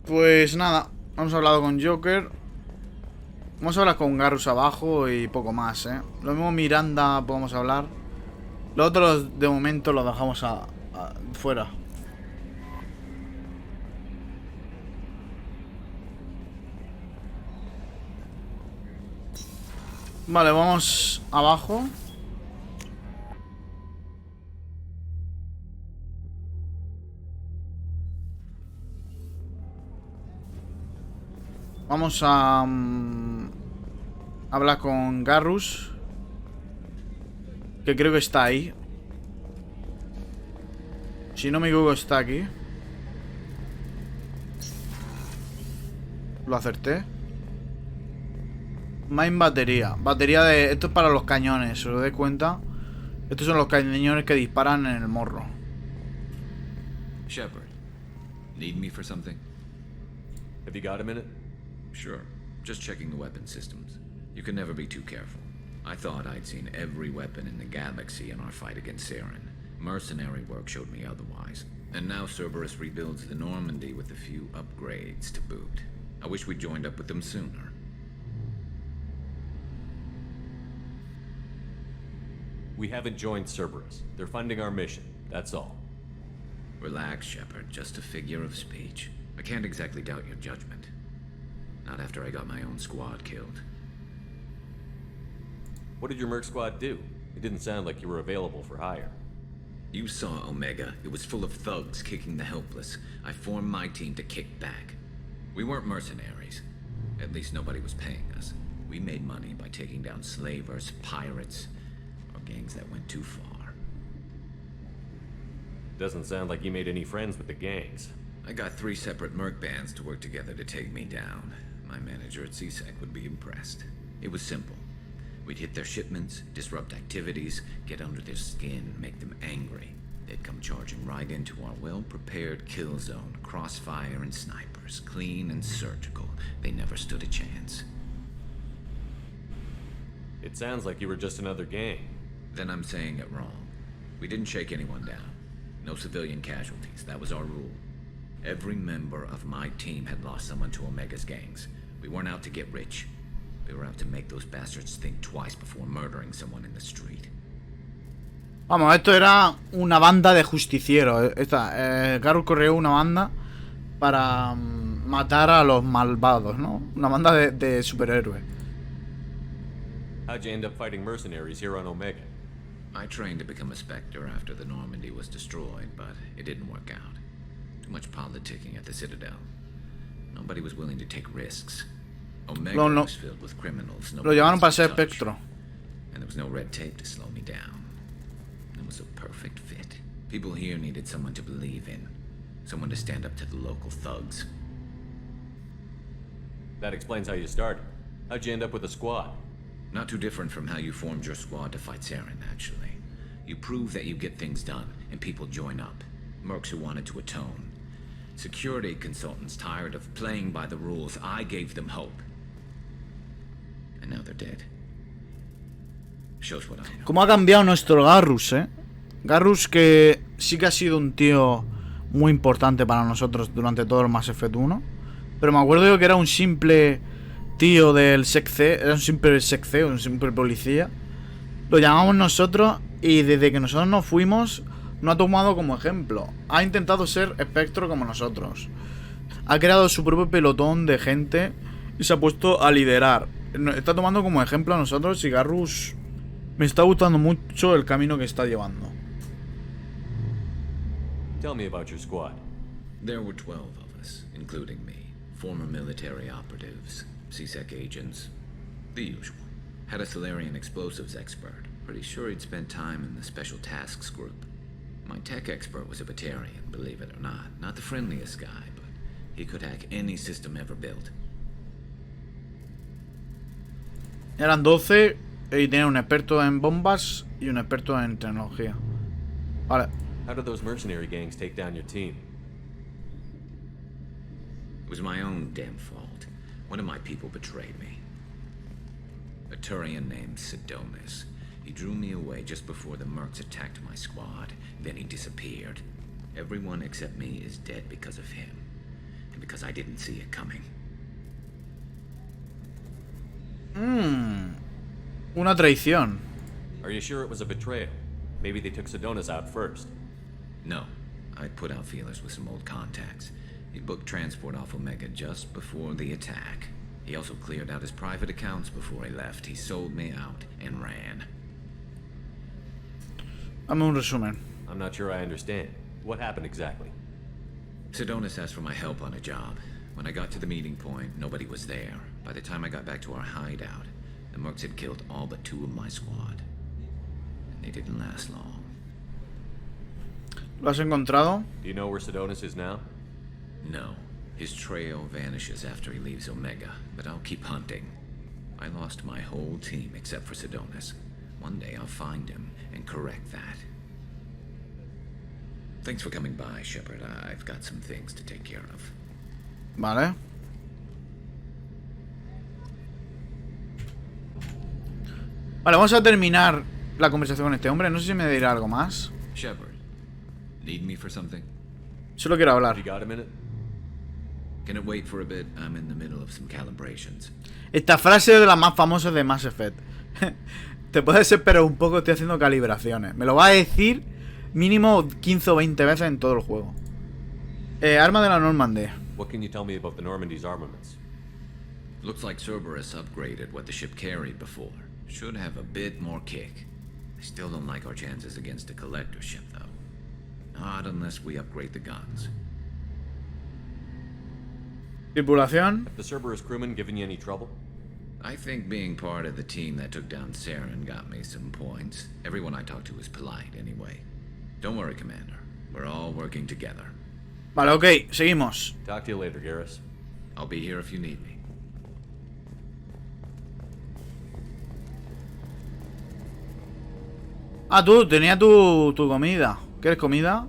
Pues nada. Hemos hablado con Joker. Vamos a hablar con Garrus abajo y poco más, ¿eh? Lo mismo Miranda podemos hablar. Los otros de momento los dejamos fuera. Vale, vamos abajo. Vamos a hablar con Garrus, que creo que está ahí. Si no me equivoco está aquí. Lo acerté. Main batería. Batería de... Esto es para los cañones, ¿se os dais cuenta? Estos son los cañones que disparan en el morro. Shepard, need me for something? Have you got a minute? Sure. Just checking the weapon systems. You can never be too careful. I thought I'd seen every weapon in the galaxy in our fight against Saren. Mercenary work showed me otherwise. And now Cerberus rebuilds the Normandy with a few upgrades to boot. I wish we'd joined up with them sooner. We haven't joined Cerberus. They're funding our mission, that's all. Relax, Shepard. Just a figure of speech. I can't exactly doubt your judgment. Not after I got my own squad killed. What did your merc squad do? It didn't sound like you were available for hire. You saw Omega. It was full of thugs kicking the helpless. I formed my team to kick back. We weren't mercenaries. At least nobody was paying us. We made money by taking down slavers, pirates, or gangs that went too far. Doesn't sound like you made any friends with the gangs. I got 3 separate merc bands to work together to take me down. My manager at CSEC would be impressed. It was simple. We'd hit their shipments, disrupt activities, get under their skin, make them angry. They'd come charging right into our well-prepared kill zone, crossfire and snipers, clean and surgical. They never stood a chance. It sounds like you were just another gang. Then I'm saying it wrong. We didn't shake anyone down. No civilian casualties, that was our rule. Every member of my team had lost someone to Omega's gangs. We weren't out to get rich. We were out to make those bastards think twice before murdering someone in the street. Vamos, esto era una banda de justicieros. Garrus creó una banda para matar a los malvados, ¿no? Una banda de superhéroes. How'd you end up fighting mercenaries here on Omega? I trained to become a Spectre after the Normandy was destroyed, but it didn't work out. Too much politicking at the Citadel. Nobody was willing to take risks. Omega was filled with criminals. Lo llevaron para ser espectro. And there was no red tape to slow me down. It was a perfect fit. People here needed someone to believe in. Someone to stand up to the local thugs. That explains how you started. How'd you end up with a squad? Not too different from how you formed your squad to fight Saren, actually. You prove that you get things done, and people join up. Mercs who wanted to atone. Security consultants tired of playing by the rules. I gave them hope. And now they're dead. Shows what I know. ¿Cómo ha cambiado nuestro Garrus, eh? Garrus que sí que ha sido un tío muy importante para nosotros durante todo el Mass Effect 1. Pero me acuerdo yo que era un simple tío del SecC. Era un simple SecC, un simple policía. Lo llamamos nosotros y desde que nosotros nos fuimos no ha tomado como ejemplo. Ha intentado ser espectro como nosotros. Ha creado su propio pelotón de gente y se ha puesto a liderar. Está tomando como ejemplo a nosotros y Garrus me está gustando mucho el camino que está llevando. Tell me about your squad. There were 12 of us, including me. Former military operatives, CSEC agents, the usual. Had a Solarian explosives expert. Pretty sure he'd spent time in the Special Tasks group. My tech expert was a Batarian, believe it or not. Not the friendliest guy, but he could hack any system ever built. Eran 12 y tenía un experto en bombas y un experto en tecnología. Vale. How did those mercenary gangs take down your team? It was my own damn fault. One of my people betrayed me. A Turian named Sidonis. He drew me away just before the mercs attacked my squad. Then he disappeared. Everyone except me is dead because of him. And because I didn't see it coming. Una traición. Are you sure it was a betrayal? Maybe they took Sidonis out first. No. I put out feelers with some old contacts. He booked transport off Omega just before the attack. He also cleared out his private accounts before he left. He sold me out and ran. Dame un resumen. I'm not sure I understand. What happened exactly? Sidonis asked for my help on a job. When I got to the meeting point, nobody was there. By the time I got back to our hideout, the mercs had killed all but 2 of my squad. And they didn't last long. ¿Lo has encontrado? Do you know where Sidonis is now? No. His trail vanishes after he leaves Omega, but I'll keep hunting. I lost my whole team except for Sidonis. One day I'll find him and correct that. Thanks for coming by, Shepard. I've got some things to take care of. Vale. Vale, vamos a terminar la conversación con este hombre. No sé si me dirá algo más. Shepard, need me for something? Solo quiero hablar. You got a minute? Can it wait for a bit? I'm in the middle of some calibrations. Esta frase es de las más famosas de Mass Effect. Te puedes esperar un poco, estoy haciendo calibraciones. Me lo va a decir mínimo 15 o 20 veces en todo el juego. Arma de la Normandy. What can you tell me about the Normandy's armaments? Looks like Cerberus upgraded what the ship carried before. Should have a bit more kick. I still don't like our chances against a collector ship, though. Not unless we upgrade the guns. Tripulación. Have the Cerberus crewmen given you any trouble? I think being part of the team that took down Saren got me some points. Everyone I talked to was polite, anyway. Don't worry, Commander. We're all working together. Vale, ok, seguimos. Talk to you later, Garrus. I'll be here if you need me. Ah, tú, tenía tu comida. ¿Quieres comida?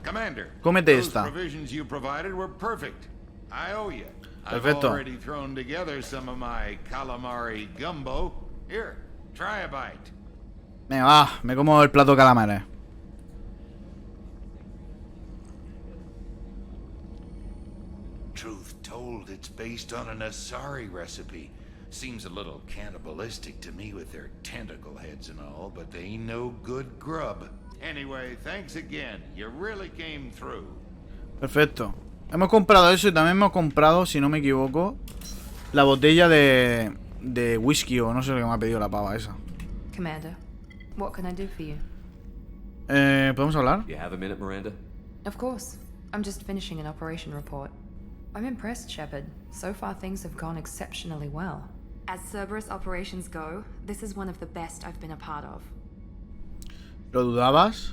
Commander, Cómete those esta. provisions you provided were perfect. I owe you. Perfecto. I've already thrown together some of my calamari gumbo. Here, try a bite. Venga, va, me como el plato de calamares. Truth told, it's based on an Asari recipe. Seems a little cannibalistic to me with their tentacle heads and all, but they ain't no good grub. Anyway, thanks again. You really came through. Perfecto. Hemos comprado eso y también hemos comprado, si no me equivoco, la botella de whisky o no sé lo que me ha pedido la pava esa. Commander, what can I do for you? ¿Podemos hablar? You have a minute, Miranda? Of course. I'm just finishing an operation report. I'm impressed, Shepard. So far things have gone exceptionally well. As Cerberus operations go, this is one of the best I've been a part of. ¿Lo dudabas?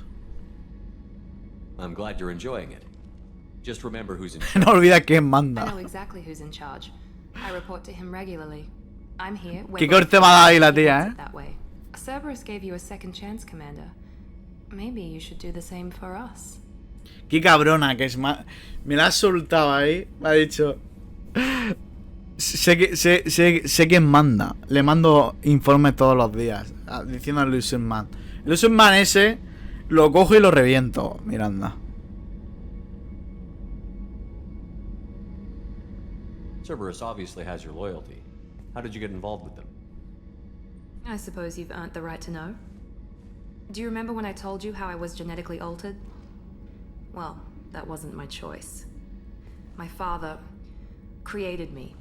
I'm glad you're enjoying it. Just remember who's in charge. No olvida quién I manda. know exactly who's in charge. I report to him regularly. I'm here. Qué corte me ha dado ahí la tía, ¿eh? That way. Cerberus gave you a second chance, Commander. Maybe you should do the same for us. Qué cabrona que es más. Me la ha soltado ahí. Me ha dicho. Sé quién manda. Le mando informes todos los días. Diciendo al Illusion Man. El Illusion Man ese lo cojo y lo reviento, Miranda. Cerberus obviously has your loyalty. How did you get involved with them? I suppose you've earned the right to know. Do you remember when I told you how I was genetically altered? Well, that wasn't my choice. My father created me.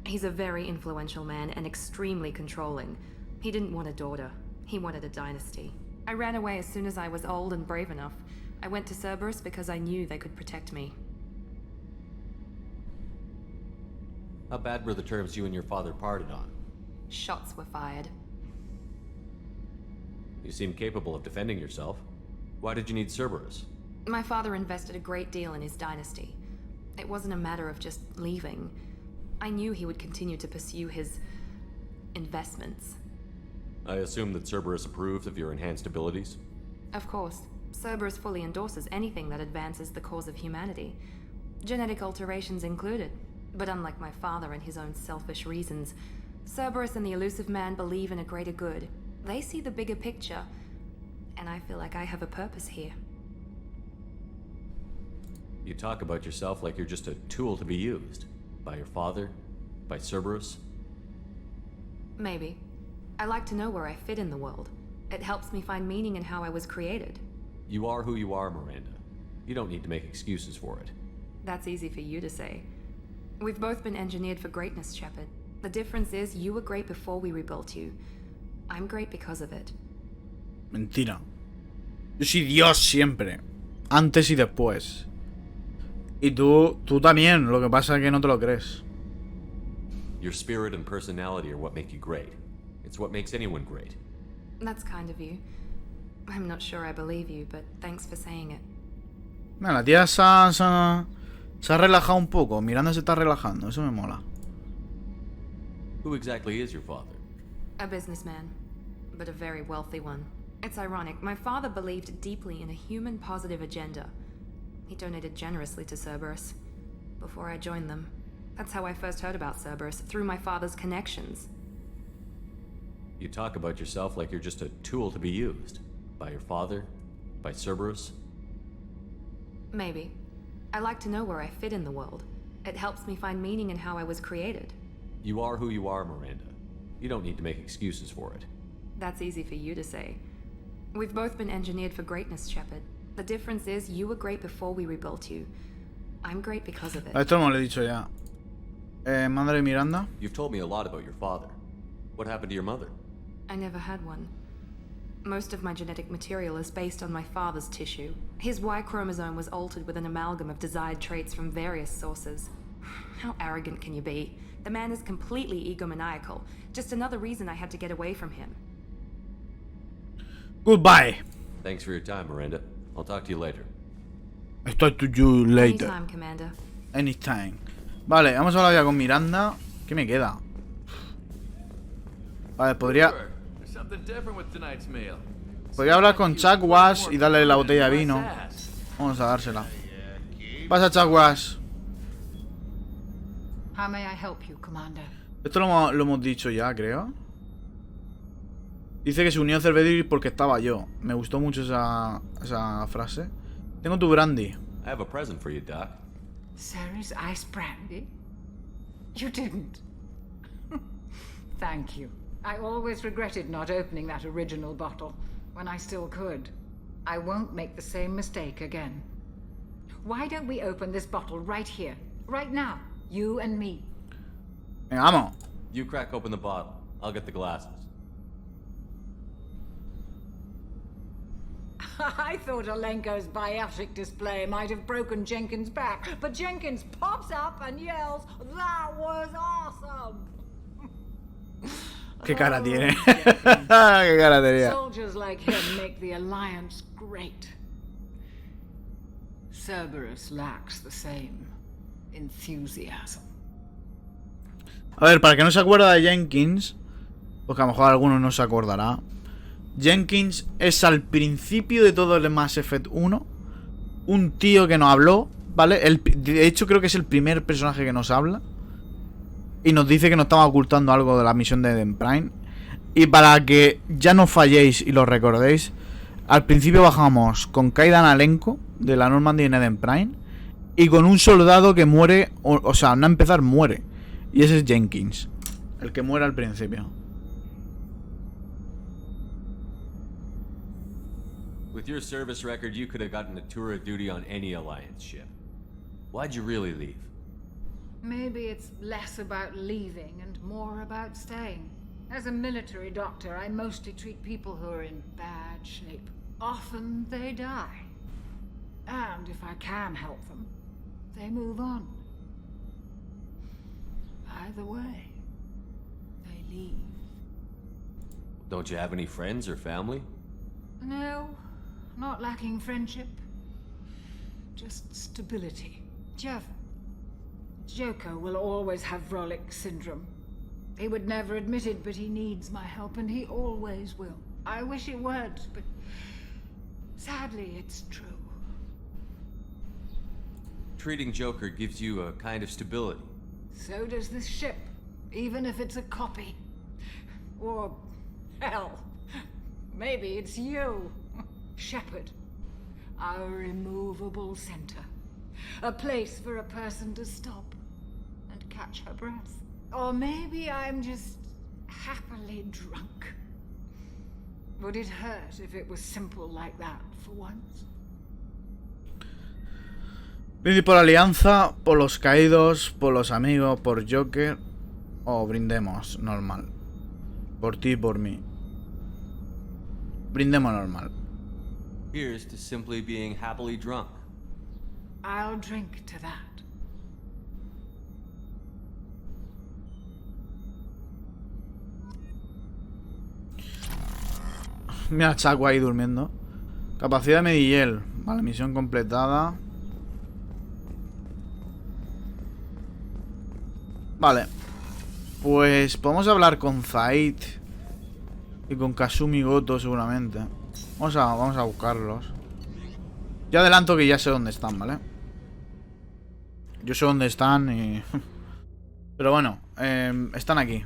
He's a very influential man and extremely controlling. He didn't want a daughter. He wanted a dynasty. I ran away as soon as I was old and brave enough. I went to Cerberus because I knew they could protect me. How bad were the terms you and your father parted on? Shots were fired. You seem capable of defending yourself. Why did you need Cerberus? My father invested a great deal in his dynasty. It wasn't a matter of just leaving. I knew he would continue to pursue his investments. I assume that Cerberus approves of your enhanced abilities? Of course. Cerberus fully endorses anything that advances the cause of humanity. Genetic alterations included. But unlike my father and his own selfish reasons, Cerberus and the Elusive Man believe in a greater good. They see the bigger picture, and I feel like I have a purpose here. You talk about yourself like you're just a tool to be used. By your father? By Cerberus? Maybe. I like to know where I fit in the world. It helps me find meaning in how I was created. You are who you are, Miranda. You don't need to make excuses for it. That's easy for you to say. We've both been engineered for greatness, Shepard. The difference is you were great before we rebuilt you. I'm great because of it. Mentira. Yo soy Dios siempre. Antes y después. Y tú también. Lo que pasa es que no te lo crees. Your spirit and personality are what make you great. It's what makes anyone great. That's kind of you. I'm not sure I believe you, but thanks for saying it. Mira, la tía se ha relajado un poco. Miranda se está relajando. Eso me mola. Who exactly is your father? A businessman, but a very wealthy one. It's ironic. My father believed deeply in a human-positive agenda. He donated generously to Cerberus before I joined them. That's how I first heard about Cerberus, through my father's connections. You talk about yourself like you're just a tool to be used. By your father? By Cerberus? Maybe. I like to know where I fit in the world. It helps me find meaning in how I was created. You are who you are, Miranda. You don't need to make excuses for it. That's easy for you to say. We've both been engineered for greatness, Shepard. The difference is you were great before we rebuilt you. I'm great because of it. Esto no lo he dicho ya. Madre Miranda. You've told me a lot about your father. What happened to your mother? I never had one. Most of my genetic material is based on my father's tissue. His Y chromosome was altered with an amalgam of desired traits from various sources. How arrogant can you be? The man is completely egomaniacal. Just another reason I had to get away from him. Goodbye. Thanks for your time, Miranda. I'll talk to you later. I'll talk to you later. Anytime, Commander. Anytime. Vale, vamos a hablar ya con Miranda. ¿Qué me queda? Vale, podría hablar con Chuck Wash y darle la botella de vino. Vamos a dársela. Pasa, Chuck Wash. How may I help you, Commander? Esto lo hemos dicho ya, creo. Dice que se unió a Cervedil porque estaba yo. Me gustó mucho esa frase. Tengo tu brandy. I have a present for you, Doc. Sarah's ice brandy? You didn't. Thank you. I always regretted not opening that original bottle when I still could. I won't make the same mistake again. Why don't we open this bottle right here, right now? You and me. Venga, vamos. You crack open the bottle. I'll get the glasses. I thought Alenko's biotic display might have broken Jenkins' back, but Jenkins pops up and yells, "That was awesome!" Qué cara tiene. Qué cara tenía. Soldiers like him make the Alliance great. Cerberus lacks the same enthusiasm. A ver, para el que no se acuerda de Jenkins, porque a lo mejor alguno no se acordará. Jenkins es al principio de todo el Mass Effect 1 un tío que nos habló, ¿vale? De hecho creo que es el primer personaje que nos habla y nos dice que nos estaba ocultando algo de la misión de Eden Prime. Y para que ya no falléis y lo recordéis, al principio bajamos con Kaidan Alenko de la Normandy en Eden Prime y con un soldado que muere, o sea, no a empezar muere, y ese es Jenkins, el que muere al principio. With your service record, you could have gotten a tour of duty on any Alliance ship. Why'd you really leave? Maybe it's less about leaving and more about staying. As a military doctor, I mostly treat people who are in bad shape. Often they die. And if I can help them, they move on. Either way, they leave. Don't you have any friends or family? No, not lacking friendship. Just stability. Joker will always have Vrolic syndrome. He would never admit it, but he needs my help, and he always will. I wish it weren't, but sadly, it's true. Treating Joker gives you a kind of stability. So does this ship, even if it's a copy. Or, hell, maybe it's you, Shepard. Our immovable center. A place for a person to stop and catch her breath. Or maybe I'm just happily drunk. Would it hurt if it was simple like that for once? Brindis por la alianza, por los caídos, por los amigos, por Joker. O brindemos normal. Por ti y por mí. Brindemos normal. Here's to simply being happily drunk. I'll drink to that. Mira a Chaco ahí durmiendo. Capacidad de Medillel. Vale, misión completada. Vale. Pues podemos hablar con Zaid y con Kasumi Goto seguramente. Vamos a buscarlos. Yo adelanto que ya sé dónde están, ¿vale? Yo sé dónde están y... Pero bueno, están aquí.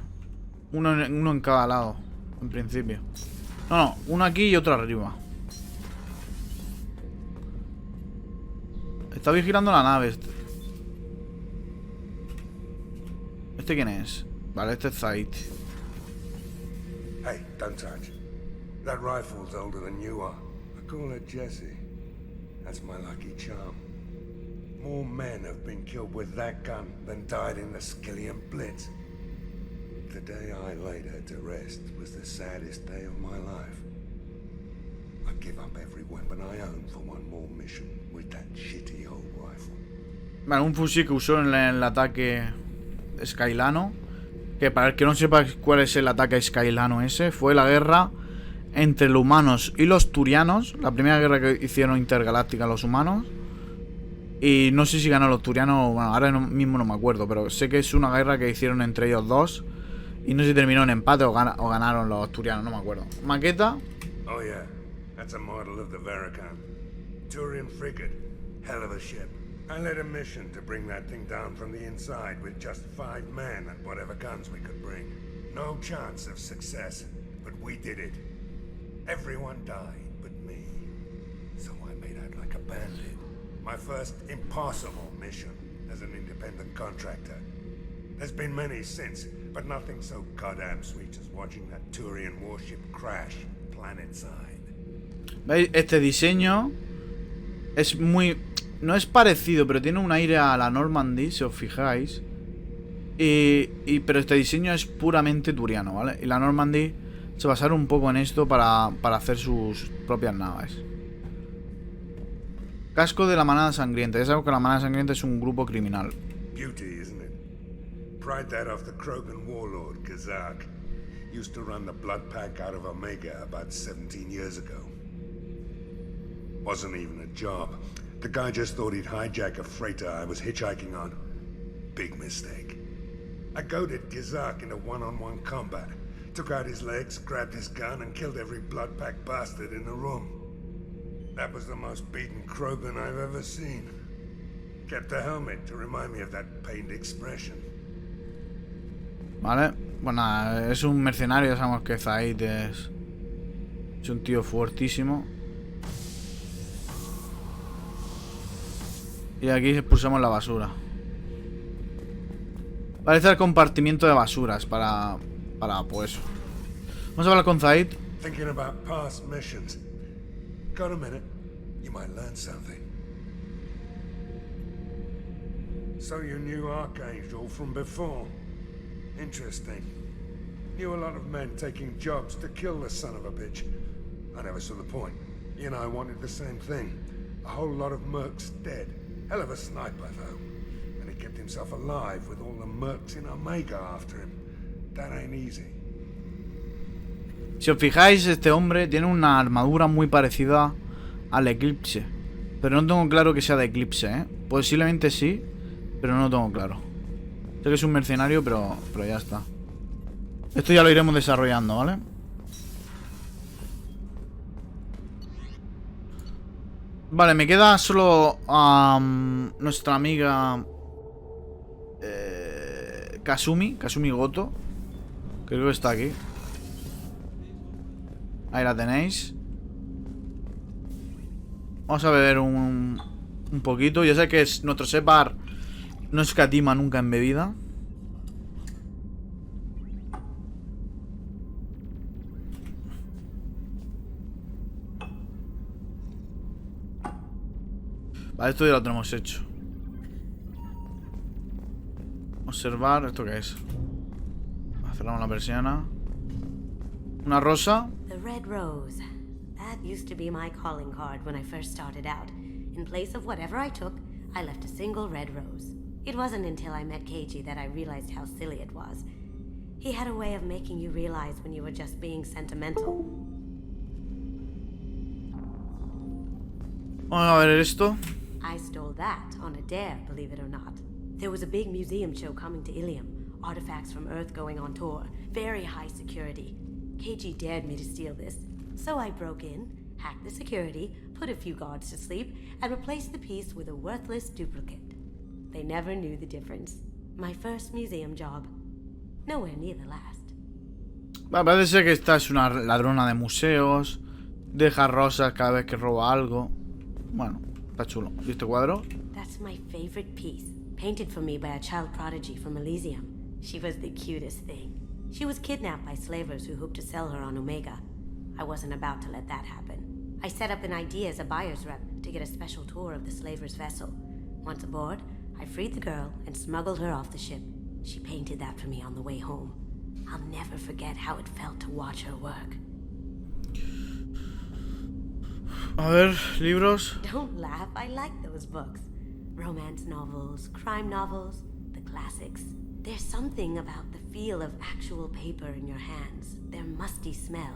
Uno en cada lado, en principio. No, uno aquí y otro arriba. Está vigilando la nave este. ¿Este quién es? Vale, este es Zaid. Hey, don't touch. That rifle's older than you are. I call her Jessie. That's my lucky charm. More men have been killed with that gun than died in the Skillian Blitz. The day I laid her to rest was the saddest day of my life. I'd give up every weapon I own for one more mission with that shitty old rifle. Vale, un fusil que usó en el ataque Skylano. Que para el que no sepa cuál es el ataque Skylano ese, fue la guerra entre los humanos y los turianos. La primera guerra que hicieron intergaláctica los humanos. Y no sé si ganó los turianos, bueno, ahora mismo no me acuerdo, pero sé que es una guerra que hicieron entre ellos dos. Y no sé si terminó en empate o ganaron los turianos, no me acuerdo. Maqueta. Oh yeah, that's a model of the Verican. Turian frigate, hell of a ship. I led a mission to bring that thing down from the inside with just 5 men and whatever guns we could bring. No chance of success, but we did it. Everyone died but me. So I made out like a bandit. My first impossible mission as an independent contractor. There's been many since, but nothing so goddamn sweet as watching that Turian warship crash planet-side. ¿Veis? Este diseño es muy... No es parecido, pero tiene un aire a la Normandy, si os fijáis. Pero este diseño es puramente turiano, ¿vale? Y la Normandy se basaron un poco en esto para hacer sus propias naves. Casco de la manada sangrienta. Ya sabemos que la manada sangrienta es un grupo criminal. Beauty, isn't it? Pried that off the Krogan warlord, Kazak. Used to run the blood pack out of Omega about 17 years ago. Wasn't even a job. The guy just thought he'd hijack a freighter I was hitchhiking on. Big mistake. I goaded Gizak into one-on-one combat. Took out his legs, grabbed his gun, and killed every blood-pack bastard in the room. That was the most beaten Krogan I've ever seen. Kept a helmet to remind me of that pained expression. Vale, bueno, es un mercenario, ya sabemos que Zaid es un tío fuertísimo. Y aquí expulsamos la basura. Parece el compartimiento de basuras para pues. Vamos a hablar con Zaid. Thinking about past missions. Got a minute? You might learn something. So you knew Archangel from before. Interesting. Knew a lot of men taking jobs to kill the son of a bitch. I never saw the point. You and I wanted the same thing. A whole lot of mercs dead. Hell of a sniper, though. And he kept himself alive with all the mercs in Omega after him. That ain't easy. Si os fijáis, este hombre tiene una armadura muy parecida al Eclipse. Pero no tengo claro que sea de Eclipse, ¿eh? Posiblemente sí, pero no lo tengo claro. Sé que es un mercenario, pero ya está. Esto ya lo iremos desarrollando, ¿vale? Vale, me queda solo nuestra amiga Kasumi Goto. Creo que está aquí. Ahí la tenéis. Vamos a beber un poquito. Ya sé que nuestro Separ no escatima nunca en bebida. Vale, esto ya lo tenemos hecho. Observar, ¿esto qué es? Cerramos la persiana. Una rosa. The red rose. That used to be my calling card when I first started out. In place of whatever I took, I left a single red rose. It wasn't until I met Keiji that I realized how silly it was. He had a way of making you realize when you were just being sentimental. Vamos a ver esto. I stole that on a dare, believe it or not. There was a big museum show coming to Ilium. Artifacts from Earth going on tour. Very high security. KG dared me to steal this. So I broke in, hacked the security, put a few guards to sleep, and replaced the piece with a worthless duplicate. They never knew the difference. My first museum job. Nowhere near the last. Parece ser que esta es una ladrona de museos. Deja rosas cada vez que roba algo. Bueno, está chulo. ¿Y este cuadro? That's my favorite piece. Painted for me by a child prodigy from Elysium. She was the cutest thing. She was kidnapped by slavers who hoped to sell her on Omega. I wasn't about to let that happen. I set up an ID as a buyer's rep to get a special tour of the slaver's vessel. Once aboard, I freed the girl and smuggled her off the ship. She painted that for me on the way home. I'll never forget how it felt to watch her work. A ver, libros. Don't laugh, I like those books. Romance novels, crime novels, the classics. There's something about the feel of actual paper in your hands, their musty smell.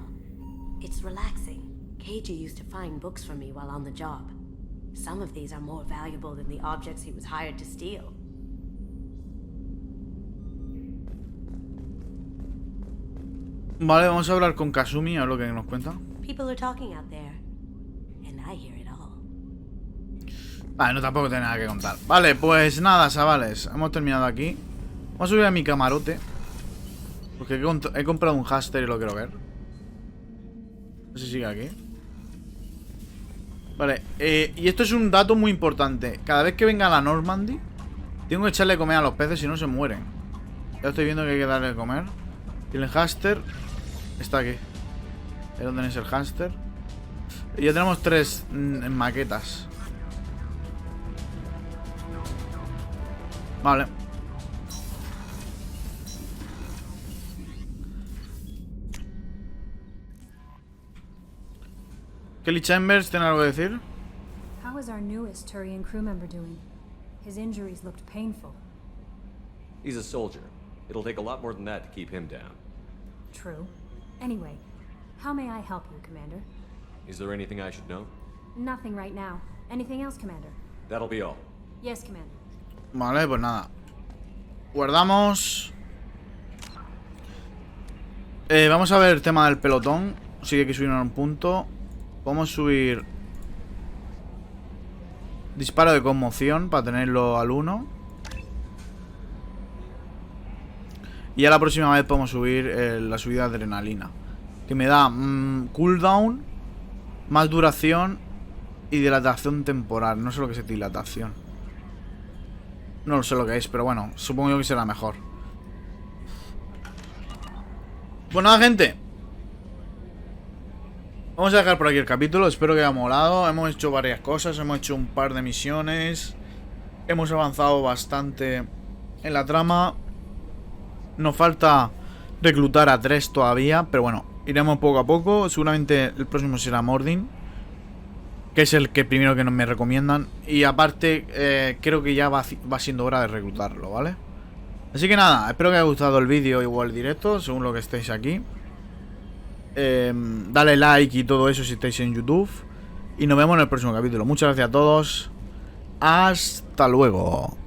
It's relaxing. KG used to find books for me while on the job. Some of these are more valuable than the objects he was hired to steal. Vale, vamos a hablar con Kasumi, a ver lo que nos cuenta. People are talking out there, and I hear it all. Vale, no tampoco tiene nada que contar. Vale, pues nada, chavales, hemos terminado aquí. Vamos a subir a mi camarote, porque he comprado un háster y lo quiero ver. No sé si sigue aquí. Vale, y esto es un dato muy importante. Cada vez que venga la Normandy, tengo que echarle de comer a los peces, si no se mueren. Ya estoy viendo que hay que darle de comer. Y el hámster está aquí. Ahí donde tenéis el hámster. Y ya tenemos 3 maquetas. Vale. Kelly Chambers, ¿tiene algo que decir? How is our newest Turian crew member doing? His injuries looked painful. He's a soldier. It'll take a lot more than that to keep him down. True. Anyway, how may I help you, Commander? Is there anything I should know? Nothing right now. Anything else, Commander? That'll be all. Yes, Commander. Vale, pues nada. Guardamos. Vamos a ver el tema del pelotón. Sí que hay que subir a un punto. Podemos subir disparo de conmoción para tenerlo al 1. Y ya la próxima vez podemos subir la subida de adrenalina, que me da cooldown, más duración y dilatación temporal. No sé lo que es dilatación. No sé lo que es, pero bueno, supongo yo que será mejor. Pues nada, gente, vamos a dejar por aquí el capítulo. Espero que haya molado. Hemos hecho varias cosas. Hemos hecho un par de misiones. Hemos avanzado bastante en la trama. Nos falta reclutar a 3 todavía. Pero bueno, iremos poco a poco. Seguramente el próximo será Mordin, que es el que primero que me recomiendan. Y aparte creo que ya va siendo hora de reclutarlo, ¿vale? Así que nada, espero que os haya gustado el vídeo o el directo, según lo que estéis aquí. Dale like y todo eso si estáis en YouTube. Y nos vemos en el próximo capítulo. Muchas gracias a todos. Hasta luego.